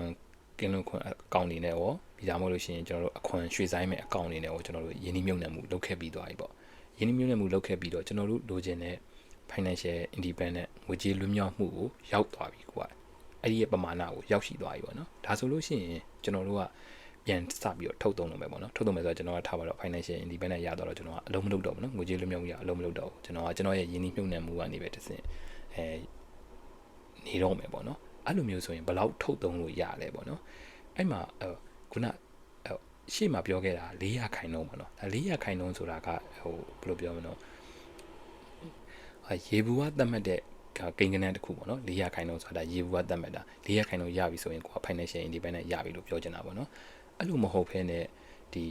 ်ကင်းလွန်ခွန်အကောင့်တွေနဲ့ရောပြီးသားမဟုတ်လို့ရှိရင်ကျွန်တော်တို့အခွန်ရွှေဆိုင်မဲ့အကောင့်တွေနဲ့ရောကျွန်တော်တို့ရင်းနှီးမြှုပ်နှံမှုလုပ်ခဲ့ပြီးသွားပြီပေါ့ရင်းနှီးမြှုပ်နှံမှုလုပ်ခဲ့ပြီးတော့ကျွန်တော်တို့လိုချင်တဲ့ financial independent ငွေကြေးလွတ်မြောက်မှုကိုရောက်သွားပြီကွာအဲ့ဒီရဲ့ပမာဏကိုရောက်ရှိသွားပြီပေါ့နော်ဒါဆိုလို့ရှိရင်ကျွန်တော်တို့ကပြန်စပြီးတော့ထုတ်သုံးလုပ်မယ်ပေါ့နော်ထုတ်သုံးမယ်ဆိုတော့ကျွန်တော်ကထားပါတော့ financial independent ရတော့ကျွန်တော်ကအလုံးမလုပ်တော့ဘူးနော်ငွေကြေးလွတ်မြောက်မှုရအလုံးမလုပ်တော့ဘူးကျွန်တော်ရဲ့ရင်းနှီးမြှုပ်နှံမှုကနေပဲတစ်ဆင့်နေတော့မယ်ပေါ့နော်အဲ့လိုမျိုးဆိုရင်ဘယ်လောက်ထုတ်သုံးလို့ရလဲပေါ့နော်အဲ့မှာခုနရှေ့မှာပြောခဲ့တာ400ခိုင်နှုန်းပေါ့နော်ဒါ400ခိုင်နှုန်းဆိုတာကဘယ်လိုပြောမလဲရေဘူးကသတ်မှတ်တဲ့ ကိန်းကနန်းတစ်ခုပေါ့နော်400ခိုင်နှုန်းဆိုတာရေဘူးကတတ်မှတ်တာ400ခိုင်နှုန်းရပြီဆိုရင်ကိုက financial independent ရပြီလို့ပြောချင်တာပေါ့နော်အဲ့လိုမဟုတ်ဘဲနဲ့ဒီ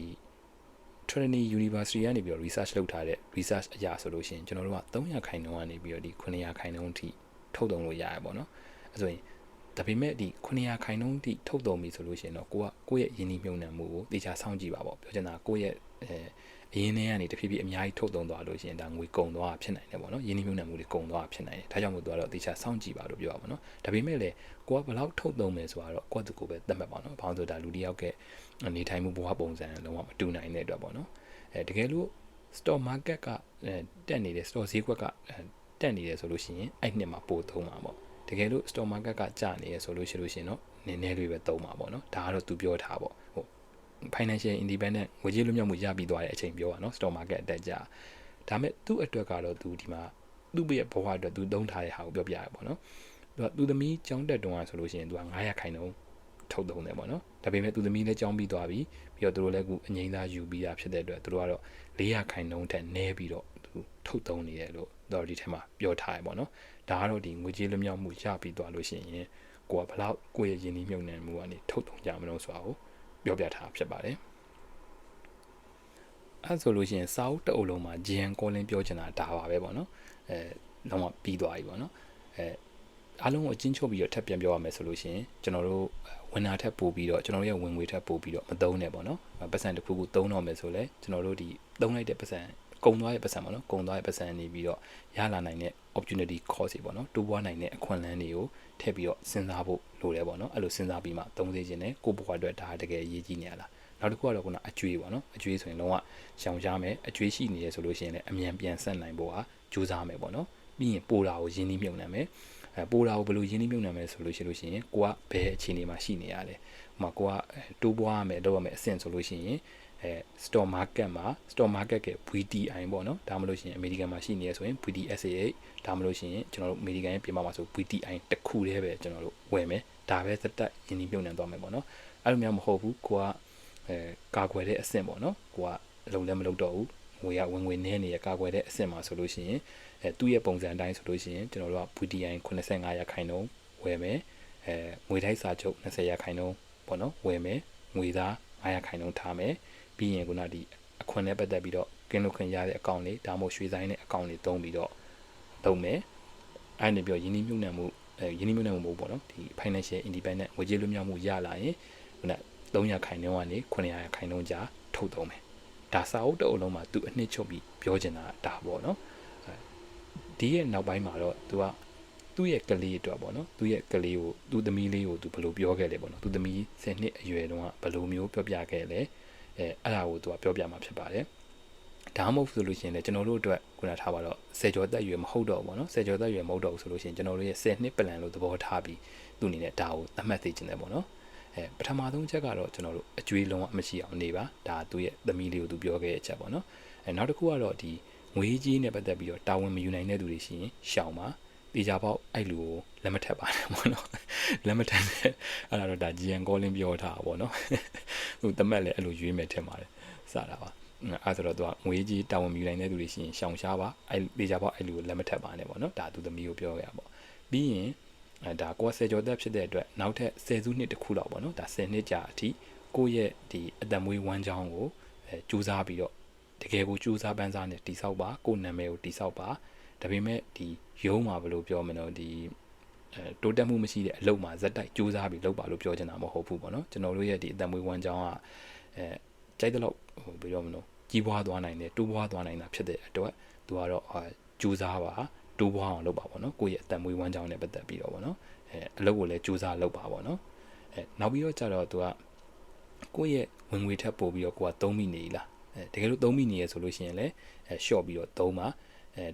Trinity University ကနေပြီးတော့ research လုပ်ထားတဲ့ research အရာဆိုလို့ရှိရင်ကျွန်တော်တို့က300ခိုင်နှုန်းကနေပြီးတော့ဒီ900ခိုင်နှုန်းထိထုတ်သုံးလို့ရရပါတော့အဲ့ဆိုရင်ဒါပေမဲ့ဒီ900ခိုင်နှုန်းထိထုတ်သုံးပြီဆိုလို့ရှိရင်တော့ကိုယ့်ရဲ့ယင်းနှိမ့်နှံမှုကိုတေချာစောင့်ကြည့်ပါပေါ့ပြောချင်တာကိုယ့်ရဲ့အရင်းထဲကနေတဖြည်းဖြည်းအများကြီးထုတ်သုံးသွားလို့ရှိရင်ဒါငွေကုန်သွားဖြစ်နိုင်တယ်ပေါ့နော်ယင်းနှိမ့်နှံမှုတွေကုန်သွားဖြစ်နိုင်တယ်ဒါကြောင့်မို့သူကတော့တေချာစောင့်ကြည့်ပါလို့ပြောရပါတော့ဒါပေမဲ့လည်းကိုကဘယ်လောက်ထုတ်သုံးမယ်ဆိုတော့ကိုယ့်သူကိုပဲသတ်မှတ်ပါနော်ဘာလို့ဆိုဒါလူတစ်ယောက်ကနေထိုင်မှုဘဝပုံစံလုံးဝမတူနိုင်တဲ့အတွက်ပေါ့နော်တကယ်လို့ stock market ကတက်နေတယ် stock ဈေးကွက်ကတက်နေတယ်ဆိုလို့ရှိရင်အဲ့နှစ်မှာပိုသုံးမှာပေါ့တကယ်လို့ stock market ကကျနေရဆိုလို့ရှိရင်တော့နည်းနည်းလေးပဲသုံးမှာပေါ့နော်ဒါကတော့သူပြောထားပေါ့ဟုတ် financial independent ငွေကြေးလွတ်မြောက်မှုရပြီးသွားတဲ့အချိန်ပြောတာနော် stock market အတက်ကြဒါမဲ့သူ့အတွက်ကတော့သူဒီမှာသူ့ရဲ့ဘဝအတွက်သူသုံးထားတဲ့ဟာကိုပြောပြရပေါ့နော်သူသမီးကျောင်းတက်တုန်းကဆိုလို့ရှိရင်သူက900ခိုင်နှုန်းထုတ်သုံးတယ်ပေါ့နော်ဒါပေမဲ့သူသမီးလည်းကျောင်းပြီးသွားပြီပြီးတော့သူတို့လည်းအခုအငိမ့်သားယူပြီးတာဖြစ်တဲ့အတွက်သူတို့ကတော့400ခိုင်နှုန်းထက်နည်းပြီးတော့သူထုတ်သုံးနေတယ်လို့တော့ဒီထဲမှာပြောထားရပေါ့နော်ဒါကတော့ဒီငွေကြေးလွတ်မြောက်မှုရပြီးသွားလို့ရှိရင်ကိုကဘလောက်ကိုယ့်ရဲ့ယင်းနှိမ့်မြုပ်နှံမှုကနေထုတ်သုံးကြမလို့ဆိုတာကိုပြောပြထားဖြစ်ပါတယ်အဲ့ဆိုလို့ရှိရင်စာအုပ်တစ်အုပ်လုံးမှာ GN Colin ပြောချင်တာဒါပါပဲပေါ့နော်လုံးဝပြီးသွားပြီပေါ့နော်အားလုံးကိုအချင်းချုပ်ပြီးတော့ထပ်ပြန်ပြောရမယ်ဆိုလို့ရှိရင်ကျွန်တော်တို့ဝင်နာထပ်ပို့ပြီးတော့ကျွန်တော်တို့ရဲ့ဝင်ငွေထပ်ပို့ပြီးတော့မသုံးနဲ့ပေါ့နော်ပတ်စံတစ်ခုခုသုံးတော့မယ်ဆိုလဲကျွန်တော်တို့ဒီသုံးလိုက်တဲ့ပတ်စံကုံသွားရဲ့ပတ်စံပေါ့နော်ကုံသွားရဲ့ပတ်စံနေပြီးတော့ရလာနိုင်တဲ့ opportunity cost တွေပေါ့နော်တိုးပွားနိုင်တဲ့အခွင့်အလမ်းတွေကိုထည့်ပြီးတော့စဉ်းစားဖို့လိုတယ်ပေါ့နော်အဲ့လိုစဉ်းစားပြီးမှသုံးစေခြင်းနဲ့ကိုယ့်ဘဝအတွက်ဒါတကယ်အရေးကြီးနေရလားနောက်တစ်ခုကတော့ခုနအကျွေးပေါ့နော်အကျွေးဆိုရင်လုံးဝရှောင်ရှားမယ်အကျွေးရှိနေရဆိုလို့ရှိရင်လည်းအမြန်ပြန်ဆက်နိုင်ဖို့ဟာကြိုးစားမယ်ပေါ့နော်ပြီးရင်ပိုတာကိုရင်းနှီးမြှုပ်နှံမယ်ပိုတာကိုဘယ်လိုရင်းနှီးမြှုပ်နှံမယ်ဆိုလို့ရှိရင်ကိုကဘယ်အခြေအနေမှာရှိနေရလဲဟိုမှာကိုကတိုးပွားရမယ်လုပ်ရမယ်အဆင့်ဆိုလို့ရှိရင်stock market မှာ stock market က VTI ပေါ့နော်ဒါမှမဟုတ်ရှင် American မှာရှိနေရဆိုရင် VTSA ဒါမှမဟုတ်ရှင်ကျွန်တော်တို့ American ရဲ့ပြင်ပမှာဆို VTI တစ်ခုတည်းပဲကျွန်တော်တို့ဝယ်မယ်ဒါပဲသက်သက်ရင်းနှီးမြှုပ်နှံသွားမယ်ပေါ့နော်အဲ့လိုမျိုးမဟုတ်ဘူးကိုကကာကွယ်တဲ့အဆင့်ပေါ့နော်ကိုကအလုံးလည်းမလုပ်တော့ဘူးငွေရဝင်ငွေနည်းနေရကာကွယ်တဲ့အဆင့်မှာဆိုလို့ရှိရင်သူ့ရဲ့ပုံစံအတိုင်းဆိုလို့ရှိရင်ကျွန်တော်တို့က VTI 85ရာခိုင်နှုန်းဝယ်မယ်ငွေထိုက်စာချုပ်20ရာခိုင်နှုန်းပေါ့နော်ဝယ်မယ်ငွေသား9ရာခိုင်နှုန်းထားမယ်ပြီးရင်ခုနဒီအခွန်နဲ့ပတ်သက်ပြီးတော့ကင်းလို့ခွင့်ရတဲ့အကောင့်တွေဒါမှမဟုတ်ရွှေဆိုင်တဲ့အကောင့်တွေသုံးပြီးတော့သုံးမယ်အဲ့ဒီပြောရင်းနှီးမြှုပ်နှံမှုရင်းနှီးမြှုပ်နှံမှုပေါ့နော်ဒီ financial independent ငွေကြေးလွတ်မြောက်မှုရလာရင်ခုန300ခိုင်နှုန်းကနေ900ခိုင်နှုန်းကြာထုတ်သုံးမယ်ဒါစာအုပ်တစ်အုပ်လုံးမှာသူအနှစ်ချုပ်ပြီးပြောချင်တာဒါပေါ့နော်ဒီရဲ့နောက်ပိုင်းမှာတော့သူကသူ့ရဲ့ကလေးအတွက်ပေါ့နော်သူ့ရဲ့ကလေးကိုသူ့သမီးလေးကိုသူဘယ်လိုပြောခဲ့လဲပေါ့နော်သူ့သမီး10နှစ်အရွယ်တုန်းကဘယ်လိုမျိုးပြောပြခဲ့လဲအဲ့ဒါကိုသူကပြောပြမှာဖြစ်ပါတယ်ဒါမှမဟုတ်ဆိုလို့ရှိရင်လည်းကျွန်တော်တို့အတွက်ခုနထားပါတော့10ကျော်သက်အရွယ်မဟုတ်တော့ဘူးပေါ့နော်10ကျော်သက်အရွယ်မဟုတ်တော့ဘူးဆိုလို့ရှိရင်ကျွန်တော်တို့ရဲ့10နှစ် plan လို့သဘောထားပြီးသူ့အနေနဲ့ဒါကိုသတ်မှတ်သိချင်တယ်ပေါ့နော်ပထမဆုံးချက်ကတော့ကျွန်တော်တို့အကျွေးလုံးဝမရှိအောင်နေပါဒါသူ့ရဲ့သမီးလေးကိုသူပြောခဲ့တဲ့အချက်ပေါ့နော်နောက်တစ်ခုကတော့ဒီငွေကြီးနဲ့ပတ်သက်ပြီးတော့တာဝန်မယူနိုင်တဲ့သူတွေရှိရင်ရှောင်ပါတေချာပေါက်အဲ့လူကိုလက်မထက်ပါနဲ့ပေါ့နော်လက်မထက်နဲ့အဲ့ဒါတော့ဒါ GN Colin ပြောထားတာပေါ့နော်ဟိုတမက်လည်းအဲ့လိုရွေးမယ်ထင်ပါတယ်စတာပါအဲ့ဆိုတော့သူကငွေကြီးတာဝန်မယူနိုင်တဲ့သူတွေရှိရင်ရှောင်ရှားပါအဲ့တေချာပေါက်အဲ့လူကိုလက်မထက်ပါနဲ့ပေါ့နော်ဒါသူသမီးကိုပြောခဲ့တာပေါ့ပြီးရင်ဒါကိုက10ကျော်သက်ဖြစ်တဲ့အတွက်နောက်ထပ်10စုနှစ်တစ်ခုလောက်ပေါ့နော်ဒါ10နှစ်ကြာအထိကိုယ့်ရဲ့ဒီအသက်မွေးဝမ်းကြောင်းကိုစူးစမ်းပြီးတော့တကယ်ကိုစူးစမ်းပန်းစားနဲ့တိဆောက်ပါကိုယ့်နာမည်ကိုတိဆောက်ပါဒါပေမဲ့ဒီရုံးမှာဘယ်လိုပြောမလို့ဒီတိုးတက်မှုမရှိတဲ့အလုပ်မှာဇက်တိုက်စူးစမ်းပြီးလုပ်ပါလို့ပြောချင်တာမဟုတ်ဘူးပေါ့နော်ကျွန်တော်တို့ရဲ့ဒီအသက်မွေးဝမ်းကြောင်းကကြိုက်တဲ့လောက်ဟိုပြောမလို့ကြီးပွားသွားနိုင်တယ်တိုးပွားသွားနိုင်တာဖြစ်တဲ့အတွက်သူကတော့စူးစမ်းပါတိုးပွားအောင်လုပ်ပါပေါ့နော်ကိုယ့်ရဲ့အသက်မွေးဝမ်းကြောင်းနဲ့ပတ်သက်ပြီးတော့ပေါ့နော်အလုပ်ကိုလည်းစူးစမ်းလုပ်ပါပေါ့နော်နောက်ပြီးတော့ကျတော့သူကကိုယ့်ရဲ့ဝင်ငွေထပ်ပို့ပြီးတော့ကိုကသုံးမိနေလားတကယ်လို့သုံးမိနေရဆိုလို့ရှိရင်လည်းshort ပြီးတော့သုံးပါ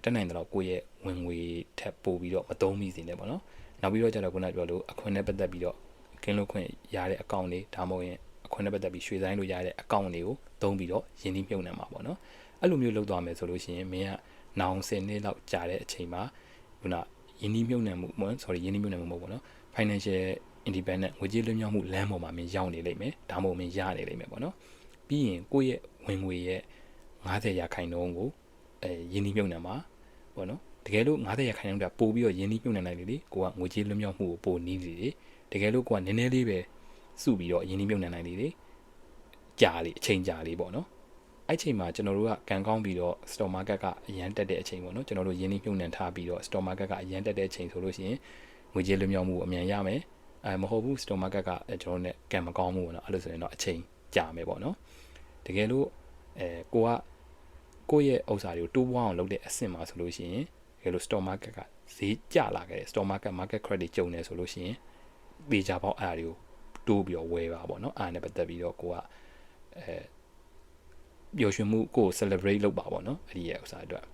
တက်နိုင်တော့ကိုယ့်ရဲ့ဝင်ငွေထပ်ပို့ပြီးတော့မသုံးမိစေနဲ့ပေါ့နော်နောက်ပြီးတော့ကျတော့ခုနပြောလို့အခွင့်နဲ့ပတ်သက်ပြီးတော့ကင်းလို့ခွင့်ရတဲ့အကောင့်တွေဒါမှမဟုတ်ရင်အခွင့်နဲ့ပတ်သက်ပြီးရွှေဆိုင်လို့ရတဲ့အကောင့်တွေကိုသုံးပြီးတော့ရင်းနှီးမြှုပ်နှံမှာပေါ့နော်အဲ့လိုမျိုးလုပ်သွားမယ်ဆိုလို့ရှိရင်မင်းကနောင်10နှစ်လောက်ကြာတဲ့အချိန်မှာခုနရင်းနှီးမြှုပ်နှံမှုရင်းနှီးမြှုပ်နှံမှုမဟုတ်ပေါ့နော် financial independent ငွေကြေးလွတ်မြောက်မှုလမ်းပေါ်မှာမင်းရောက်နေလိမ့်မယ်ဒါမှမဟုတ်မင်းရနေလိမ့်မယ်ပေါ့နော်ပြီးရင်ကိုယ့်ရဲ့ဝင်ငွေရဲ့90ရာခိုင်နှုန်းကိုရင်းနှီးမြှုပ်နှံမှာပေါ့နော် တကယ်လို့90ရာခိုင်နှုန်းတပို့ပြီးတော့ယင်းနှိမ့်ညွှန်နိုင်လေကိုကငွေကြေးလွတ်မြောက်မှုကိုပိုနီးလေတကယ်လို့ကိုကနည်းနည်းလေးပဲစုပြီးတော့ယင်းနှိမ့်ညွှန်နိုင်လေကြာလေအချိန်ကြာလေးပေါ့နော်အဲ့ချိန်မှာကျွန်တော်တို့ကကန်ကောင်းပြီးတော့ stock market ကအရန်တက်တဲ့အချိန်ပေါ့နော်ကျွန်တော်တို့ယင်းနှိမ့်ညွှန်ထားပြီးတော့ stock market ကအရန်တက်တဲ့အချိန်ဆိုလို့ရှိရင်ငွေကြေးလွတ်မြောက်မှုအမြန်ရမယ်မဟုတ်ဘူး stock market ကကျွန်တော်တို့ ਨੇ ကံမကောင်းဘူးပေါ့နော်အဲ့လိုဆိုရင်တော့အချိန်ကြာမယ်ပေါ့နော်တကယ်လို့ကိုယ့်ရဲ့ဥစ္စာတွေကိုတိုးပွားအောင်လုပ်တဲ့အဆင့်မှာဆိုလို့ရှိရင်တကယ်လို့ stock market ကဈေးကျလာခဲ့တယ် stock market credit ကြုံနေဆိုလို့ရှိရင်ပေချာပေါက်အဲ့ဒါတွေကိုတိုးပြီးတော့ဝယ်ပါပေါ့နော်အားနဲ့ပတ်သက်ပြီးတော့ကိုကပျော်ရွှင်မှုကို celebrate လုပ်ပါပေါ့နော်အဲ့ဒီရဲ့ဥစ္စာအတွက်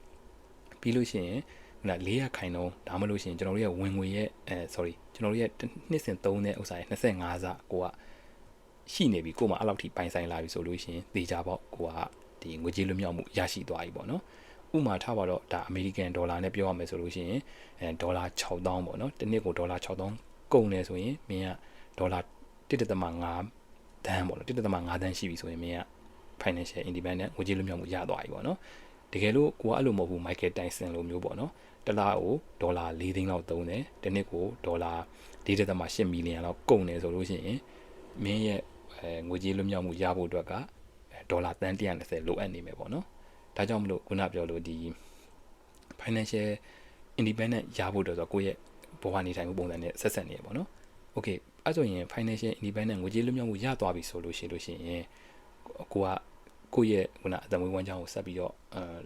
ပြီးလို့ရှိရင်400ခိုင်နှုန်းဒါမှမဟုတ်ရှင်ကျွန်တော်တို့ရဲ့ဝင်ငွေရဲ့sorry ကျွန်တော်တို့ရဲ့နှစ်စဉ်သုံးတဲ့ဥစ္စာရဲ့25ဆကိုကရှိနေပြီကိုမှအဲ့လောက်ထိပိုင်ဆိုင်လာပြီဆိုလို့ရှိရင်သေချာပေါက်ကိုကဒီငွေကြေးလွတ်မြောက်မှုရရှိသွားပြီပေါ့နော်ဥမာထားပါတော့ဒါအမေရိကန်ဒေါ်လာနဲ့ပြောရမယ်ဆိုလို့ရှိရင်ဒေါ်လာ6000ပေါ့နော်တစ်နှစ်ကိုဒေါ်လာ6000ကုန်နေဆိုရင်မင်းကဒေါ်လာ1.5တန်းပေါ့နော်1.5တန်းရှိပြီဆိုရင်မင်းက financial independent ငွေကြေးလွတ်မြောက်မှုရသွားပြီပေါ့နော်တကယ်လို့ကိုကအဲ့လိုမဟုတ်ဘူး Michael Tyson လိုမျိုးပေါ့နော်တစ်လကိုဒေါ်လာ4သိန်းလောက်သုံးတယ်တစ်နှစ်ကိုဒေါ်လာ4.8 မီလီယံလောက်ကုန်နေဆိုလို့ရှိရင်မင်းရဲ့ငွေကြေးလွတ်မြောက်မှုရဖို့အတွက်ကဒေါ်လာတန်း120လိုအပ်နေမယ်ပေါ့နော်ဒါကြောင့်မလို့ခုနပြောလို့ဒီ financial independent ရဖို့အတွက်ဆိုကိုယ့်ရဲ့ဘဝနေထိုင်မှုပုံစံနဲ့ဆက်ဆက်နေရပေါ့နော် okay အဲ့ဆိုရင် financial independent ငွေကြေးလွတ်မြောက်မှုရသွားပြီဆိုလို့ရှိရင်ကိုယ့်ရဲ့ခုနအသက်မွေးဝမ်းကြောင်းကိုဆက်ပြီးတော့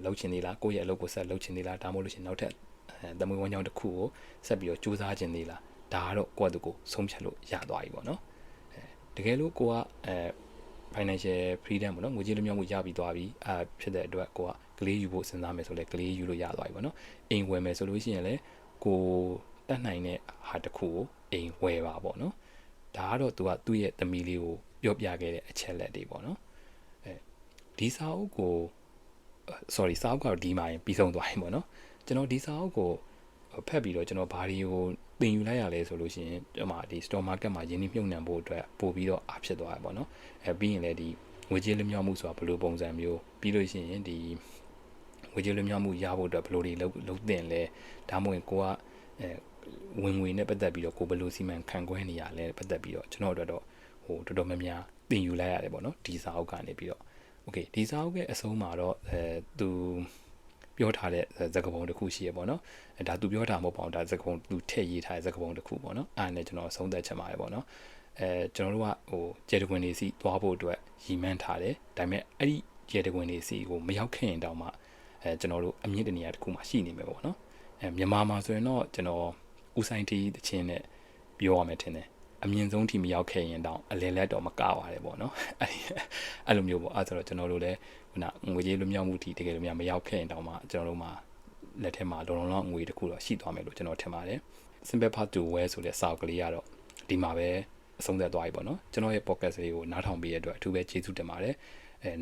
လှုပ်ချင်သေးလားကိုယ့်ရဲ့အလုပ်ကိုဆက်လှုပ်ချင်သေးလားဒါမှမဟုတ်လို့ရှိရင်နောက်ထပ်အသက်မွေးဝမ်းကြောင်းတစ်ခုကိုဆက်ပြီးတော့စူးစမ်းချင်သေးလားဒါကတော့ကိုယ့်အတူကိုဆုံးဖြတ်လို့ရသွားပြီပေါ့နော်တကယ်လို့ကိုကfinancial freedom ပေါ့နော်ငွေကြေးလွတ်မြောက်မှုရပြီးသွားပြီဖြစ်တဲ့အတွက်ကိုကကလေးယူဖို့စဉ်းစားမယ်ဆိုလဲကလေးယူလို့ရသွားပြီပေါ့နော်အိမ်ဝယ်မယ်ဆိုလို့ရှိရင်လည်းကိုတတ်နိုင်တဲ့ဟာတစ်ခုကိုအိမ်ဝယ်ပါပေါ့နော်ဒါကတော့သူ့ရဲ့သမီးလေးကိုပြောပြခဲ့တဲ့အချက်လက်တွေပေါ့နော်ဒီစာအုပ်ကို sorry စာအုပ်ကတော့ဒီမှာပြီးဆုံးသွားပြီပေါ့နော်ကျွန်တော်ဒီစာအုပ်ကိုဖတ်ပြီးတော့ကျွန်တော်ဘာတွေကိုသင်ယူလိုက်ရလဲဆိုလို့ရှိရင်ဒီ stock market မှာယင်းနှိမ့်ညွှန်နှံဖို့အတွက်ပို့ပြီးတော့အားဖြစ်သွားတယ်ပေါ့နော်ပြီးရင်လည်းဒီငွေကြေးလွတ်မြောက်မှုဆိုတာဘယ်လိုပုံစံမျိုးပြီးလို့ရှိရင်ဒီငွေကြေးလွတ်မြောက်မှုရဖို့အတွက်ဘယ်လိုတွေလုပ်သင့်လဲဒါမှမဟုတ်ကိုကဝင်ငွေနဲ့ပတ်သက်ပြီးတော့ကိုဘယ်လိုစီမံခန့်ခွဲနေရလဲပတ်သက်ပြီးတော့ကျွန်တော်တို့တော့တော်တော်များများသင်ယူလိုက်ရတယ်ပေါ့နော်ဒီစာအုပ်ကနေပြီးတော့okay ဒီစာအုပ်ရဲ့အဆုံးမှာတော့သူပြောထားတဲ့စကားပုံတစ်ခုရှိရပေါ့နော်ဒါသူပြောတာမဟုတ်ပါဘူးဒါစကားပုံသူထည့်ရေးထားတဲ့စကားပုံတစ်ခုပေါ့နော်အဲ့ဒါနဲ့ကျွန်တော်ဆုံးသက်ချင်ပါတယ်ပေါ့နော်ကျွန်တော်တို့ကကျေတကွင်တွေစီသွားဖို့အတွက်ရည်မှန်းထားတယ်ဒါပေမဲ့အဲ့ဒီကျေတကွင်တွေစီကိုမရောက်ခင်တောင်မှကျွန်တော်တို့အမြင့်တနေရာတစ်ခုမှရှိနေမယ်ပေါ့နော်မြန်မာမှာဆိုရင်တော့ကျွန်တော်ဦးဆိုင်တီတချင်းနဲ့ပြောရမယ်ထင်တယ်အမြင့်ဆုံးထိမရောက်ခဲ့ရင်တောင်အလဲလက်တော့မကားပါတယ်ပေါ့နော်အဲ့လိုမျိုးပေါ့အဲ့ဆိုတော့ကျွန်တော်တို့လည်းခုနငွေကြေးလွတ်မြောက်မှုထိတကယ်လို့များမရောက်ခဲ့ရင်တောင်မှကျွန်တော်တို့မှာလက်ထက်မှာလုံလောက်ငွေတစ်ခုတော့ရှိသွားမယ်လို့ကျွန်တော်ထင်ပါတယ် simple path to wealth ဆိုတဲ့စာအုပ်ကလေးကတော့ဒီမှာပဲအဆုံးသတ်သွားပြီပေါ့နော်ကျွန်တော်ရဲ့ podcast လေးကိုနားထောင်ပေးရတဲ့အတွက်အထူးပဲကျေးဇူးတင်ပါတယ်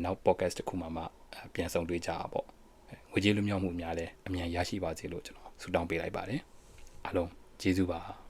နောက် podcast တစ်ခုမှပြန်ဆောင်တွေ့ကြပါပေါ့ငွေကြေးလွတ်မြောက်မှုများလည်းအမြန်ရရှိပါစေလို့ကျွန်တော်ဆုတောင်းပေးလိုက်ပါတယ်အားလုံးကျေးဇူးပါ